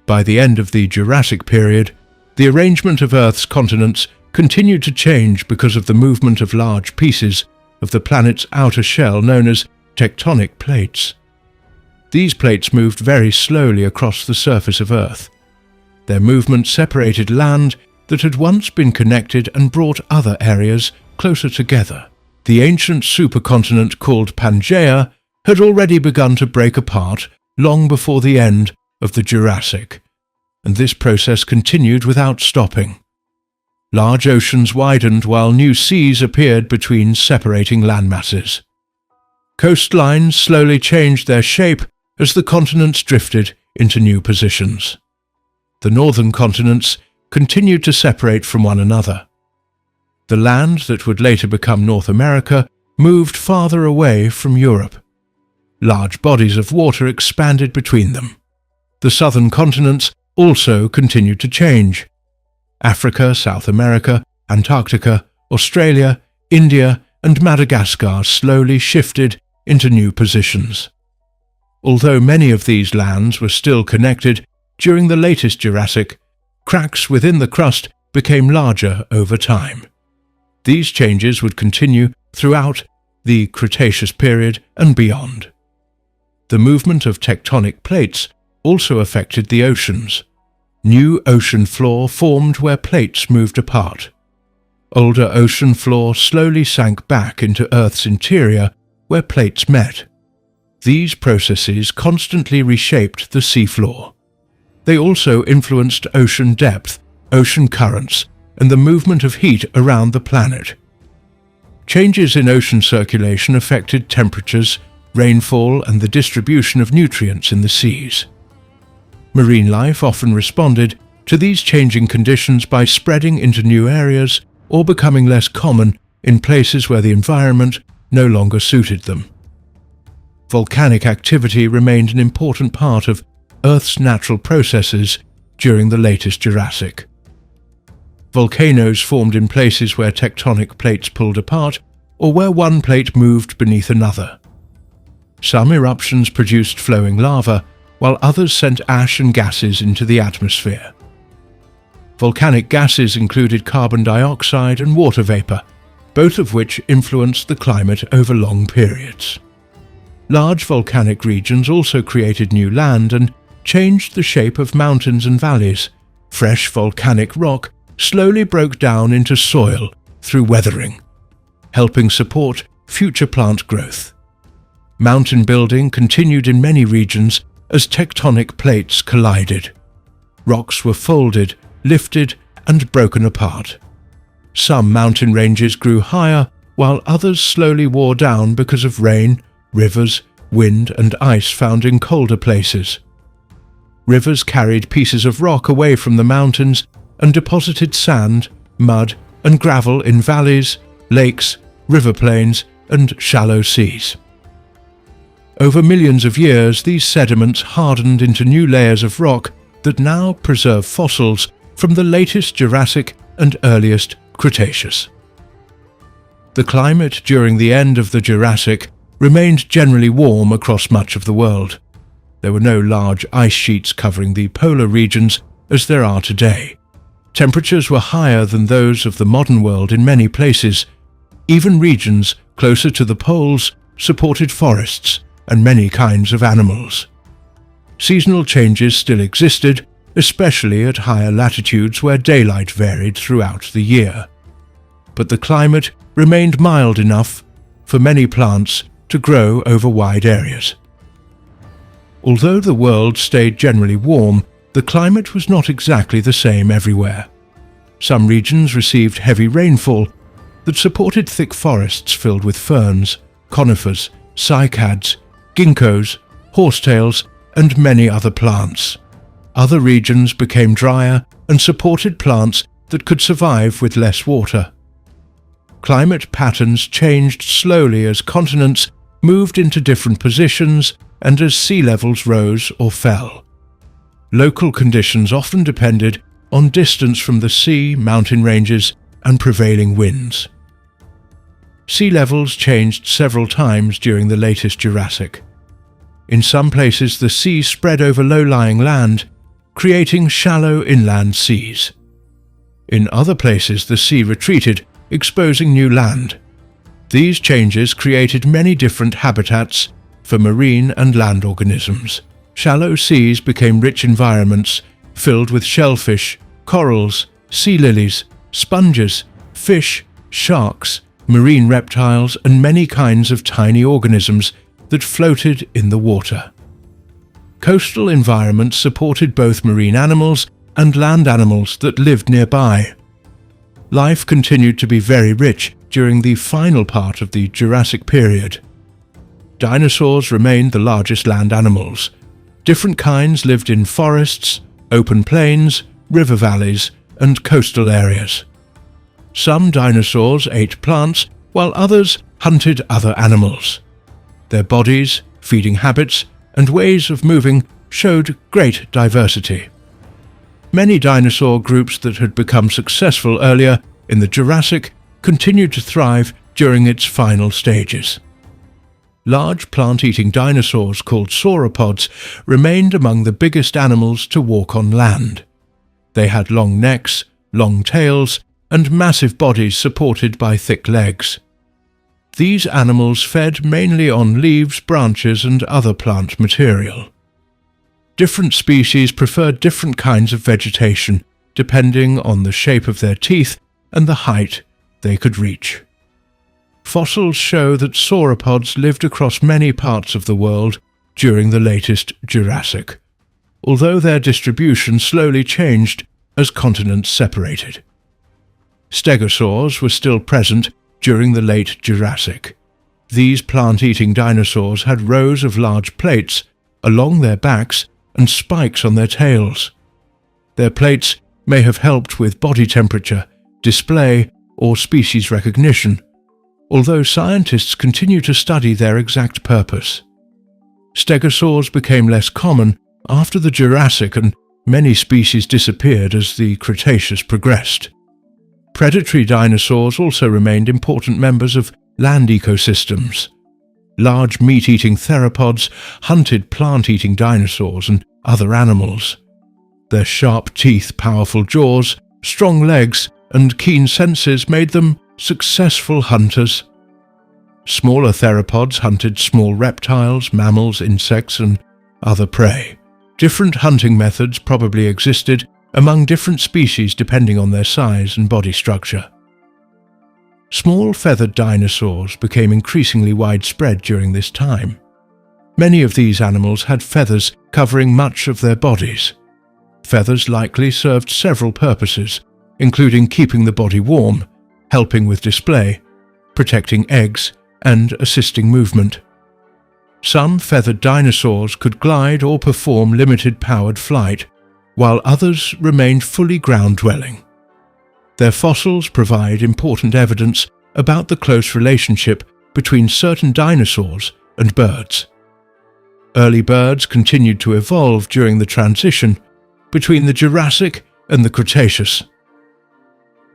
By the end of the Jurassic period, the arrangement of Earth's continents continued to change because of the movement of large pieces of the planet's outer shell known as tectonic plates. These plates moved very slowly across the surface of Earth. Their movement separated land that had once been connected and brought other areas closer together. The ancient supercontinent called Pangaea had already begun to break apart long before the end of the Jurassic, and this process continued without stopping. Large oceans widened while new seas appeared between separating landmasses. Coastlines slowly changed their shape as the continents drifted into new positions. The northern continents continued to separate from one another. The land that would later become North America moved farther away from Europe. Large bodies of water expanded between them. The southern continents also continued to change. Africa, South America, Antarctica, Australia, India, and Madagascar slowly shifted into new positions. Although many of these lands were still connected during the latest Jurassic, cracks within the crust became larger over time. These changes would continue throughout the Cretaceous period and beyond. The movement of tectonic plates also affected the oceans. New ocean floor formed where plates moved apart. Older ocean floor slowly sank back into Earth's interior where plates met. These processes constantly reshaped the seafloor. They also influenced ocean depth, ocean currents, and the movement of heat around the planet. Changes in ocean circulation affected temperatures, rainfall, and the distribution of nutrients in the seas. Marine life often responded to these changing conditions by spreading into new areas or becoming less common in places where the environment no longer suited them. Volcanic activity remained an important part of Earth's natural processes during the latest Jurassic. Volcanoes formed in places where tectonic plates pulled apart or where one plate moved beneath another. Some eruptions produced flowing lava, while others sent ash and gases into the atmosphere. Volcanic gases included carbon dioxide and water vapor, both of which influenced the climate over long periods. Large volcanic regions also created new land and changed the shape of mountains and valleys. Fresh volcanic rock slowly broke down into soil through weathering, helping support future plant growth. Mountain building continued in many regions as tectonic plates collided. Rocks were folded, lifted, and broken apart. Some mountain ranges grew higher, while others slowly wore down because of rain, rivers, wind, and ice found in colder places. Rivers carried pieces of rock away from the mountains and deposited sand, mud, and gravel in valleys, lakes, river plains, and shallow seas. Over millions of years, these sediments hardened into new layers of rock that now preserve fossils from the latest Jurassic and earliest Cretaceous. The climate during the end of the Jurassic remained generally warm across much of the world. There were no large ice sheets covering the polar regions as there are today. Temperatures were higher than those of the modern world in many places. Even regions closer to the poles supported forests and many kinds of animals. Seasonal changes still existed, especially at higher latitudes where daylight varied throughout the year. But the climate remained mild enough for many plants to grow over wide areas. Although the world stayed generally warm, the climate was not exactly the same everywhere. Some regions received heavy rainfall that supported thick forests filled with ferns, conifers, cycads, ginkgos, horsetails, and many other plants. Other regions became drier and supported plants that could survive with less water. Climate patterns changed slowly as continents moved into different positions and as sea levels rose or fell. Local conditions often depended on distance from the sea, mountain ranges, and prevailing winds. Sea levels changed several times during the latest Jurassic. In some places, the sea spread over low-lying land, creating shallow inland seas. In other places, the sea retreated, exposing new land. These changes created many different habitats for marine and land organisms. Shallow seas became rich environments filled with shellfish, corals, sea lilies, sponges, fish, sharks, marine reptiles, and many kinds of tiny organisms that floated in the water. Coastal environments supported both marine animals and land animals that lived nearby. Life continued to be very rich during the final part of the Jurassic Period. Dinosaurs remained the largest land animals. Different kinds lived in forests, open plains, river valleys, and coastal areas. Some dinosaurs ate plants, while others hunted other animals. Their bodies, feeding habits, and ways of moving showed great diversity. Many dinosaur groups that had become successful earlier in the Jurassic continued to thrive during its final stages. Large plant-eating dinosaurs called sauropods remained among the biggest animals to walk on land. They had long necks, long tails, and massive bodies supported by thick legs. These animals fed mainly on leaves, branches, and other plant material. Different species preferred different kinds of vegetation, depending on the shape of their teeth and the height they could reach. Fossils show that sauropods lived across many parts of the world during the latest Jurassic, although their distribution slowly changed as continents separated. Stegosaurs were still present during the late Jurassic. These plant-eating dinosaurs had rows of large plates along their backs and spikes on their tails. Their plates may have helped with body temperature, display, or species recognition, although scientists continue to study their exact purpose. Stegosaurs became less common after the Jurassic, and many species disappeared as the Cretaceous progressed. Predatory dinosaurs also remained important members of land ecosystems. Large meat-eating theropods hunted plant-eating dinosaurs and other animals. Their sharp teeth, powerful jaws, strong legs, and keen senses made them successful hunters. Smaller theropods hunted small reptiles, mammals, insects, and other prey. Different hunting methods probably existed among different species depending on their size and body structure. Small feathered dinosaurs became increasingly widespread during this time. Many of these animals had feathers covering much of their bodies. Feathers likely served several purposes, including keeping the body warm, helping with display, protecting eggs, and assisting movement. Some feathered dinosaurs could glide or perform limited powered flight, while others remained fully ground-dwelling. Their fossils provide important evidence about the close relationship between certain dinosaurs and birds. Early birds continued to evolve during the transition between the Jurassic and the Cretaceous.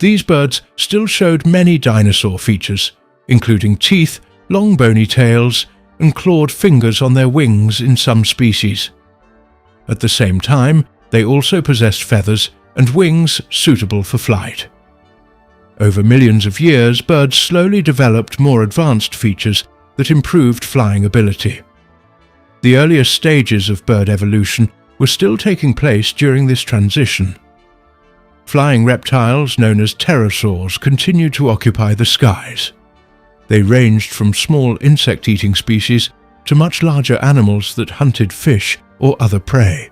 These birds still showed many dinosaur features, including teeth, long bony tails, and clawed fingers on their wings in some species. At the same time, they also possessed feathers and wings suitable for flight. Over millions of years, birds slowly developed more advanced features that improved flying ability. The earliest stages of bird evolution were still taking place during this transition. Flying reptiles known as pterosaurs continued to occupy the skies. They ranged from small insect-eating species to much larger animals that hunted fish or other prey.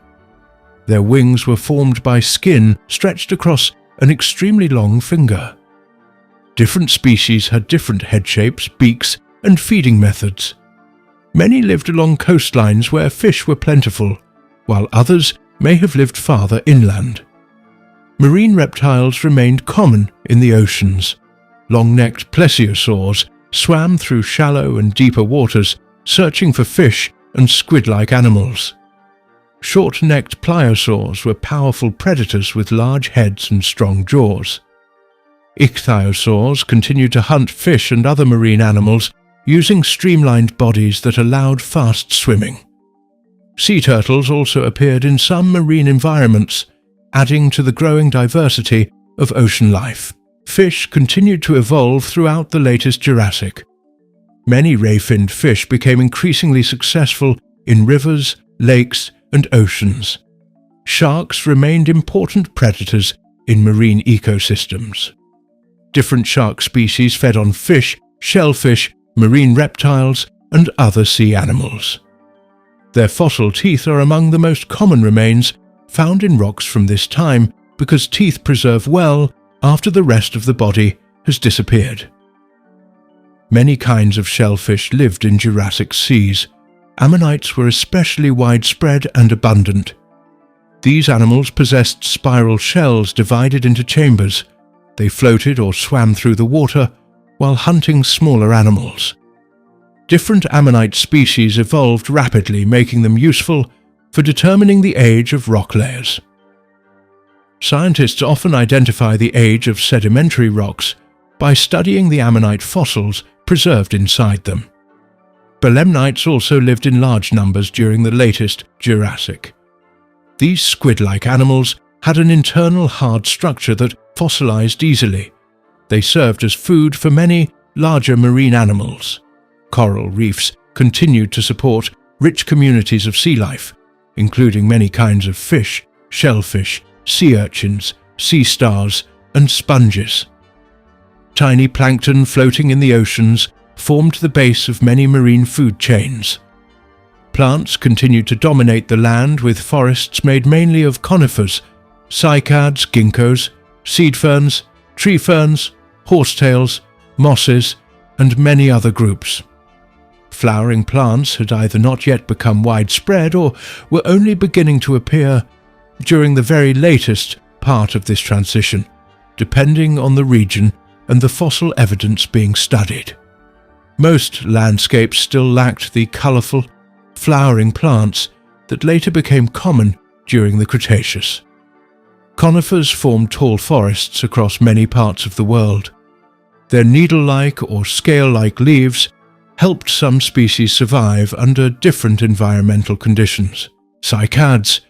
Their wings were formed by skin stretched across an extremely long finger. Different species had different head shapes, beaks, and feeding methods. Many lived along coastlines where fish were plentiful, while others may have lived farther inland. Marine reptiles remained common in the oceans. Long-necked plesiosaurs swam through shallow and deeper waters, searching for fish and squid-like animals. Short-necked pliosaurs were powerful predators with large heads and strong jaws. Ichthyosaurs continued to hunt fish and other marine animals using streamlined bodies that allowed fast swimming. Sea turtles also appeared in some marine environments, adding to the growing diversity of ocean life. Fish continued to evolve throughout the latest Jurassic. Many ray-finned fish became increasingly successful in rivers, lakes, and oceans. Sharks remained important predators in marine ecosystems. Different shark species fed on fish, shellfish, marine reptiles, and other sea animals. Their fossil teeth are among the most common remains found in rocks from this time because teeth preserve well after the rest of the body has disappeared. Many kinds of shellfish lived in Jurassic seas. Ammonites were especially widespread and abundant. These animals possessed spiral shells divided into chambers. They floated or swam through the water while hunting smaller animals. Different ammonite species evolved rapidly, making them useful for determining the age of rock layers. Scientists often identify the age of sedimentary rocks by studying the ammonite fossils preserved inside them. Belemnites also lived in large numbers during the latest Jurassic. These squid-like animals had an internal hard structure that fossilized easily. They served as food for many larger marine animals. Coral reefs continued to support rich communities of sea life, including many kinds of fish, shellfish, sea urchins, sea stars, and sponges. Tiny plankton floating in the oceans formed the base of many marine food chains. Plants continued to dominate the land with forests made mainly of conifers, cycads, ginkgos, seed ferns, tree ferns, horsetails, mosses, and many other groups. Flowering plants had either not yet become widespread or were only beginning to appear during the very latest part of this transition, depending on the region and the fossil evidence being studied. Most landscapes still lacked the colourful, flowering plants that later became common during the Cretaceous. Conifers formed tall forests across many parts of the world. Their needle-like or scale-like leaves helped some species survive under different environmental conditions. Cycads,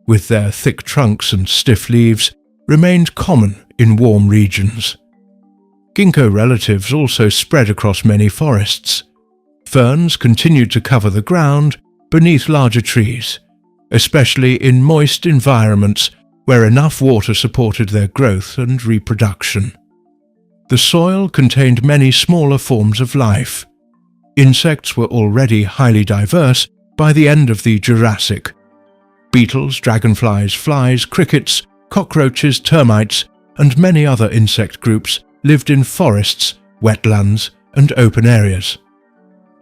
with their thick trunks and stiff leaves, remained common in warm regions. Ginkgo relatives also spread across many forests. Ferns continued to cover the ground beneath larger trees, especially in moist environments where enough water supported their growth and reproduction. The soil contained many smaller forms of life. Insects were already highly diverse by the end of the Jurassic. Beetles, dragonflies, flies, crickets, cockroaches, termites, and many other insect groups lived in forests, wetlands, and open areas.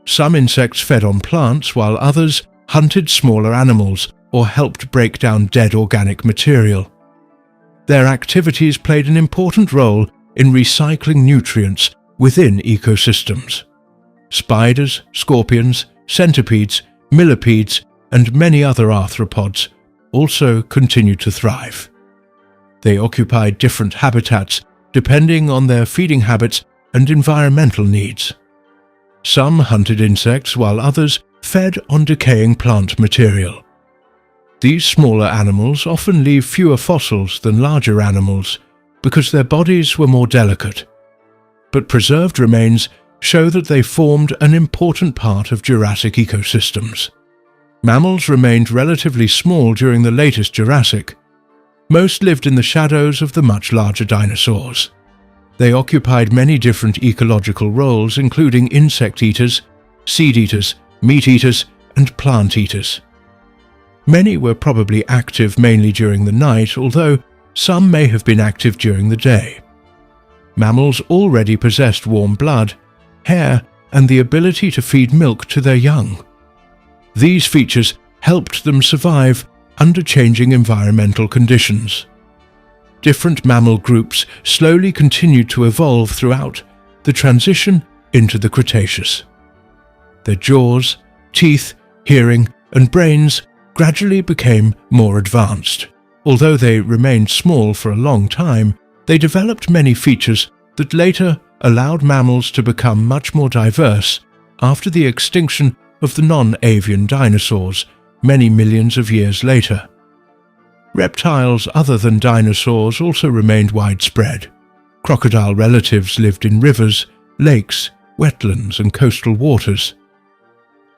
Some insects fed on plants while others hunted smaller animals or helped break down dead organic material. Their activities played an important role in recycling nutrients within ecosystems. Spiders, scorpions, centipedes, millipedes, and many other arthropods also continued to thrive. They occupied different habitats depending on their feeding habits and environmental needs. Some hunted insects while others fed on decaying plant material. These smaller animals often leave fewer fossils than larger animals because their bodies were more delicate, but preserved remains show that they formed an important part of Jurassic ecosystems. Mammals remained relatively small during the latest Jurassic. Most lived in the shadows of the much larger dinosaurs. They occupied many different ecological roles, including insect eaters, seed eaters, meat eaters, and plant eaters. Many were probably active mainly during the night, although some may have been active during the day. Mammals already possessed warm blood, hair, and the ability to feed milk to their young. These features helped them survive under changing environmental conditions. Different mammal groups slowly continued to evolve throughout the transition into the Cretaceous. Their jaws, teeth, hearing, and brains gradually became more advanced. Although they remained small for a long time, they developed many features that later allowed mammals to become much more diverse after the extinction of the non-avian dinosaurs many millions of years later. Reptiles other than dinosaurs also remained widespread. Crocodile relatives lived in rivers, lakes, wetlands, and coastal waters.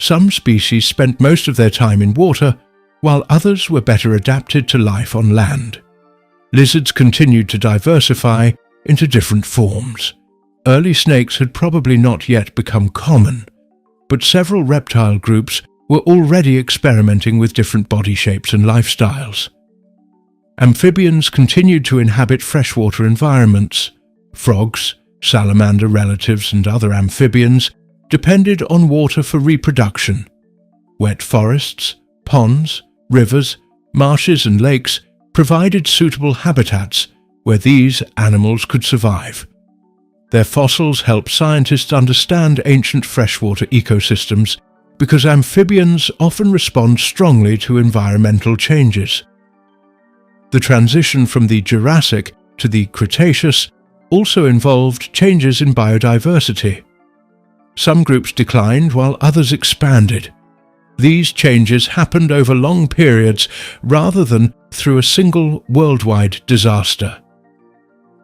Some species spent most of their time in water, while others were better adapted to life on land. Lizards continued to diversify into different forms. Early snakes had probably not yet become common, but several reptile groups were already experimenting with different body shapes and lifestyles. Amphibians continued to inhabit freshwater environments. Frogs, salamander relatives, and other amphibians depended on water for reproduction. Wet forests, ponds, rivers, marshes, and lakes provided suitable habitats where these animals could survive. Their fossils help scientists understand ancient freshwater ecosystems because amphibians often respond strongly to environmental changes. The transition from the Jurassic to the Cretaceous also involved changes in biodiversity. Some groups declined while others expanded. These changes happened over long periods rather than through a single worldwide disaster.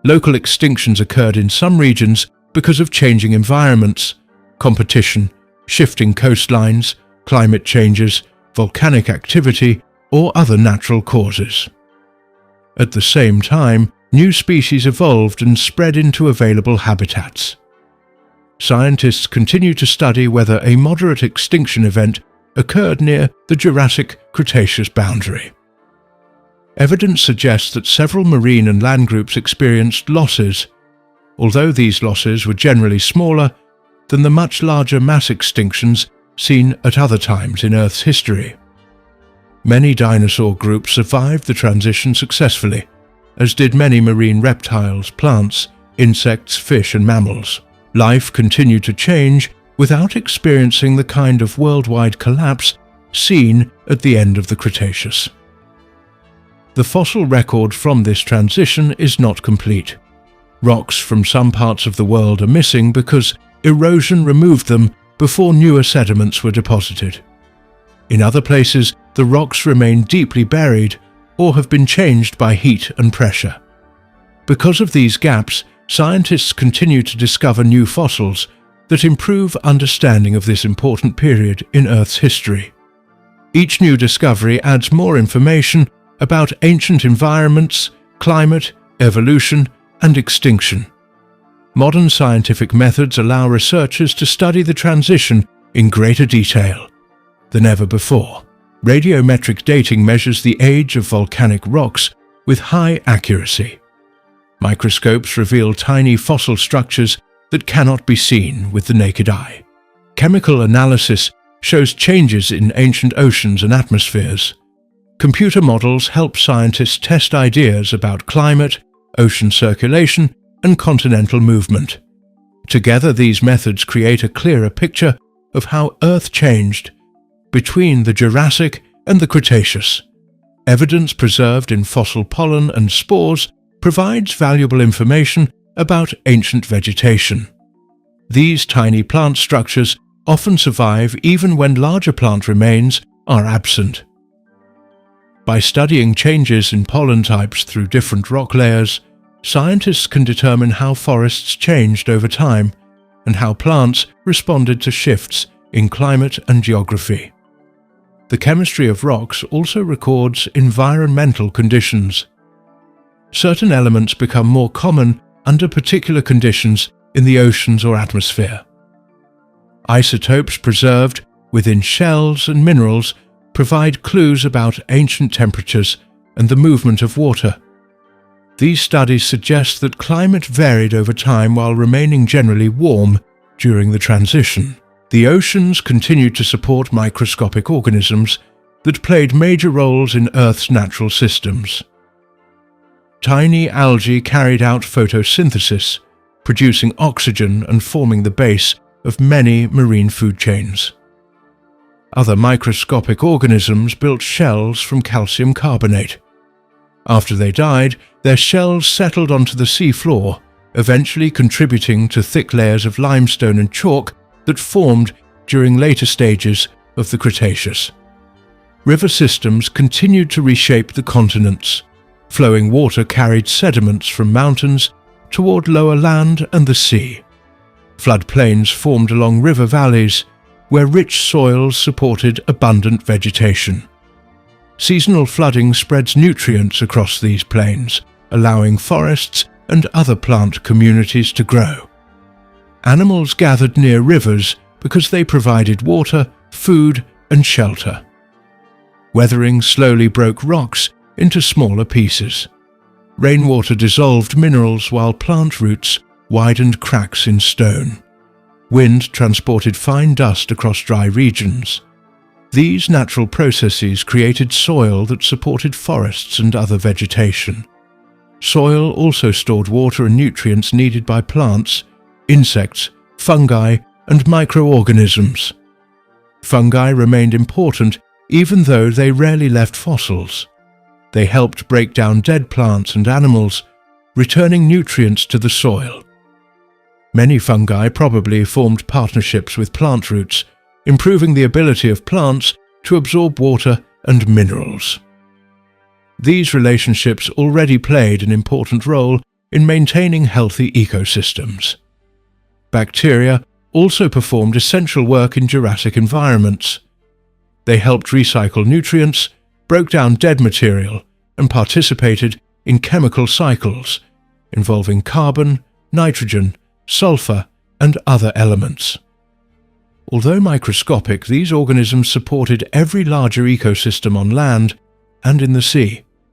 Local extinctions occurred in some regions because of changing environments, competition, shifting coastlines, climate changes, volcanic activity, or other natural causes. At the same time, new species evolved and spread into available habitats. Scientists continue to study whether a moderate extinction event occurred near the Jurassic-Cretaceous boundary. Evidence suggests that several marine and land groups experienced losses, although these losses were generally smaller than the much larger mass extinctions seen at other times in Earth's history. Many dinosaur groups survived the transition successfully, as did many marine reptiles, plants, insects, fish, and mammals. Life continued to change without experiencing the kind of worldwide collapse seen at the end of the Cretaceous. The fossil record from this transition is not complete. Rocks from some parts of the world are missing because erosion removed them before newer sediments were deposited. In other places, the rocks remain deeply buried or have been changed by heat and pressure. Because of these gaps, scientists continue to discover new fossils that improve understanding of this important period in Earth's history. Each new discovery adds more information about ancient environments, climate, evolution, and extinction. Modern scientific methods allow researchers to study the transition in greater detail than ever before. Radiometric dating measures the age of volcanic rocks with high accuracy. Microscopes reveal tiny fossil structures that cannot be seen with the naked eye. Chemical analysis shows changes in ancient oceans and atmospheres. Computer models help scientists test ideas about climate, ocean circulation, and continental movement. Together, these methods create a clearer picture of how Earth changed between the Jurassic and the Cretaceous. Evidence preserved in fossil pollen and spores provides valuable information about ancient vegetation. These tiny plant structures often survive even when larger plant remains are absent. By studying changes in pollen types through different rock layers, scientists can determine how forests changed over time and how plants responded to shifts in climate and geography. The chemistry of rocks also records environmental conditions. Certain elements become more common under particular conditions in the oceans or atmosphere. Isotopes preserved within shells and minerals provide clues about ancient temperatures and the movement of water. These studies suggest that climate varied over time while remaining generally warm during the transition. The oceans continued to support microscopic organisms that played major roles in Earth's natural systems. Tiny algae carried out photosynthesis, producing oxygen and forming the base of many marine food chains. Other microscopic organisms built shells from calcium carbonate. After they died, their shells settled onto the sea floor, eventually contributing to thick layers of limestone and chalk that formed during later stages of the Cretaceous. River systems continued to reshape the continents. Flowing water carried sediments from mountains toward lower land and the sea. Floodplains formed along river valleys, where rich soils supported abundant vegetation. Seasonal flooding spreads nutrients across these plains, allowing forests and other plant communities to grow. Animals gathered near rivers because they provided water, food, and shelter. Weathering slowly broke rocks into smaller pieces. Rainwater dissolved minerals while plant roots widened cracks in stone. Wind transported fine dust across dry regions. These natural processes created soil that supported forests and other vegetation. Soil also stored water and nutrients needed by plants, insects, fungi, and microorganisms. Fungi remained important even though they rarely left fossils. They helped break down dead plants and animals, returning nutrients to the soil. Many fungi probably formed partnerships with plant roots, improving the ability of plants to absorb water and minerals. These relationships already played an important role in maintaining healthy ecosystems. Bacteria also performed essential work in Jurassic environments. They helped recycle nutrients, broke down dead material, and participated in chemical cycles involving carbon, nitrogen, sulfur, and other elements. Although microscopic, these organisms supported every larger ecosystem on land and in the sea.